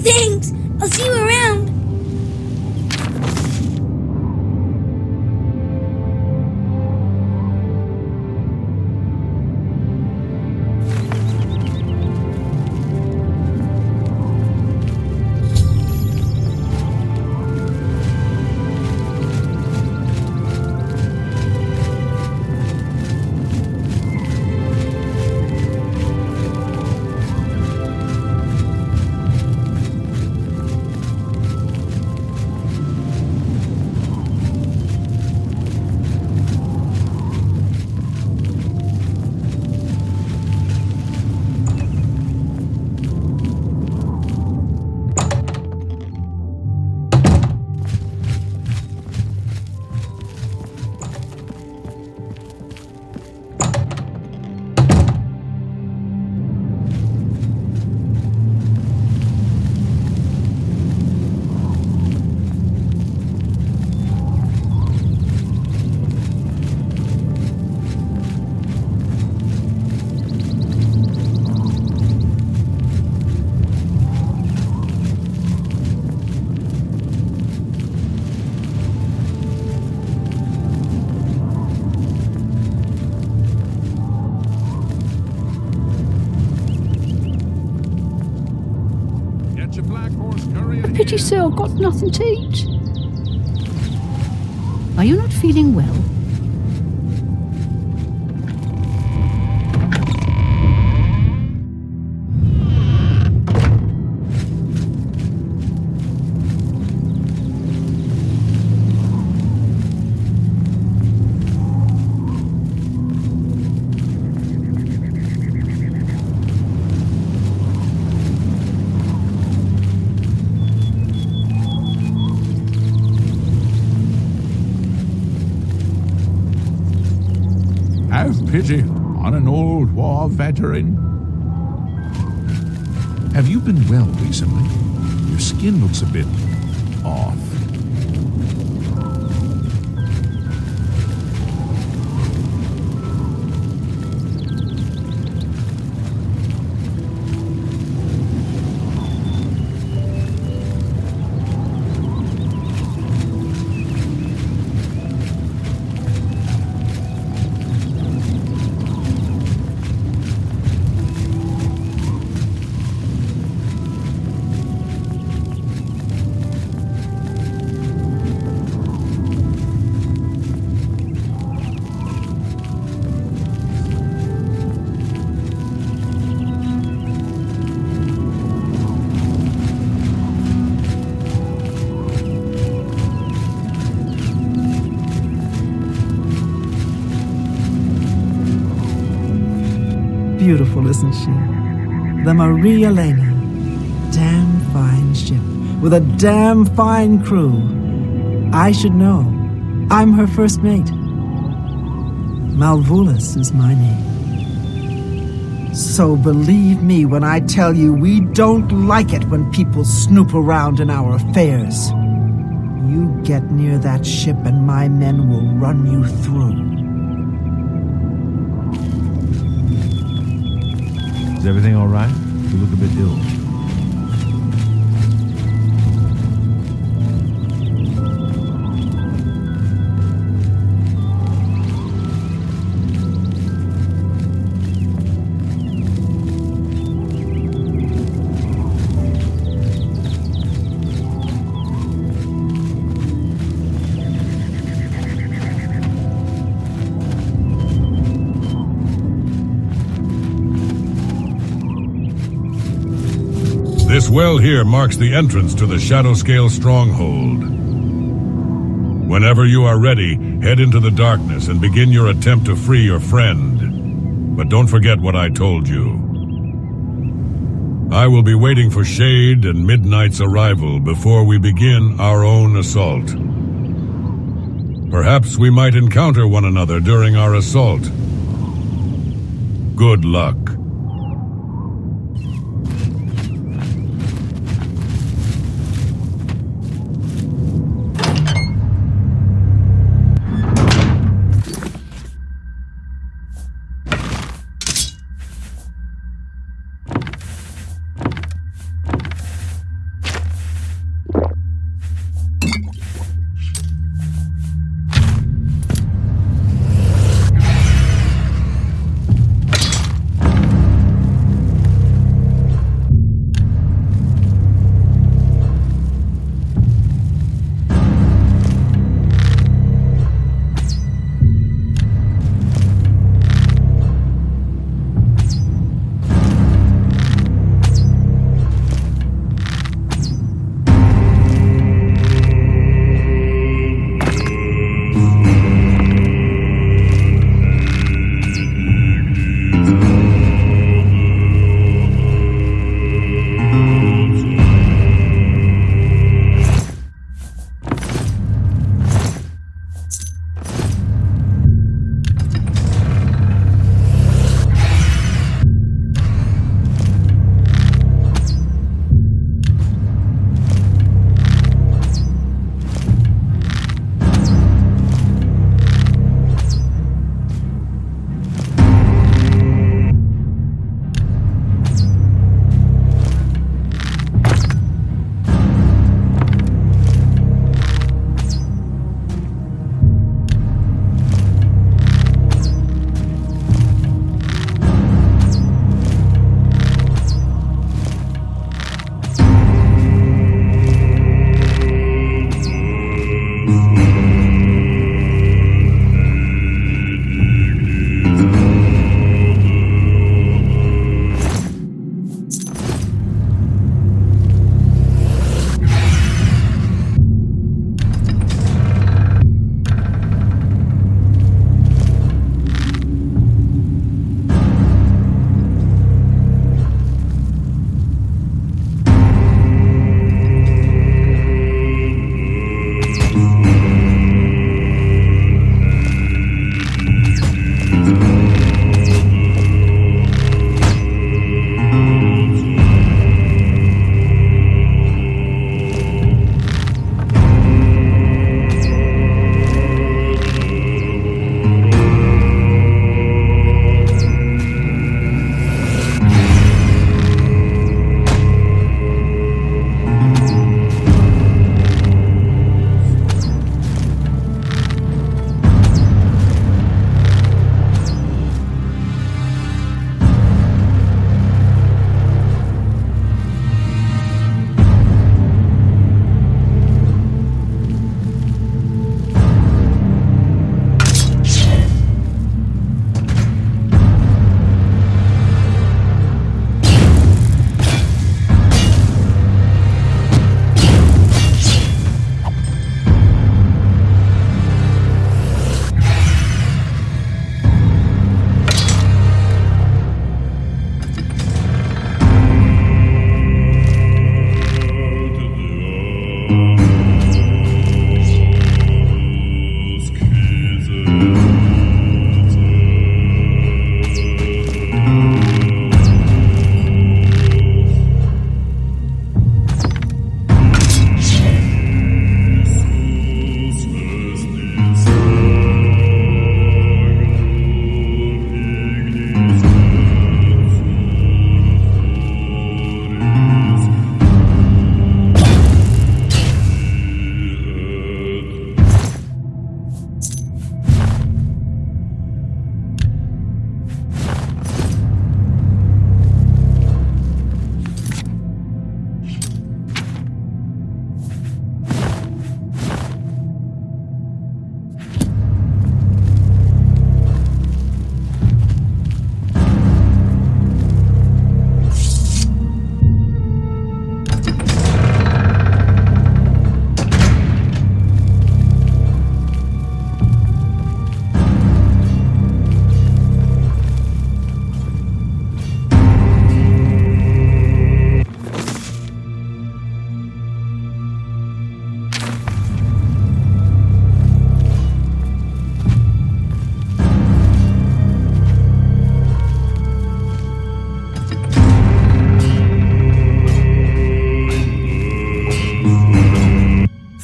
Thanks! I'll see you around! Pity so, got nothing to eat. Are you not feeling well? Have pity on an old war veteran. Have you been well recently? Your skin looks a bit off. Beautiful, isn't she? The Marie Elena. Damn fine ship, with a damn fine crew. I should know. I'm her first mate. Malvolus is my name. So believe me when I tell you we don't like it when people snoop around in our affairs. You get near that ship and my men will run you through. Is everything all right? You look a bit ill. This well here marks the entrance to the Shadowscale Stronghold. Whenever you are ready, head into the darkness and begin your attempt to free your friend. But don't forget what I told you. I will be waiting for Shade and Midnight's arrival before we begin our own assault. Perhaps we might encounter one another during our assault. Good luck.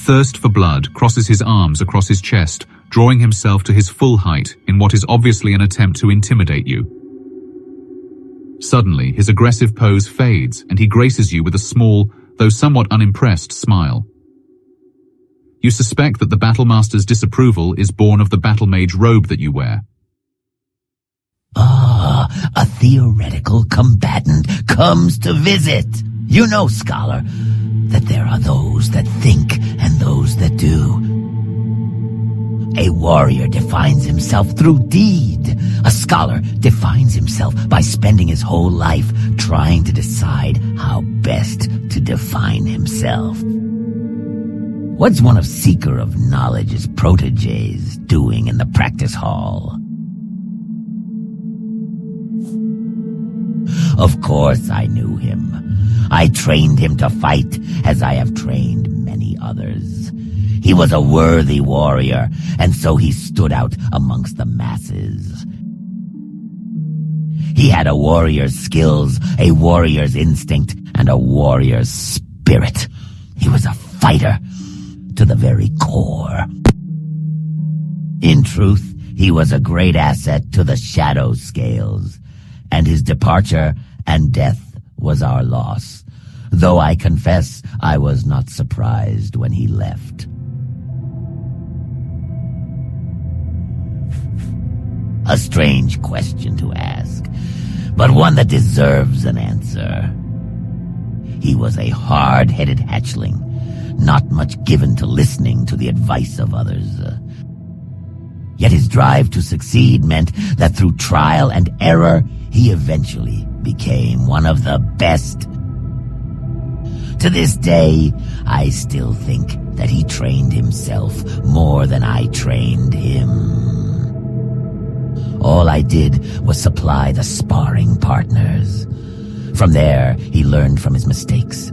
Thirst for blood crosses his arms across his chest, drawing himself to his full height in what is obviously an attempt to intimidate you. Suddenly, his aggressive pose fades and he graces you with a small, though somewhat unimpressed, smile. You suspect that the Battlemaster's disapproval is born of the Battle Mage robe that you wear. Ah, a theoretical combatant comes to visit. You know, scholar, that there are those that think and those that do. A warrior defines himself through deed. A scholar defines himself by spending his whole life trying to decide how best to define himself. What's one of Seeker of Knowledge's proteges doing in the practice hall? Of course I knew him. I trained him to fight as I have trained many others. He was a worthy warrior, and so he stood out amongst the masses. He had a warrior's skills, a warrior's instinct, and a warrior's spirit. He was a fighter to the very core. In truth, he was a great asset to the Shadowscales, and his departure and death was our loss, though I confess I was not surprised when he left. A strange question to ask, but one that deserves an answer. He was a hard-headed hatchling, not much given to listening to the advice of others. Yet his drive to succeed meant that through trial and error, he eventually became one of the best. To this day, I still think that he trained himself more than I trained him. All I did was supply the sparring partners. From there, he learned from his mistakes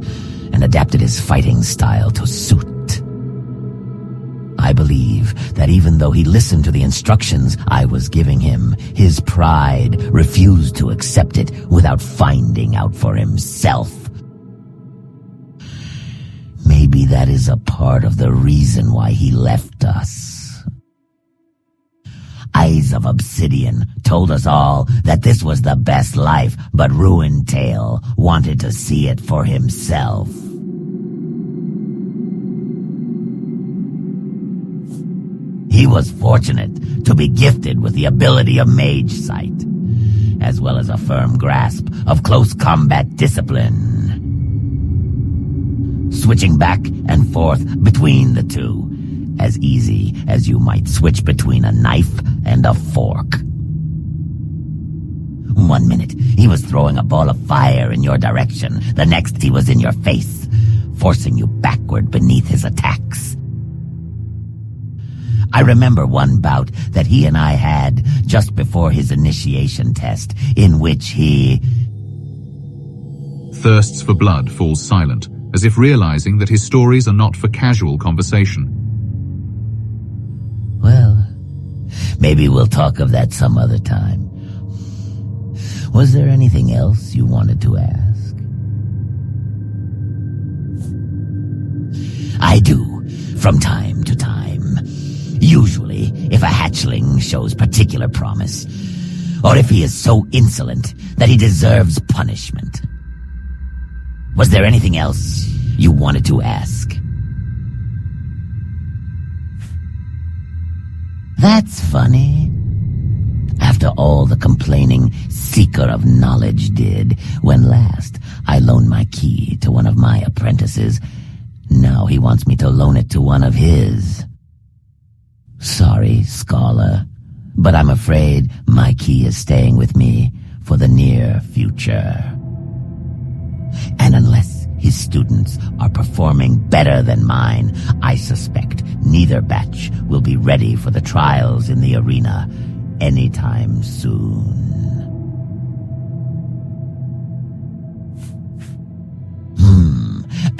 and adapted his fighting style to suit. I believe that even though he listened to the instructions I was giving him, his pride refused to accept it without finding out for himself. Maybe that is a part of the reason why he left us. Eyes of Obsidian told us all that this was the best life, but Ruined-Tail wanted to see it for himself. He was fortunate to be gifted with the ability of mage sight, as well as a firm grasp of close combat discipline. Switching back and forth between the two, as easy as you might switch between a knife and a fork. 1 minute, he was throwing a ball of fire in your direction. The next, he was in your face, forcing you backward beneath his attacks. I remember one bout that he and I had just before his initiation test, in which he thirsts for blood falls silent, as if realizing that his stories are not for casual conversation. Well, maybe we'll talk of that some other time. Was there anything else you wanted to ask? I do, from time to time. Usually, if a hatchling shows particular promise, or if he is so insolent that he deserves punishment. Was there anything else you wanted to ask? That's funny. After all the complaining Seeker of Knowledge did when last I loaned my key to one of my apprentices, now he wants me to loan it to one of his. Sorry, scholar, but I'm afraid my key is staying with me for the near future. And unless his students are performing better than mine, I suspect neither batch will be ready for the trials in the arena anytime soon.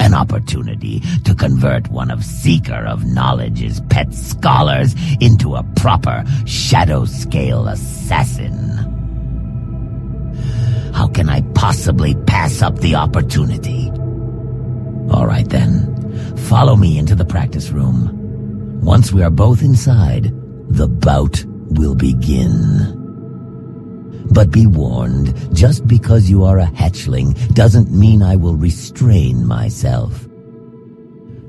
An opportunity to convert one of Seeker of Knowledge's pet scholars into a proper Shadowscale assassin. How can I possibly pass up the opportunity? All right then, follow me into the practice room. Once we are both inside, the bout will begin. But be warned, just because you are a hatchling doesn't mean I will restrain myself.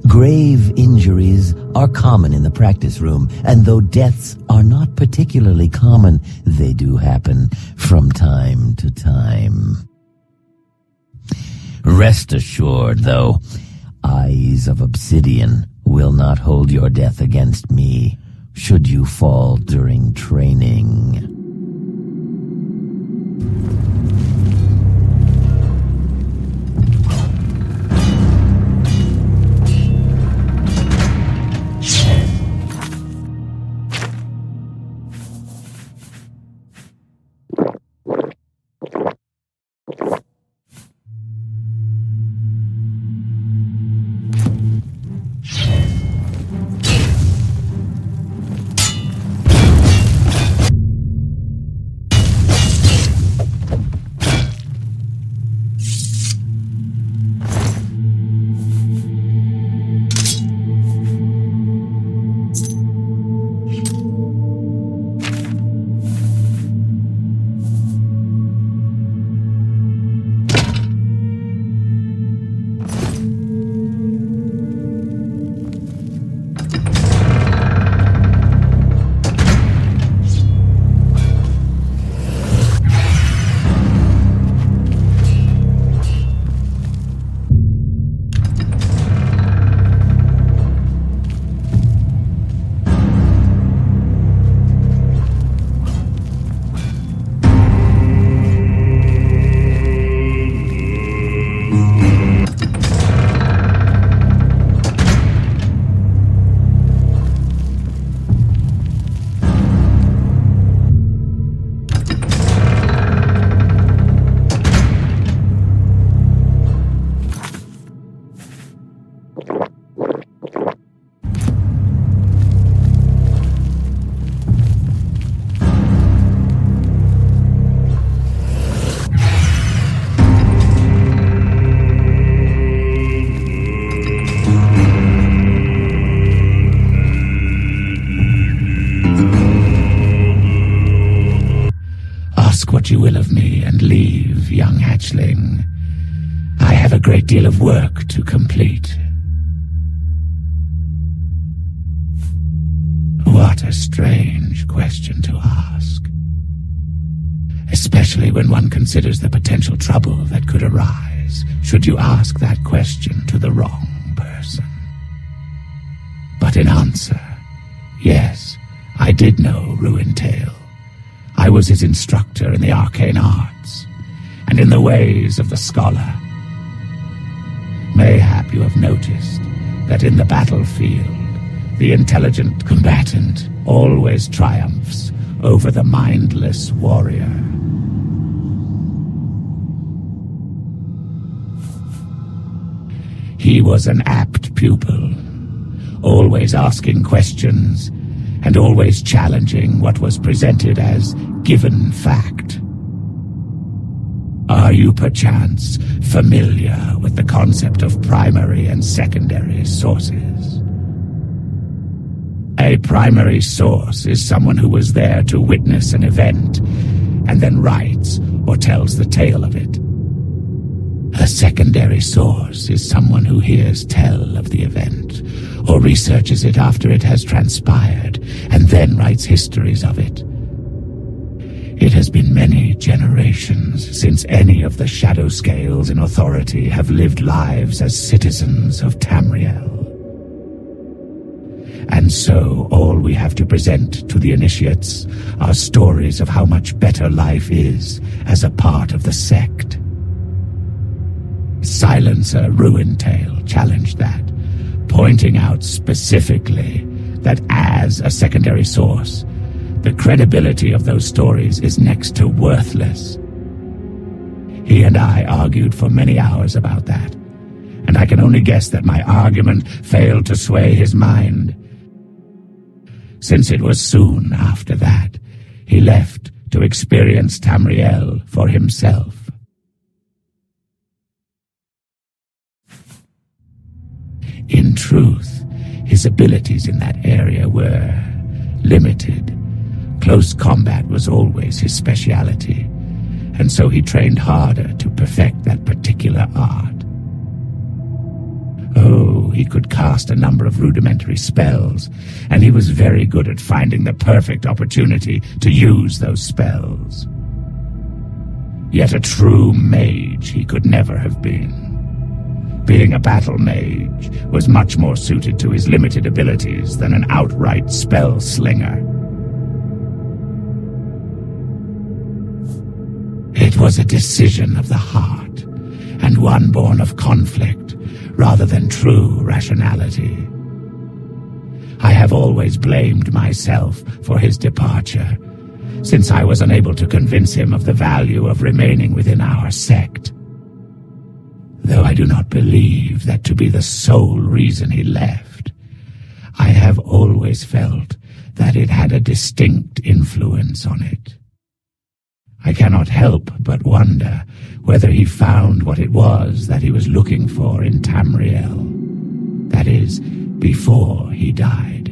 Grave injuries are common in the practice room, and though deaths are not particularly common, they do happen from time to time. Rest assured, though, eyes of obsidian will not hold your death against me, should you fall during training. What you will of me and leave, young hatchling. I have a great deal of work to complete. What a strange question to ask. Especially when one considers the potential trouble that could arise should you ask that question to the wrong person. But in answer, yes, I did know Ruined-Tail. I was his instructor in the arcane arts, and in the ways of the scholar. Mayhap you have noticed that in the battlefield, the intelligent combatant always triumphs over the mindless warrior. He was an apt pupil, always asking questions, and always challenging what was presented as given fact. Are you perchance familiar with the concept of primary and secondary sources? A primary source is someone who was there to witness an event and then writes or tells the tale of it. A secondary source is someone who hears tell of the event or researches it after it has transpired and then writes histories of it. It has been many generations since any of the Shadowscales in authority have lived lives as citizens of Tamriel. And so all we have to present to the initiates are stories of how much better life is as a part of the sect. Silencer Ruined-Tail challenged that, pointing out specifically that as a secondary source, the credibility of those stories is next to worthless. He and I argued for many hours about that, and I can only guess that my argument failed to sway his mind, since it was soon after that he left to experience Tamriel for himself. In truth, his abilities in that area were limited. Close combat was always his speciality, and so he trained harder to perfect that particular art. Oh, he could cast a number of rudimentary spells, and he was very good at finding the perfect opportunity to use those spells. Yet a true mage he could never have been. Being a battle mage was much more suited to his limited abilities than an outright spell slinger. It was a decision of the heart, and one born of conflict rather than true rationality. I have always blamed myself for his departure, since I was unable to convince him of the value of remaining within our sect. Though I do not believe that to be the sole reason he left, I have always felt that it had a distinct influence on it. I cannot help but wonder whether he found what it was that he was looking for in Tamriel. That is, before he died.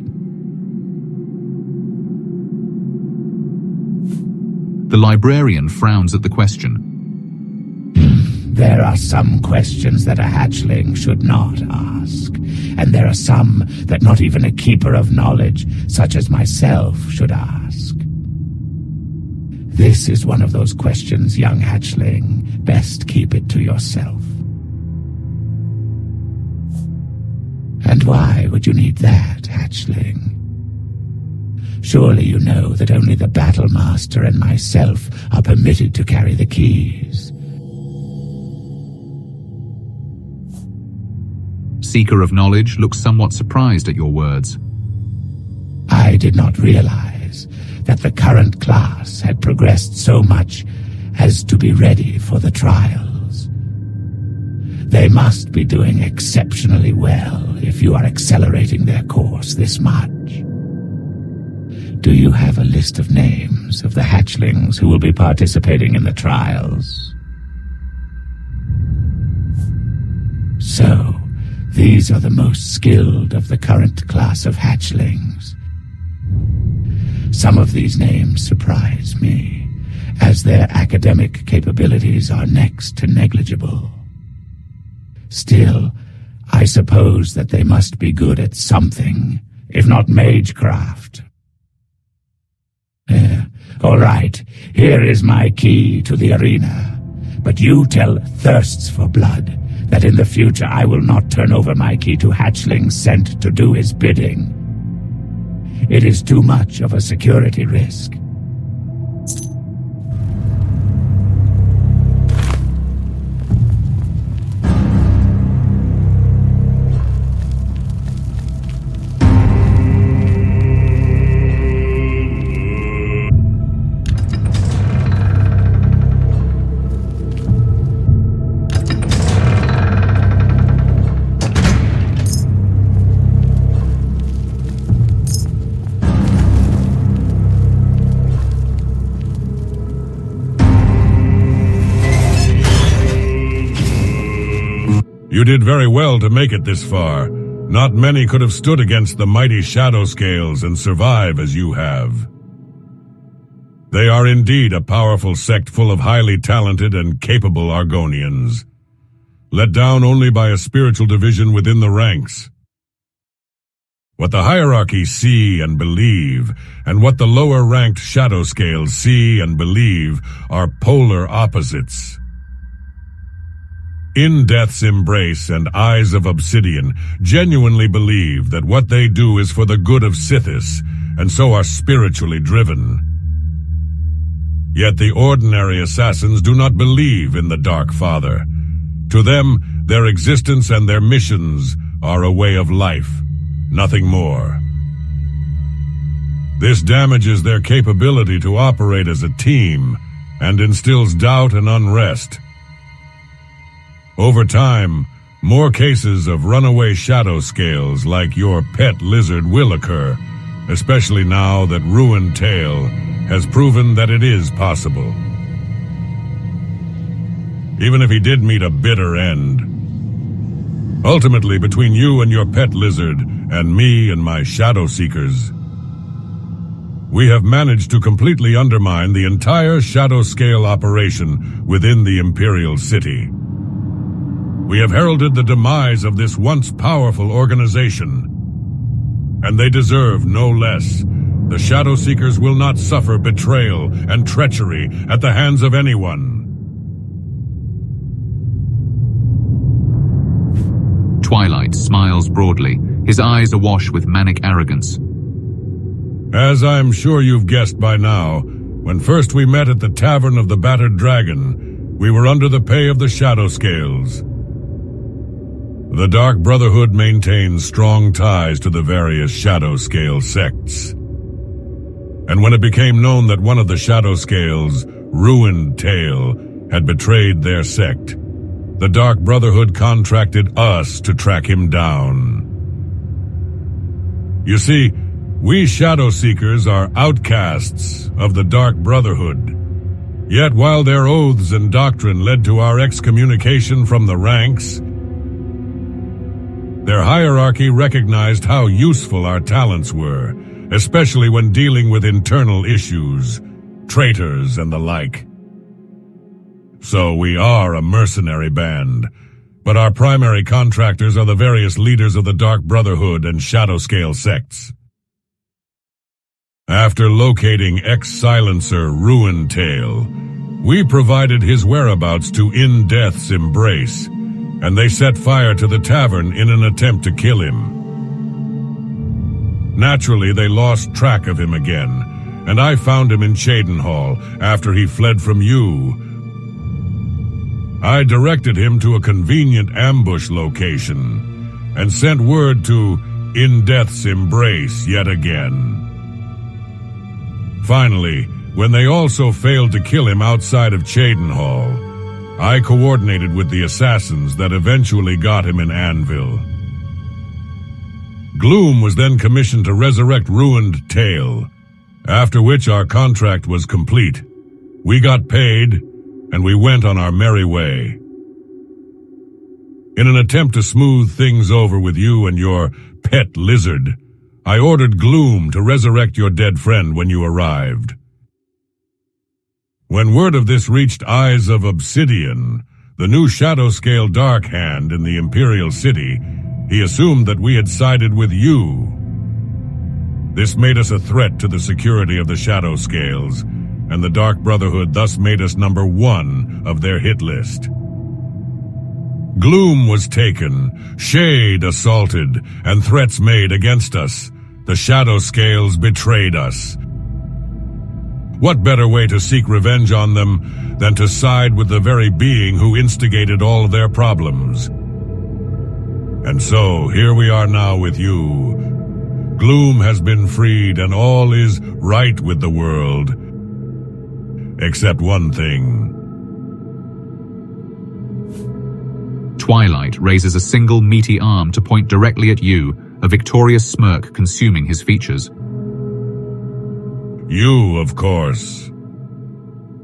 The librarian frowns at the question. There are some questions that a hatchling should not ask, and there are some that not even a keeper of knowledge, such as myself, should ask. This is one of those questions, young hatchling. Best keep it to yourself. And why would you need that, hatchling? Surely you know that only the Battlemaster and myself are permitted to carry the keys. Seeker of Knowledge looks somewhat surprised at your words. I did not realize that the current class had progressed so much as to be ready for the trials. They must be doing exceptionally well if you are accelerating their course this much. Do you have a list of names of the hatchlings who will be participating in the trials? So, these are the most skilled of the current class of hatchlings. Some of these names surprise me, as their academic capabilities are next to negligible. Still, I suppose that they must be good at something, if not magecraft. All right, here is my key to the arena. But you tell Thirsts for Blood that in the future I will not turn over my key to hatchlings sent to do his bidding. It is too much of a security risk. You did very well to make it this far. Not many could have stood against the mighty Shadowscales and survive as you have. They are indeed a powerful sect full of highly talented and capable Argonians, let down only by a spiritual division within the ranks. What the hierarchy see and believe, and what the lower-ranked Shadowscales see and believe, are polar opposites. In Death's Embrace and Eyes of Obsidian genuinely believe that what they do is for the good of Sithis, and so are spiritually driven. Yet the ordinary assassins do not believe in the Dark Father. To them, their existence and their missions are a way of life, nothing more. This damages their capability to operate as a team, and instills doubt and unrest. Over time, more cases of runaway Shadowscales like your pet lizard will occur, especially now that Ruined-Tail has proven that it is possible. Even if he did meet a bitter end. Ultimately, between you and your pet lizard, and me and my Shadow Seekers, we have managed to completely undermine the entire Shadowscale operation within the Imperial City. We have heralded the demise of this once powerful organization, and they deserve no less. The Shadow Seekers will not suffer betrayal and treachery at the hands of anyone. Twilight smiles broadly, his eyes awash with manic arrogance. As I'm sure you've guessed by now, when first we met at the Tavern of the Battered Dragon, we were under the pay of the Shadowscales. The Dark Brotherhood maintains strong ties to the various Shadowscale sects. And when it became known that one of the Shadowscales, Ruined-Tail, had betrayed their sect, the Dark Brotherhood contracted us to track him down. You see, we Shadow Seekers are outcasts of the Dark Brotherhood. Yet while their oaths and doctrine led to our excommunication from the ranks, their hierarchy recognized how useful our talents were, especially when dealing with internal issues, traitors and the like. So we are a mercenary band, but our primary contractors are the various leaders of the Dark Brotherhood and Shadowscale sects. After locating ex-silencer Ruined-Tail, we provided his whereabouts to In Death's Embrace, and they set fire to the tavern in an attempt to kill him. Naturally, they lost track of him again, and I found him in Cheydinhall after he fled from you. I directed him to a convenient ambush location, and sent word to In Death's Embrace yet again. Finally, when they also failed to kill him outside of Cheydinhall, I coordinated with the assassins that eventually got him in Anvil. Gloom was then commissioned to resurrect Ruined-Tail, after which our contract was complete. We got paid, and we went on our merry way. In an attempt to smooth things over with you and your pet lizard, I ordered Gloom to resurrect your dead friend when you arrived. When word of this reached Eyes of Obsidian, the new Shadowscale Dark Hand in the Imperial City, he assumed that we had sided with you. This made us a threat to the security of the Shadowscales, and the Dark Brotherhood thus made us number 1 of their hit list. Gloom was taken, Shade assaulted, and threats made against us. The Shadowscales betrayed us. What better way to seek revenge on them than to side with the very being who instigated all their problems? And so, here we are now with you. Gloom has been freed and all is right with the world. Except one thing. Twilight raises a single meaty arm to point directly at you, a victorious smirk consuming his features. You, of course.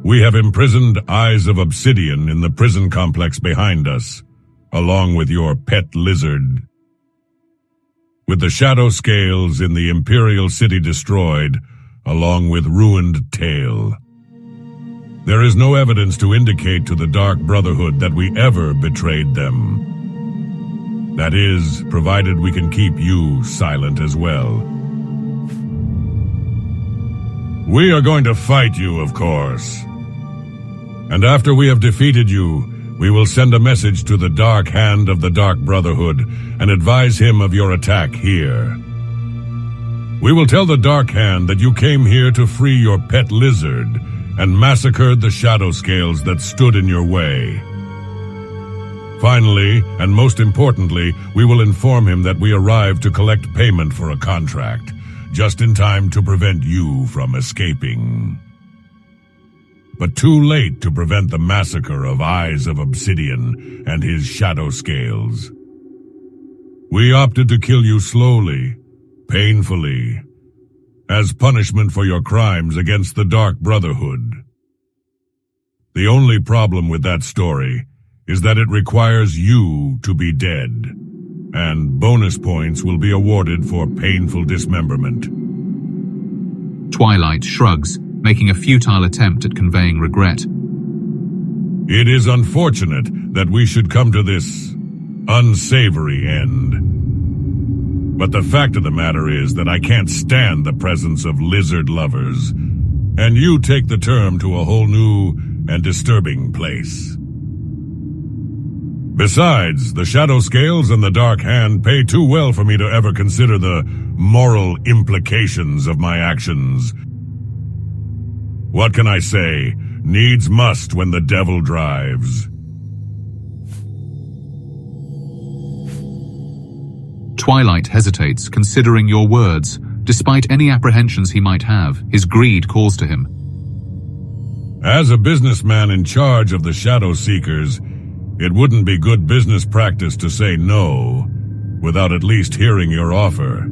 We have imprisoned Eyes of Obsidian in the prison complex behind us, along with your pet lizard. With the Shadowscales in the Imperial City destroyed, along with Ruined-Tail. There is no evidence to indicate to the Dark Brotherhood that we ever betrayed them. That is, provided we can keep you silent as well. We are going to fight you, of course. And after we have defeated you, we will send a message to the Dark Hand of the Dark Brotherhood and advise him of your attack here. We will tell the Dark Hand that you came here to free your pet lizard and massacred the Shadowscales that stood in your way. Finally, and most importantly, we will inform him that we arrived to collect payment for a contract, just in time to prevent you from escaping. But too late to prevent the massacre of Eyes of Obsidian and his Shadowscales. We opted to kill you slowly, painfully, as punishment for your crimes against the Dark Brotherhood. The only problem with that story is that it requires you to be dead, and bonus points will be awarded for painful dismemberment. Twilight shrugs, making a futile attempt at conveying regret. It is unfortunate that we should come to this unsavory end. But the fact of the matter is that I can't stand the presence of lizard lovers, and you take the term to a whole new and disturbing place. Besides, the Shadowscales and the Dark Hand pay too well for me to ever consider the moral implications of my actions. What can I say? Needs must when the devil drives. Twilight hesitates, considering your words. Despite any apprehensions he might have, his greed calls to him. As a businessman in charge of the Shadow Seekers, it wouldn't be good business practice to say no without at least hearing your offer.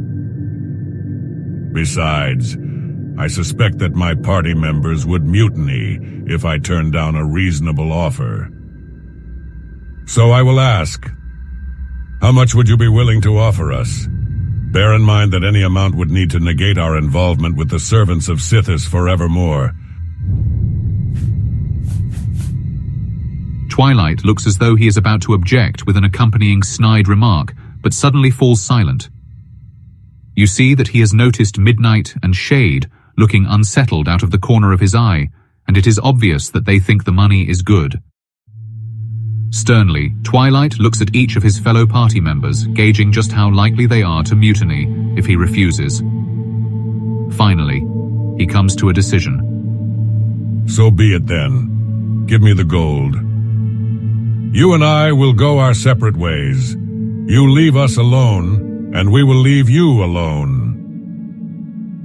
Besides, I suspect that my party members would mutiny if I turned down a reasonable offer. So I will ask, how much would you be willing to offer us? Bear in mind that any amount would need to negate our involvement with the servants of Sithis forevermore. Twilight looks as though he is about to object with an accompanying snide remark, but suddenly falls silent. You see that he has noticed Midnight and Shade looking unsettled out of the corner of his eye, and it is obvious that they think the money is good. Sternly, Twilight looks at each of his fellow party members, gauging just how likely they are to mutiny if he refuses. Finally, he comes to a decision. So be it then. Give me the gold. You and I will go our separate ways. You leave us alone, and we will leave you alone.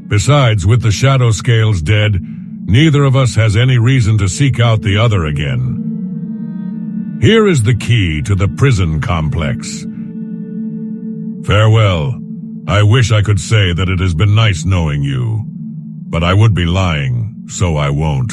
Besides, with the Shadowscales dead, neither of us has any reason to seek out the other again. Here is the key to the prison complex. Farewell. I wish I could say that it has been nice knowing you, but I would be lying, so I won't.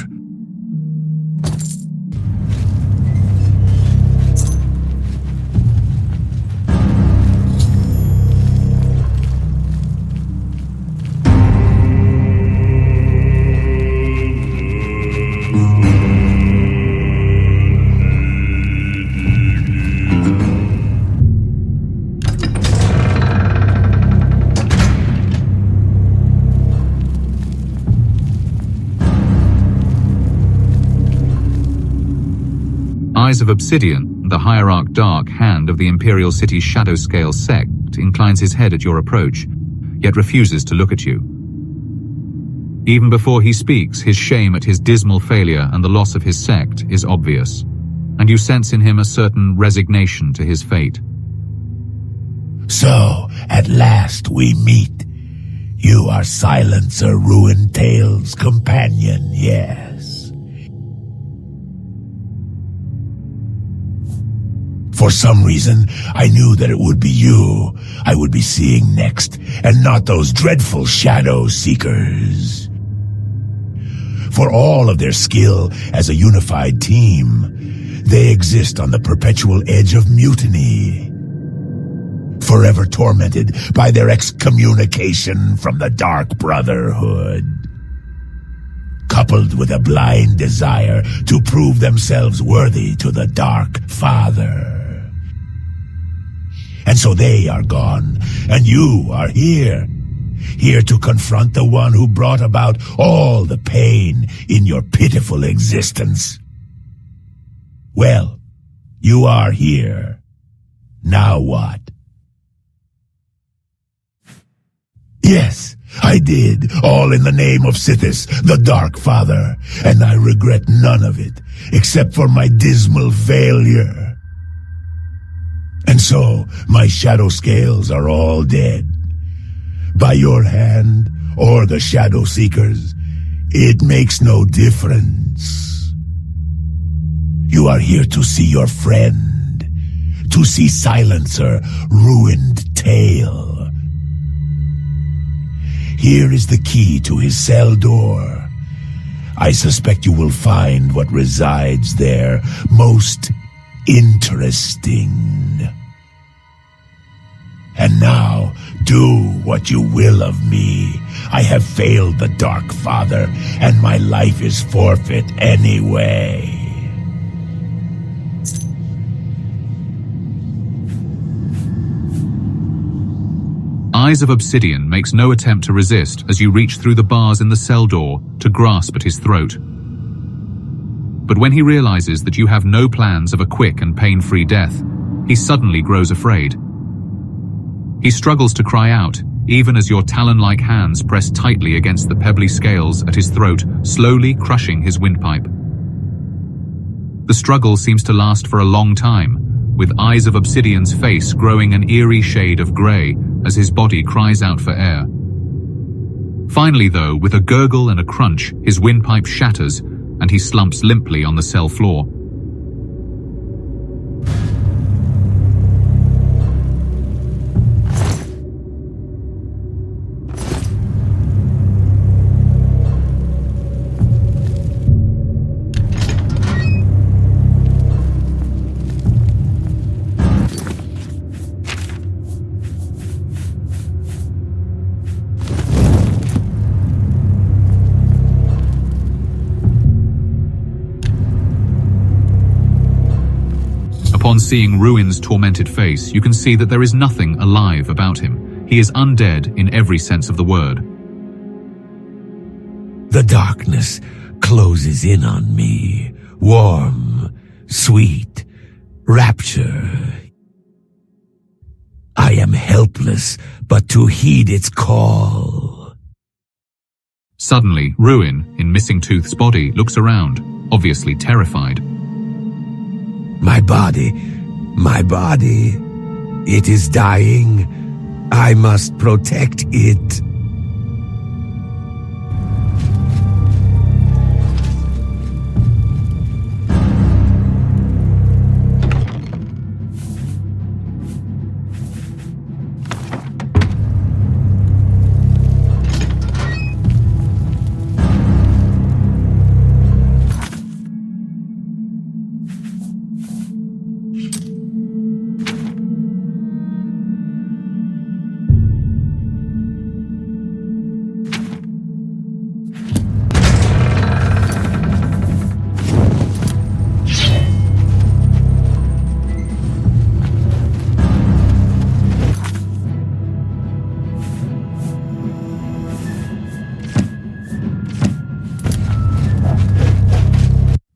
Eyes of Obsidian, the Hierarch Dark Hand of the Imperial City's Shadowscale sect, inclines his head at your approach, yet refuses to look at you. Even before he speaks, his shame at his dismal failure and the loss of his sect is obvious, and you sense in him a certain resignation to his fate. So, at last we meet. You are Silencer Ruined-Tail's companion, yes. For some reason, I knew that it would be you I would be seeing next, and not those dreadful Shadow Seekers. For all of their skill as a unified team, they exist on the perpetual edge of mutiny, forever tormented by their excommunication from the Dark Brotherhood, coupled with a blind desire to prove themselves worthy to the Dark Father. And so they are gone, and you are here to confront the one who brought about all the pain in your pitiful existence. Well, you are here. Now what? Yes, I did, all in the name of Sithis, the Dark Father, and I regret none of it, except for my dismal failure. And so, my Shadowscales are all dead. By your hand, or the Shadow Seekers, it makes no difference. You are here to see your friend, to see Silencer Ruined-Tail. Here is the key to his cell door. I suspect you will find what resides there most interesting. And now, do what you will of me. I have failed the Dark Father, and my life is forfeit anyway. Eyes of Obsidian makes no attempt to resist as you reach through the bars in the cell door to grasp at his throat. But when he realizes that you have no plans of a quick and pain-free death, he suddenly grows afraid. He struggles to cry out, even as your talon-like hands press tightly against the pebbly scales at his throat, slowly crushing his windpipe. The struggle seems to last for a long time, with Eyes of Obsidian's face growing an eerie shade of grey as his body cries out for air. Finally, though, with a gurgle and a crunch, his windpipe shatters, and he slumps limply on the cell floor. Upon seeing Ruin's tormented face, you can see that there is nothing alive about him. He is undead in every sense of the word. The darkness closes in on me, warm, sweet, rapture. I am helpless but to heed its call. Suddenly, Ruin, in Missing Tooth's body, looks around, obviously terrified. My body, it is dying. I must protect it.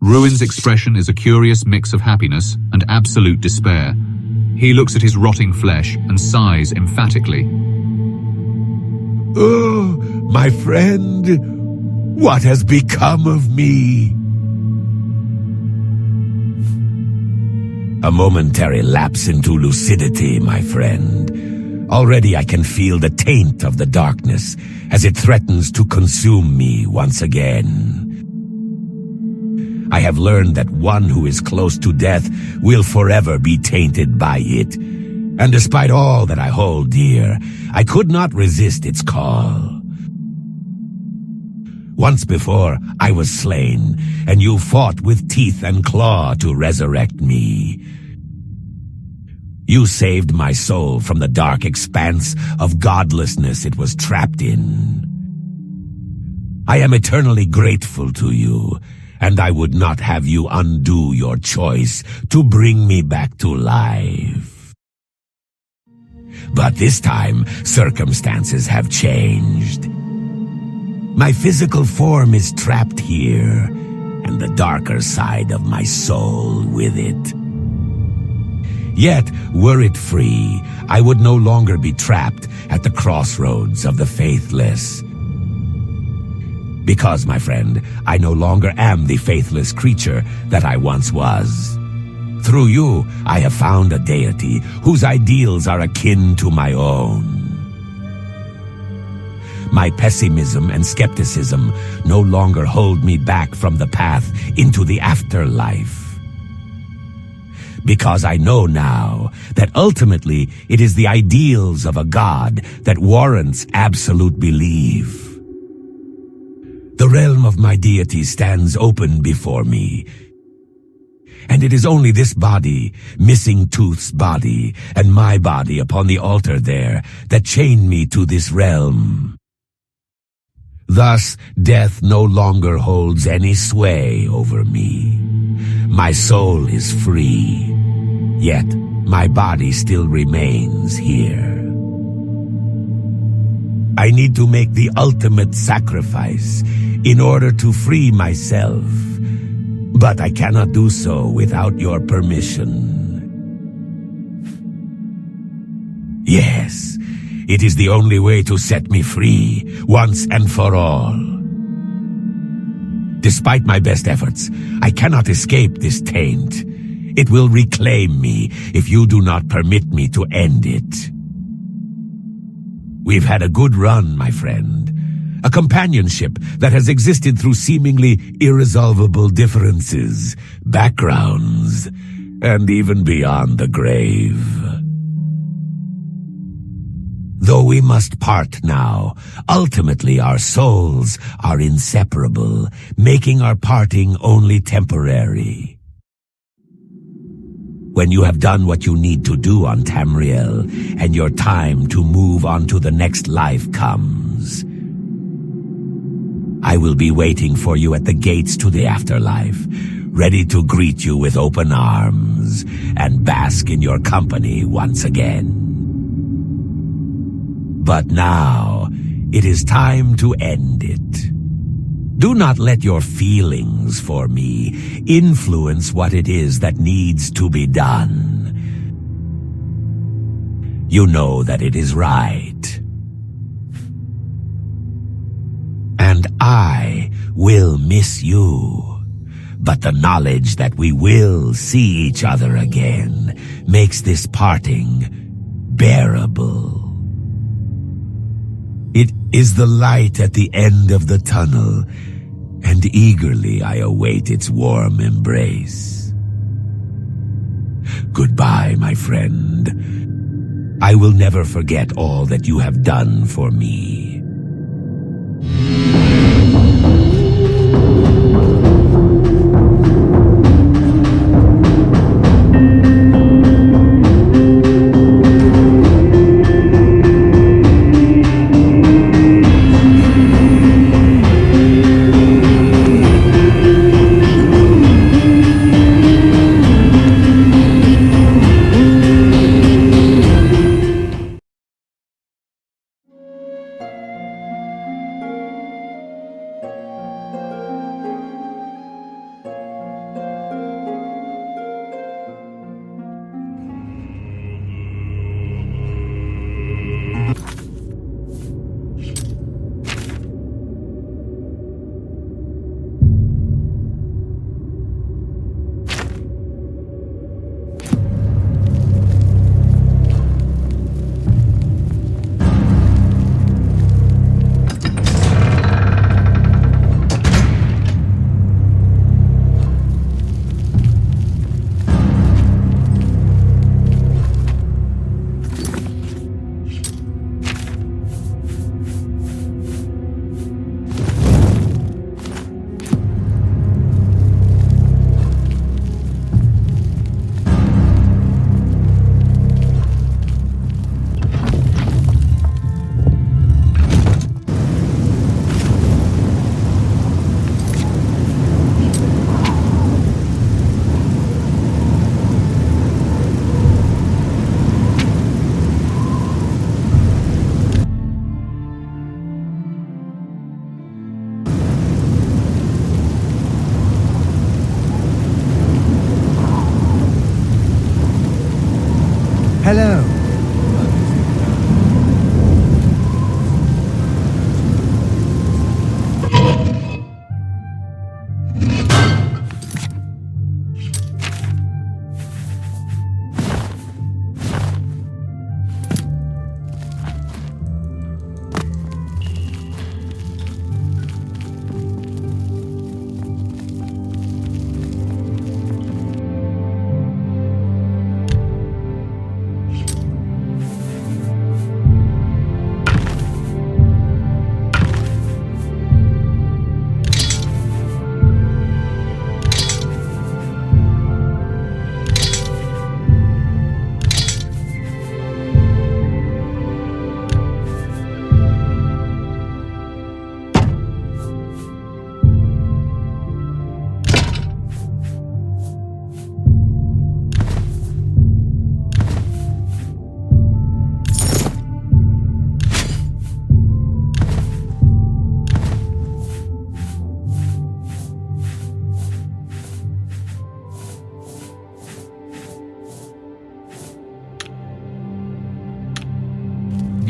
Ruin's expression is a curious mix of happiness and absolute despair. He looks at his rotting flesh and sighs emphatically. Oh, my friend, what has become of me? A momentary lapse into lucidity, my friend. Already I can feel the taint of the darkness as it threatens to consume me once again. I have learned that one who is close to death will forever be tainted by it. And despite all that I hold dear, I could not resist its call. Once before, I was slain, and you fought with teeth and claw to resurrect me. You saved my soul from the dark expanse of godlessness it was trapped in. I am eternally grateful to you, and I would not have you undo your choice to bring me back to life. But this time, circumstances have changed. My physical form is trapped here, and the darker side of my soul with it. Yet, were it free, I would no longer be trapped at the crossroads of the faithless. Because, my friend, I no longer am the faithless creature that I once was. Through you, I have found a deity whose ideals are akin to my own. My pessimism and skepticism no longer hold me back from the path into the afterlife. Because I know now that ultimately it is the ideals of a god that warrants absolute belief. The realm of my deity stands open before me, And it is only this body, Missing Tooth's body, and my body upon the altar there, that chain me to this realm. Thus, death no longer holds any sway over me. My soul is free, yet my body still remains here. I need to make the ultimate sacrifice in order to free myself, but I cannot do so without your permission. Yes, it is the only way to set me free, once and for all. Despite my best efforts, I cannot escape this taint. It will reclaim me if you do not permit me to end it. We've had a good run, my friend. A companionship that has existed through seemingly irresolvable differences, backgrounds, and even beyond the grave. Though we must part now, ultimately our souls are inseparable, making our parting only temporary. When you have done what you need to do on Tamriel, and your time to move on to the next life comes, I will be waiting for you at the gates to the afterlife, ready to greet you with open arms, and bask in your company once again. But now, it is time to end it. Do not let your feelings for me influence what it is that needs to be done. You know that it is right. And I will miss you. But the knowledge that we will see each other again makes this parting bearable. It is the light at the end of the tunnel, and eagerly I await its warm embrace. Goodbye, my friend. I will never forget all that you have done for me.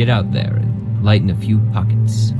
Get out there and lighten a few pockets.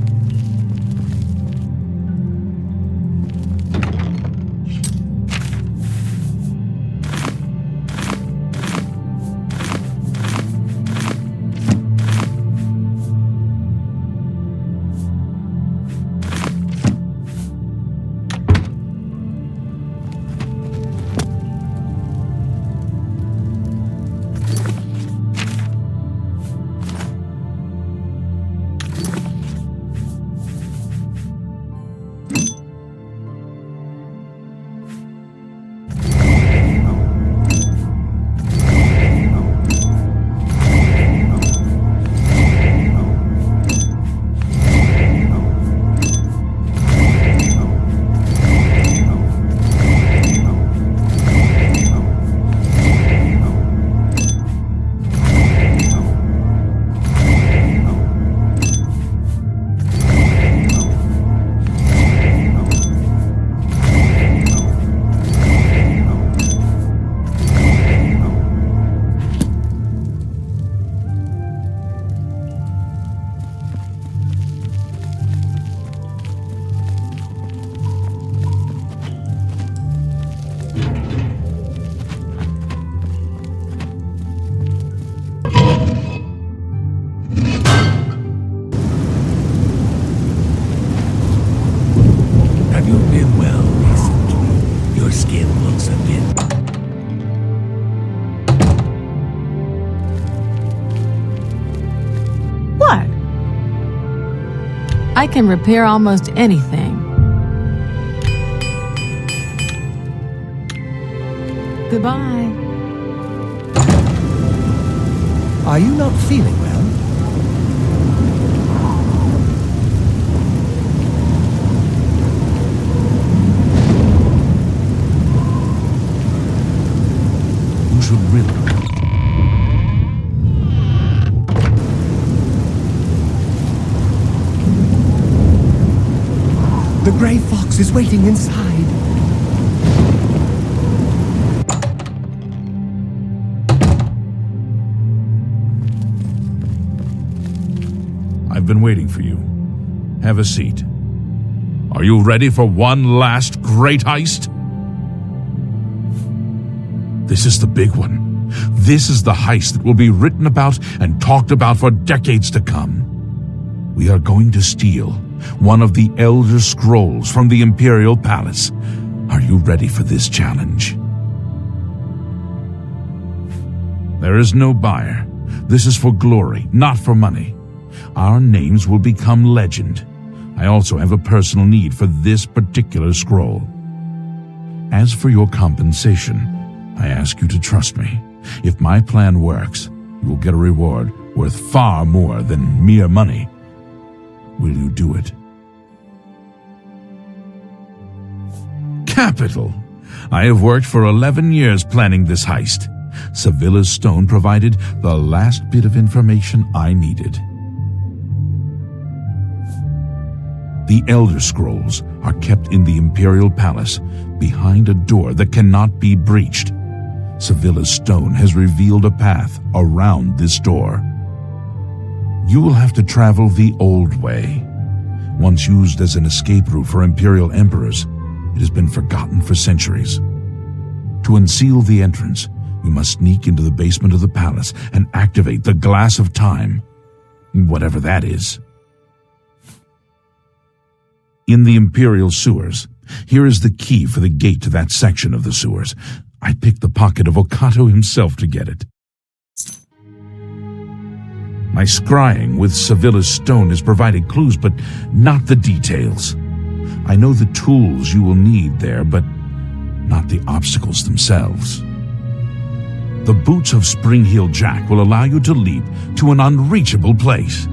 I can repair almost anything. Goodbye. Are you not feeling well? You should really... The Grey Fox is waiting inside. I've been waiting for you. Have a seat. Are you ready for one last great heist? This is the big one. This is the heist that will be written about and talked about for decades to come. We are going to steal one of the Elder Scrolls from the Imperial Palace. Are you ready for this challenge? There is no buyer. This is for glory, not for money. Our names will become legend. I also have a personal need for this particular scroll. As for your compensation, I ask you to trust me. If my plan works, you will get a reward worth far more than mere money. Will you do it? Capital! I have worked for 11 years planning this heist. Sevilla's stone provided the last bit of information I needed. The Elder Scrolls are kept in the Imperial Palace, behind a door that cannot be breached. Sevilla's stone has revealed a path around this door. You will have to travel the old way. Once used as an escape route for Imperial emperors, it has been forgotten for centuries. To unseal the entrance, you must sneak into the basement of the palace and activate the Glass of Time, whatever that is. In the Imperial sewers, here is the key for the gate to that section of the sewers. I picked the pocket of Okato himself to get it. My scrying with Sevilla's stone has provided clues, but not the details. I know the tools you will need there, but not the obstacles themselves. The boots of Spring-Heel Jack will allow you to leap to an unreachable place.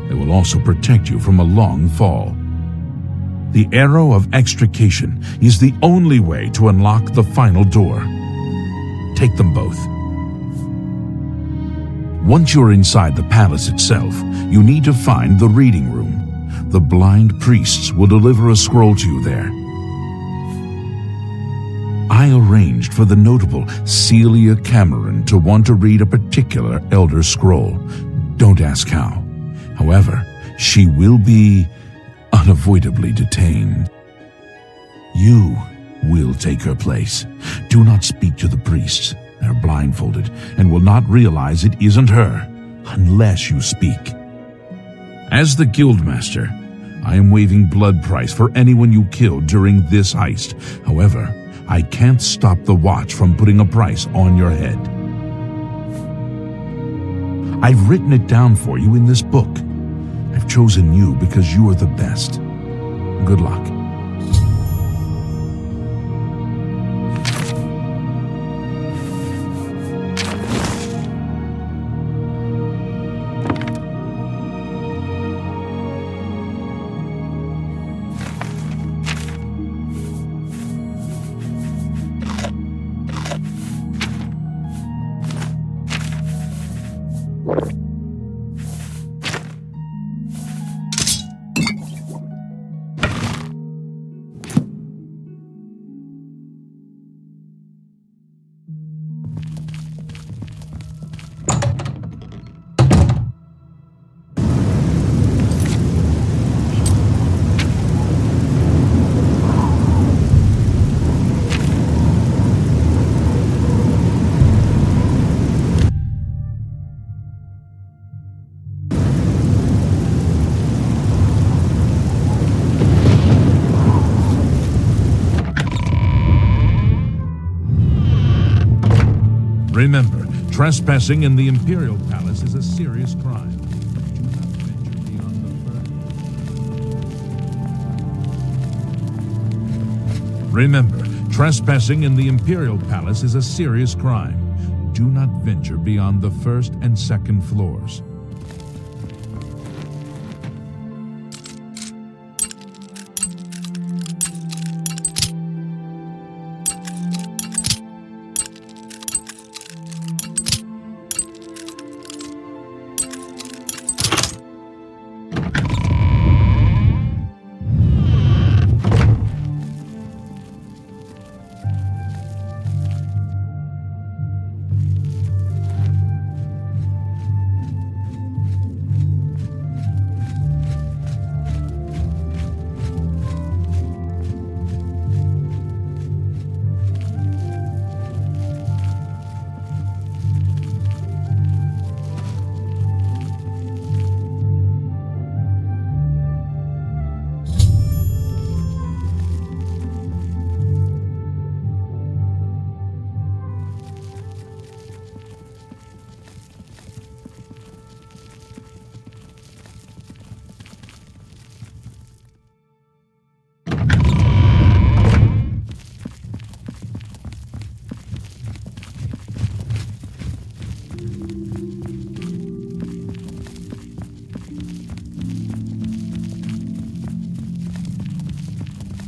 They will also protect you from a long fall. The Arrow of Extrication is the only way to unlock the final door. Take them both. Once you're inside the palace itself, you need to find the reading room. The blind priests will deliver a scroll to you there. I arranged for the notable Celia Cameron to want to read a particular Elder Scroll. Don't ask how. However, she will be unavoidably detained. You will take her place. Do not speak to the priests. They're blindfolded and will not realize it isn't her unless you speak. As the Guildmaster, I am waiving blood price for anyone you kill during this heist. However, I can't stop the Watch from putting a price on your head. I've written it down for you in this book. I've chosen you because you are the best. Good luck. Remember, trespassing in the Imperial Palace is a serious crime. Do not venture beyond the Remember, trespassing in the Imperial Palace is a serious crime. Do not venture beyond the first and second floors.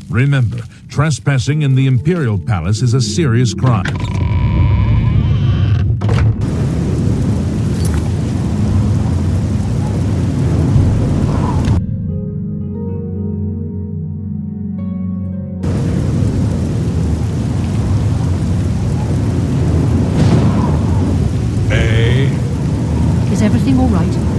Remember, trespassing in the Imperial Palace is a serious crime. Is everything all right?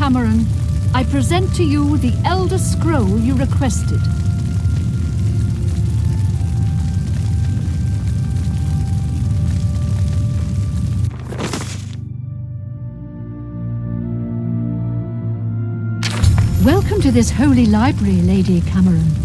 Cameron, I present to you the Elder Scroll you requested. Welcome to this holy library, Lady Cameron.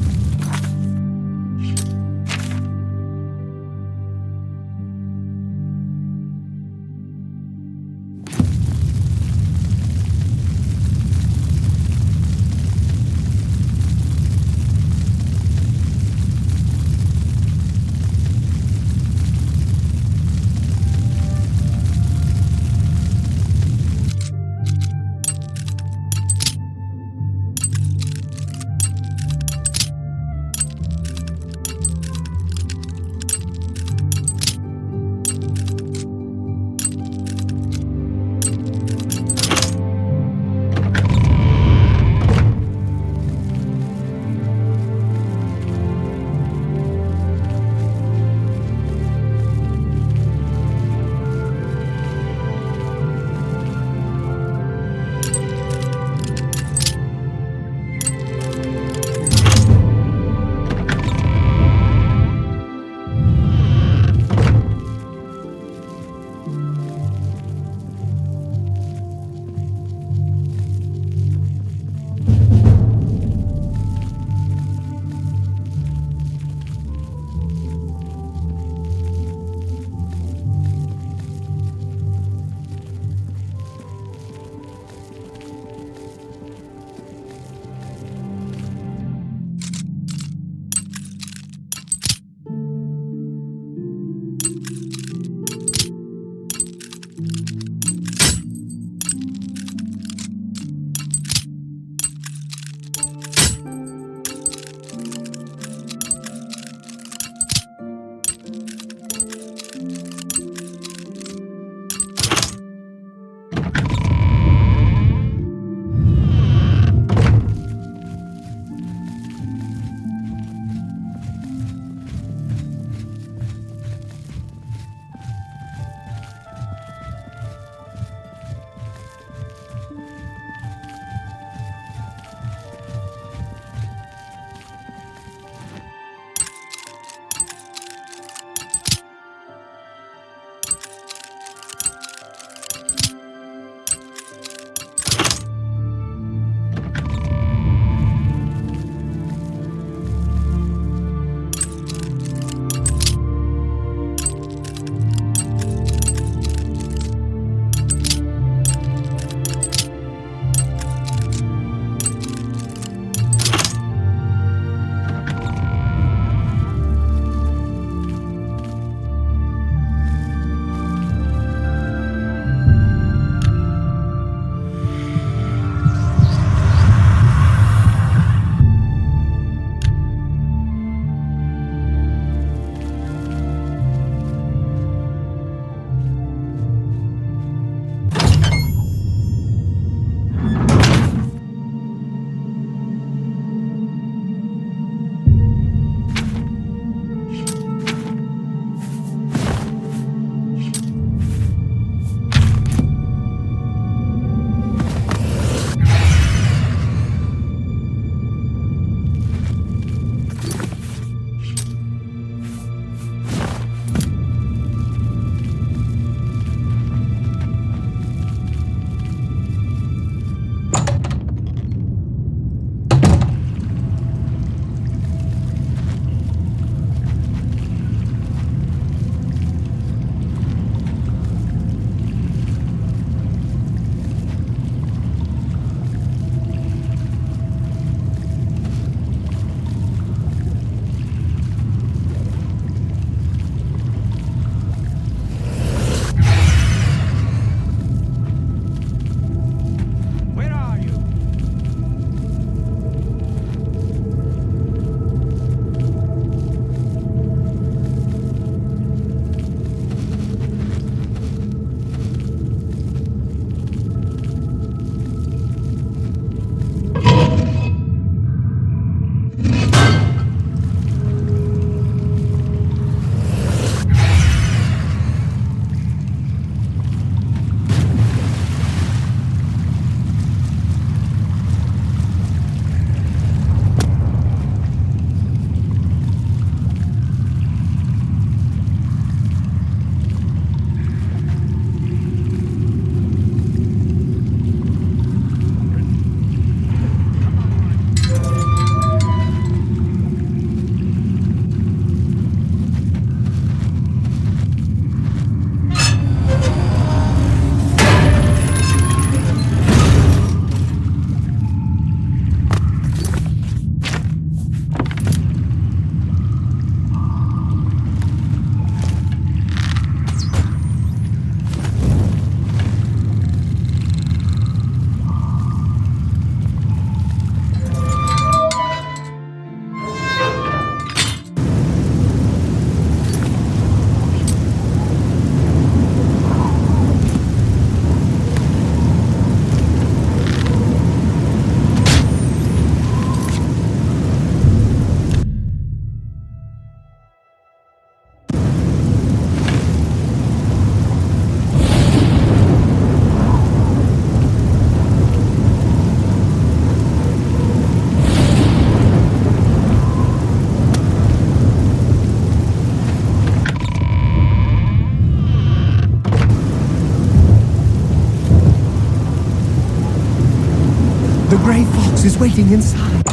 The Grey Fox is waiting inside.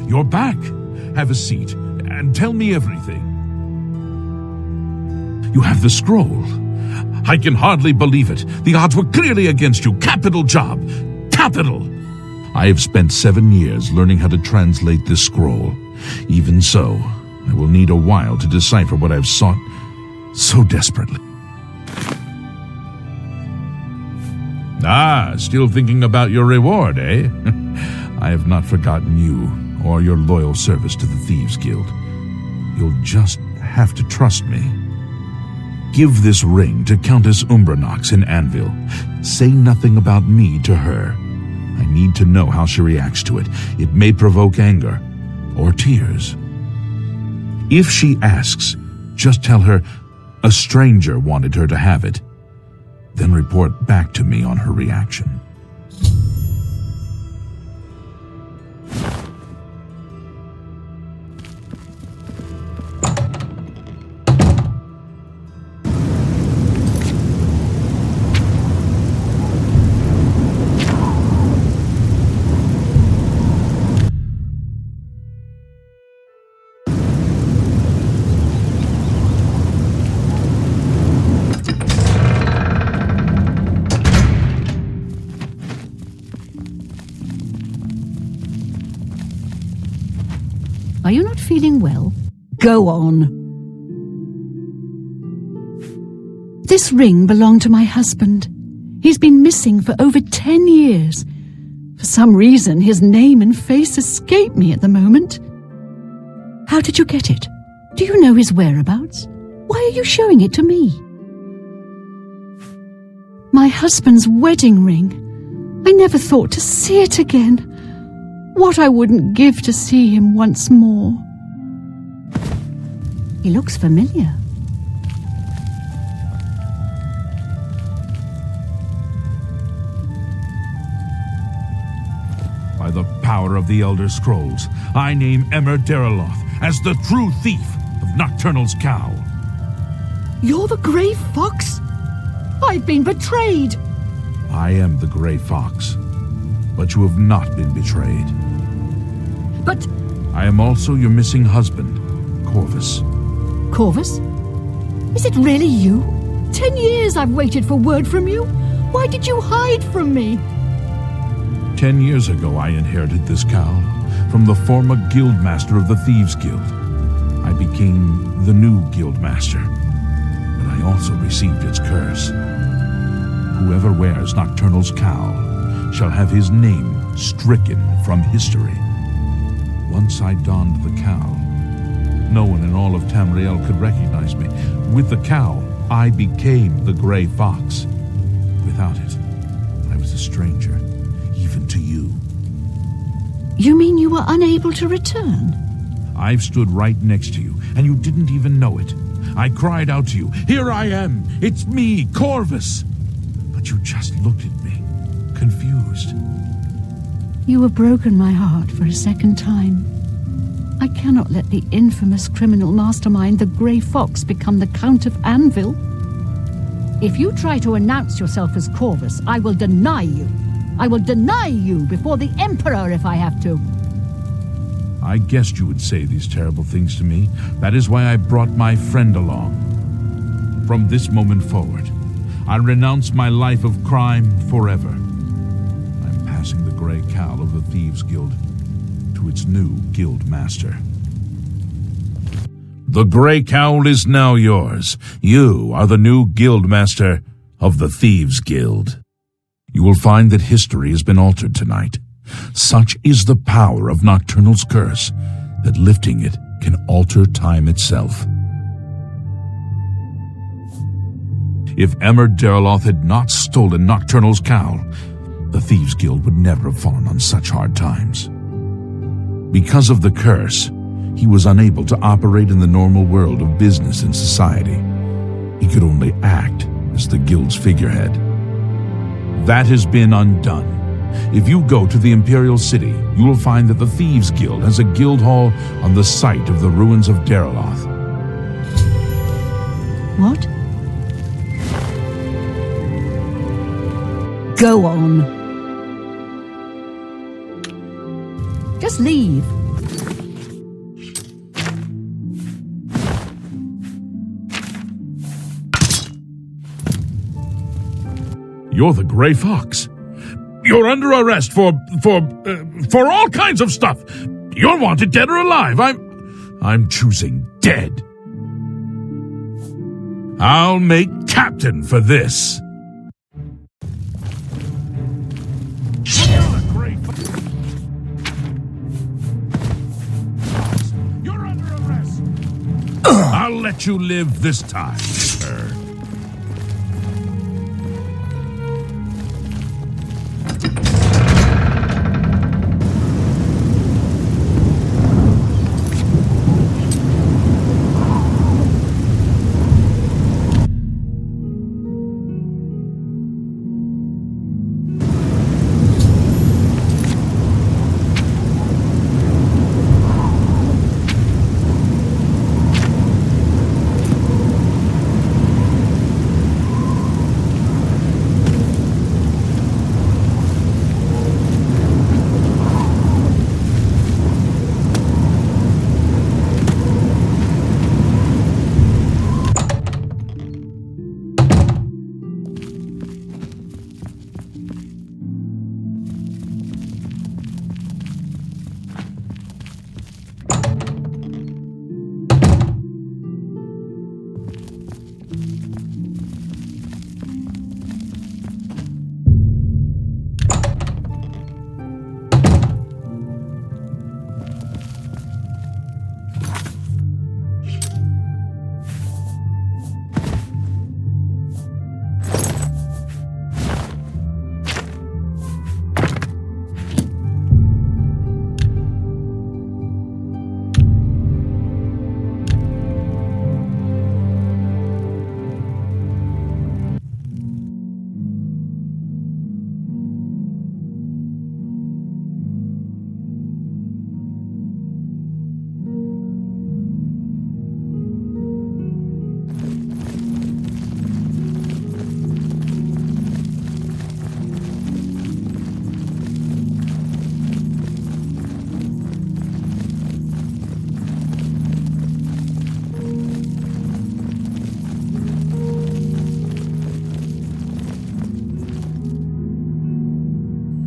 You're back. Have a seat and tell me everything. You have the scroll. I can hardly believe it. The odds were clearly against you. Capital job. Capital. I have spent 7 years learning how to translate this scroll. Even so, I will need a while to decipher what I've sought so desperately. Ah, still thinking about your reward, eh? I have not forgotten you or your loyal service to the Thieves Guild. You'll just have to trust me. Give this ring to Countess Umbranox in Anvil. Say nothing about me to her. I need to know how she reacts to it. It may provoke anger or tears. If she asks, just tell her a stranger wanted her to have it. Then report back to me on her reaction. Are you not feeling well? Go on. This ring belonged to my husband. He's been missing for over 10 years. For some reason, his name and face escape me at the moment. How did you get it? Do you know his whereabouts? Why are you showing it to me? My husband's wedding ring. I never thought to see it again. What I wouldn't give to see him once more. He looks familiar. By the power of the Elder Scrolls, I name Emer Deriloth as the true thief of Nocturnal's cow. You're the Grey Fox? I've been betrayed! I am the Grey Fox, but you have not been betrayed. But... I am also your missing husband, Corvus. Corvus? Is it really you? 10 years I've waited for word from you. Why did you hide from me? 10 years ago I inherited this cowl from the former guildmaster of the Thieves Guild. I became the new guildmaster, but I also received its curse. Whoever wears Nocturnal's cowl shall have his name stricken from history. Once I donned the cowl, no one in all of Tamriel could recognize me. With the cowl, I became the Grey Fox. Without it, I was a stranger, even to you. You mean you were unable to return? I've stood right next to you, and you didn't even know it. I cried out to you, "Here I am! It's me, Corvus!" But you just looked at me, confused. You have broken my heart for a second time. I cannot let the infamous criminal mastermind, the Grey Fox, become the Count of Anvil. If you try to announce yourself as Corvus, I will deny you. I will deny you before the Emperor if I have to. I guessed you would say these terrible things to me. That is why I brought my friend along. From this moment forward, I renounce my life of crime forever. I'm passing the Grey Cowl of the Thieves Guild to its new guild master. The Grey Cowl is now yours. You are the new guild master of the Thieves Guild. You will find that history has been altered tonight. Such is the power of Nocturnal's curse that lifting it can alter time itself. If Emer Deriloth had not stolen Nocturnal's cowl, the Thieves Guild would never have fallen on such hard times. Because of the curse, he was unable to operate in the normal world of business and society. He could only act as the guild's figurehead. That has been undone. If you go to the Imperial City, you will find that the Thieves Guild has a guild hall on the site of the ruins of Deriloth. What? Go on. Just leave. You're the Grey Fox. You're under arrest for all kinds of stuff. You're wanted dead or alive. I'm choosing dead. I'll make captain for this. You're under arrest. I'll let you live this time, sir.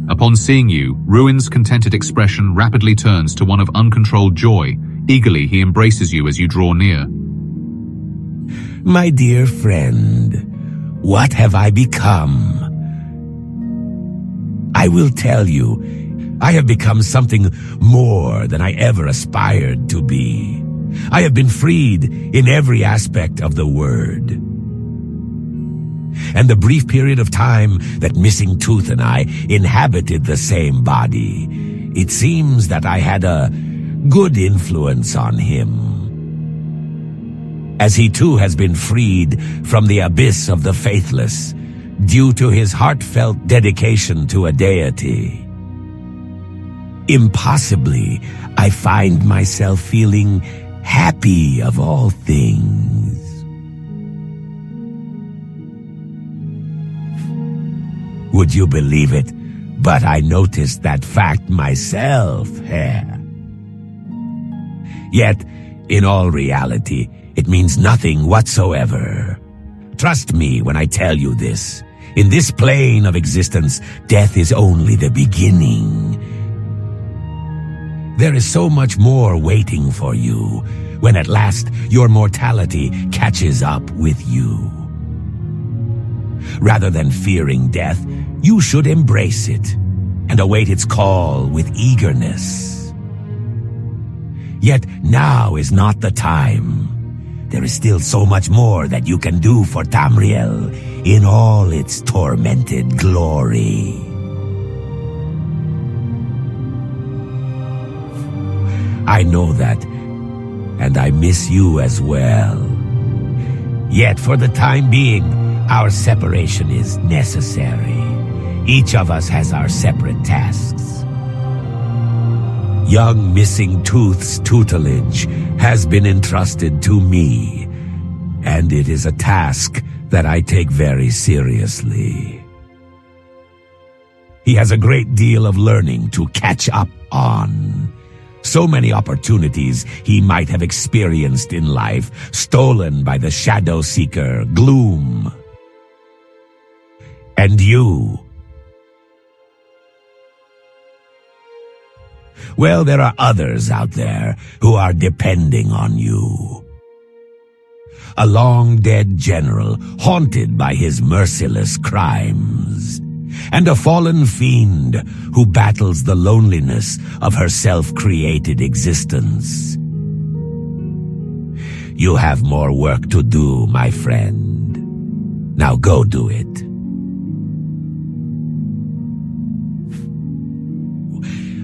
Upon seeing you, Ruin's contented expression rapidly turns to one of uncontrolled joy. Eagerly, he embraces you as you draw near. My dear friend, what have I become? I will tell you, I have become something more than I ever aspired to be. I have been freed in every aspect of the word. And the brief period of time that Missing Tooth and I inhabited the same body, it seems that I had a good influence on him. As he too has been freed from the abyss of the faithless, due to his heartfelt dedication to a deity. Impossibly, I find myself feeling happy of all things. Would you believe it? But I noticed that fact myself, Yet, in all reality, it means nothing whatsoever. Trust me when I tell you this. In this plane of existence, death is only the beginning. There is so much more waiting for you when at last your mortality catches up with you. Rather than fearing death, you should embrace it and await its call with eagerness. Yet now is not the time. There is still so much more that you can do for Tamriel in all its tormented glory. I know that, and I miss you as well. Yet for the time being, our separation is necessary. Each of us has our separate tasks. Young Missing Tooth's tutelage has been entrusted to me, and it is a task that I take very seriously. He has a great deal of learning to catch up on. So many opportunities he might have experienced in life, stolen by the Shadow Seeker, Gloom. And you. Well, there are others out there who are depending on you. A long-dead general haunted by his merciless crimes, and a fallen fiend who battles the loneliness of her self-created existence. You have more work to do, my friend. Now go do it.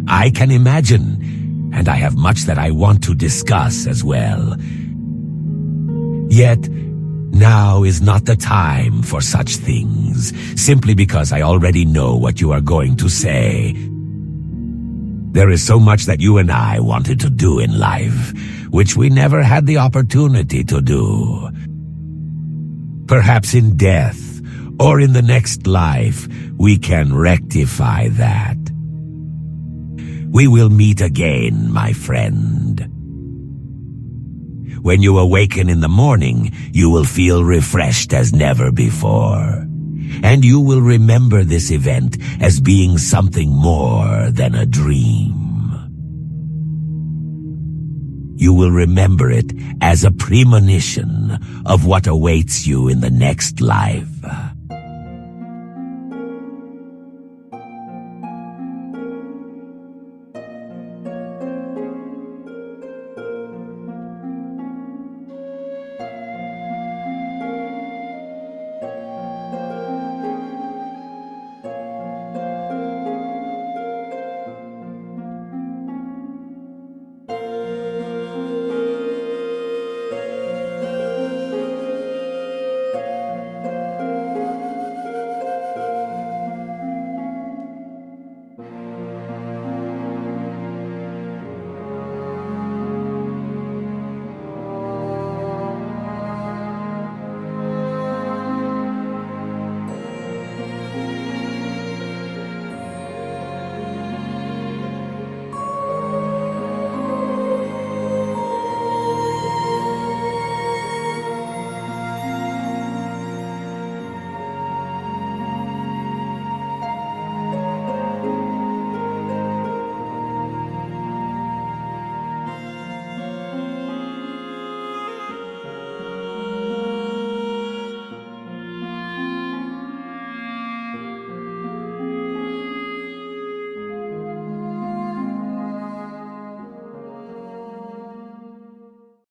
I can imagine, and I have much that I want to discuss as well. Yet, now is not the time for such things, simply because I already know what you are going to say. There is so much that you and I wanted to do in life, which we never had the opportunity to do. Perhaps in death, or in the next life, we can rectify that. We will meet again, my friend. When you awaken in the morning, you will feel refreshed as never before. And you will remember this event as being something more than a dream. You will remember it as a premonition of what awaits you in the next life.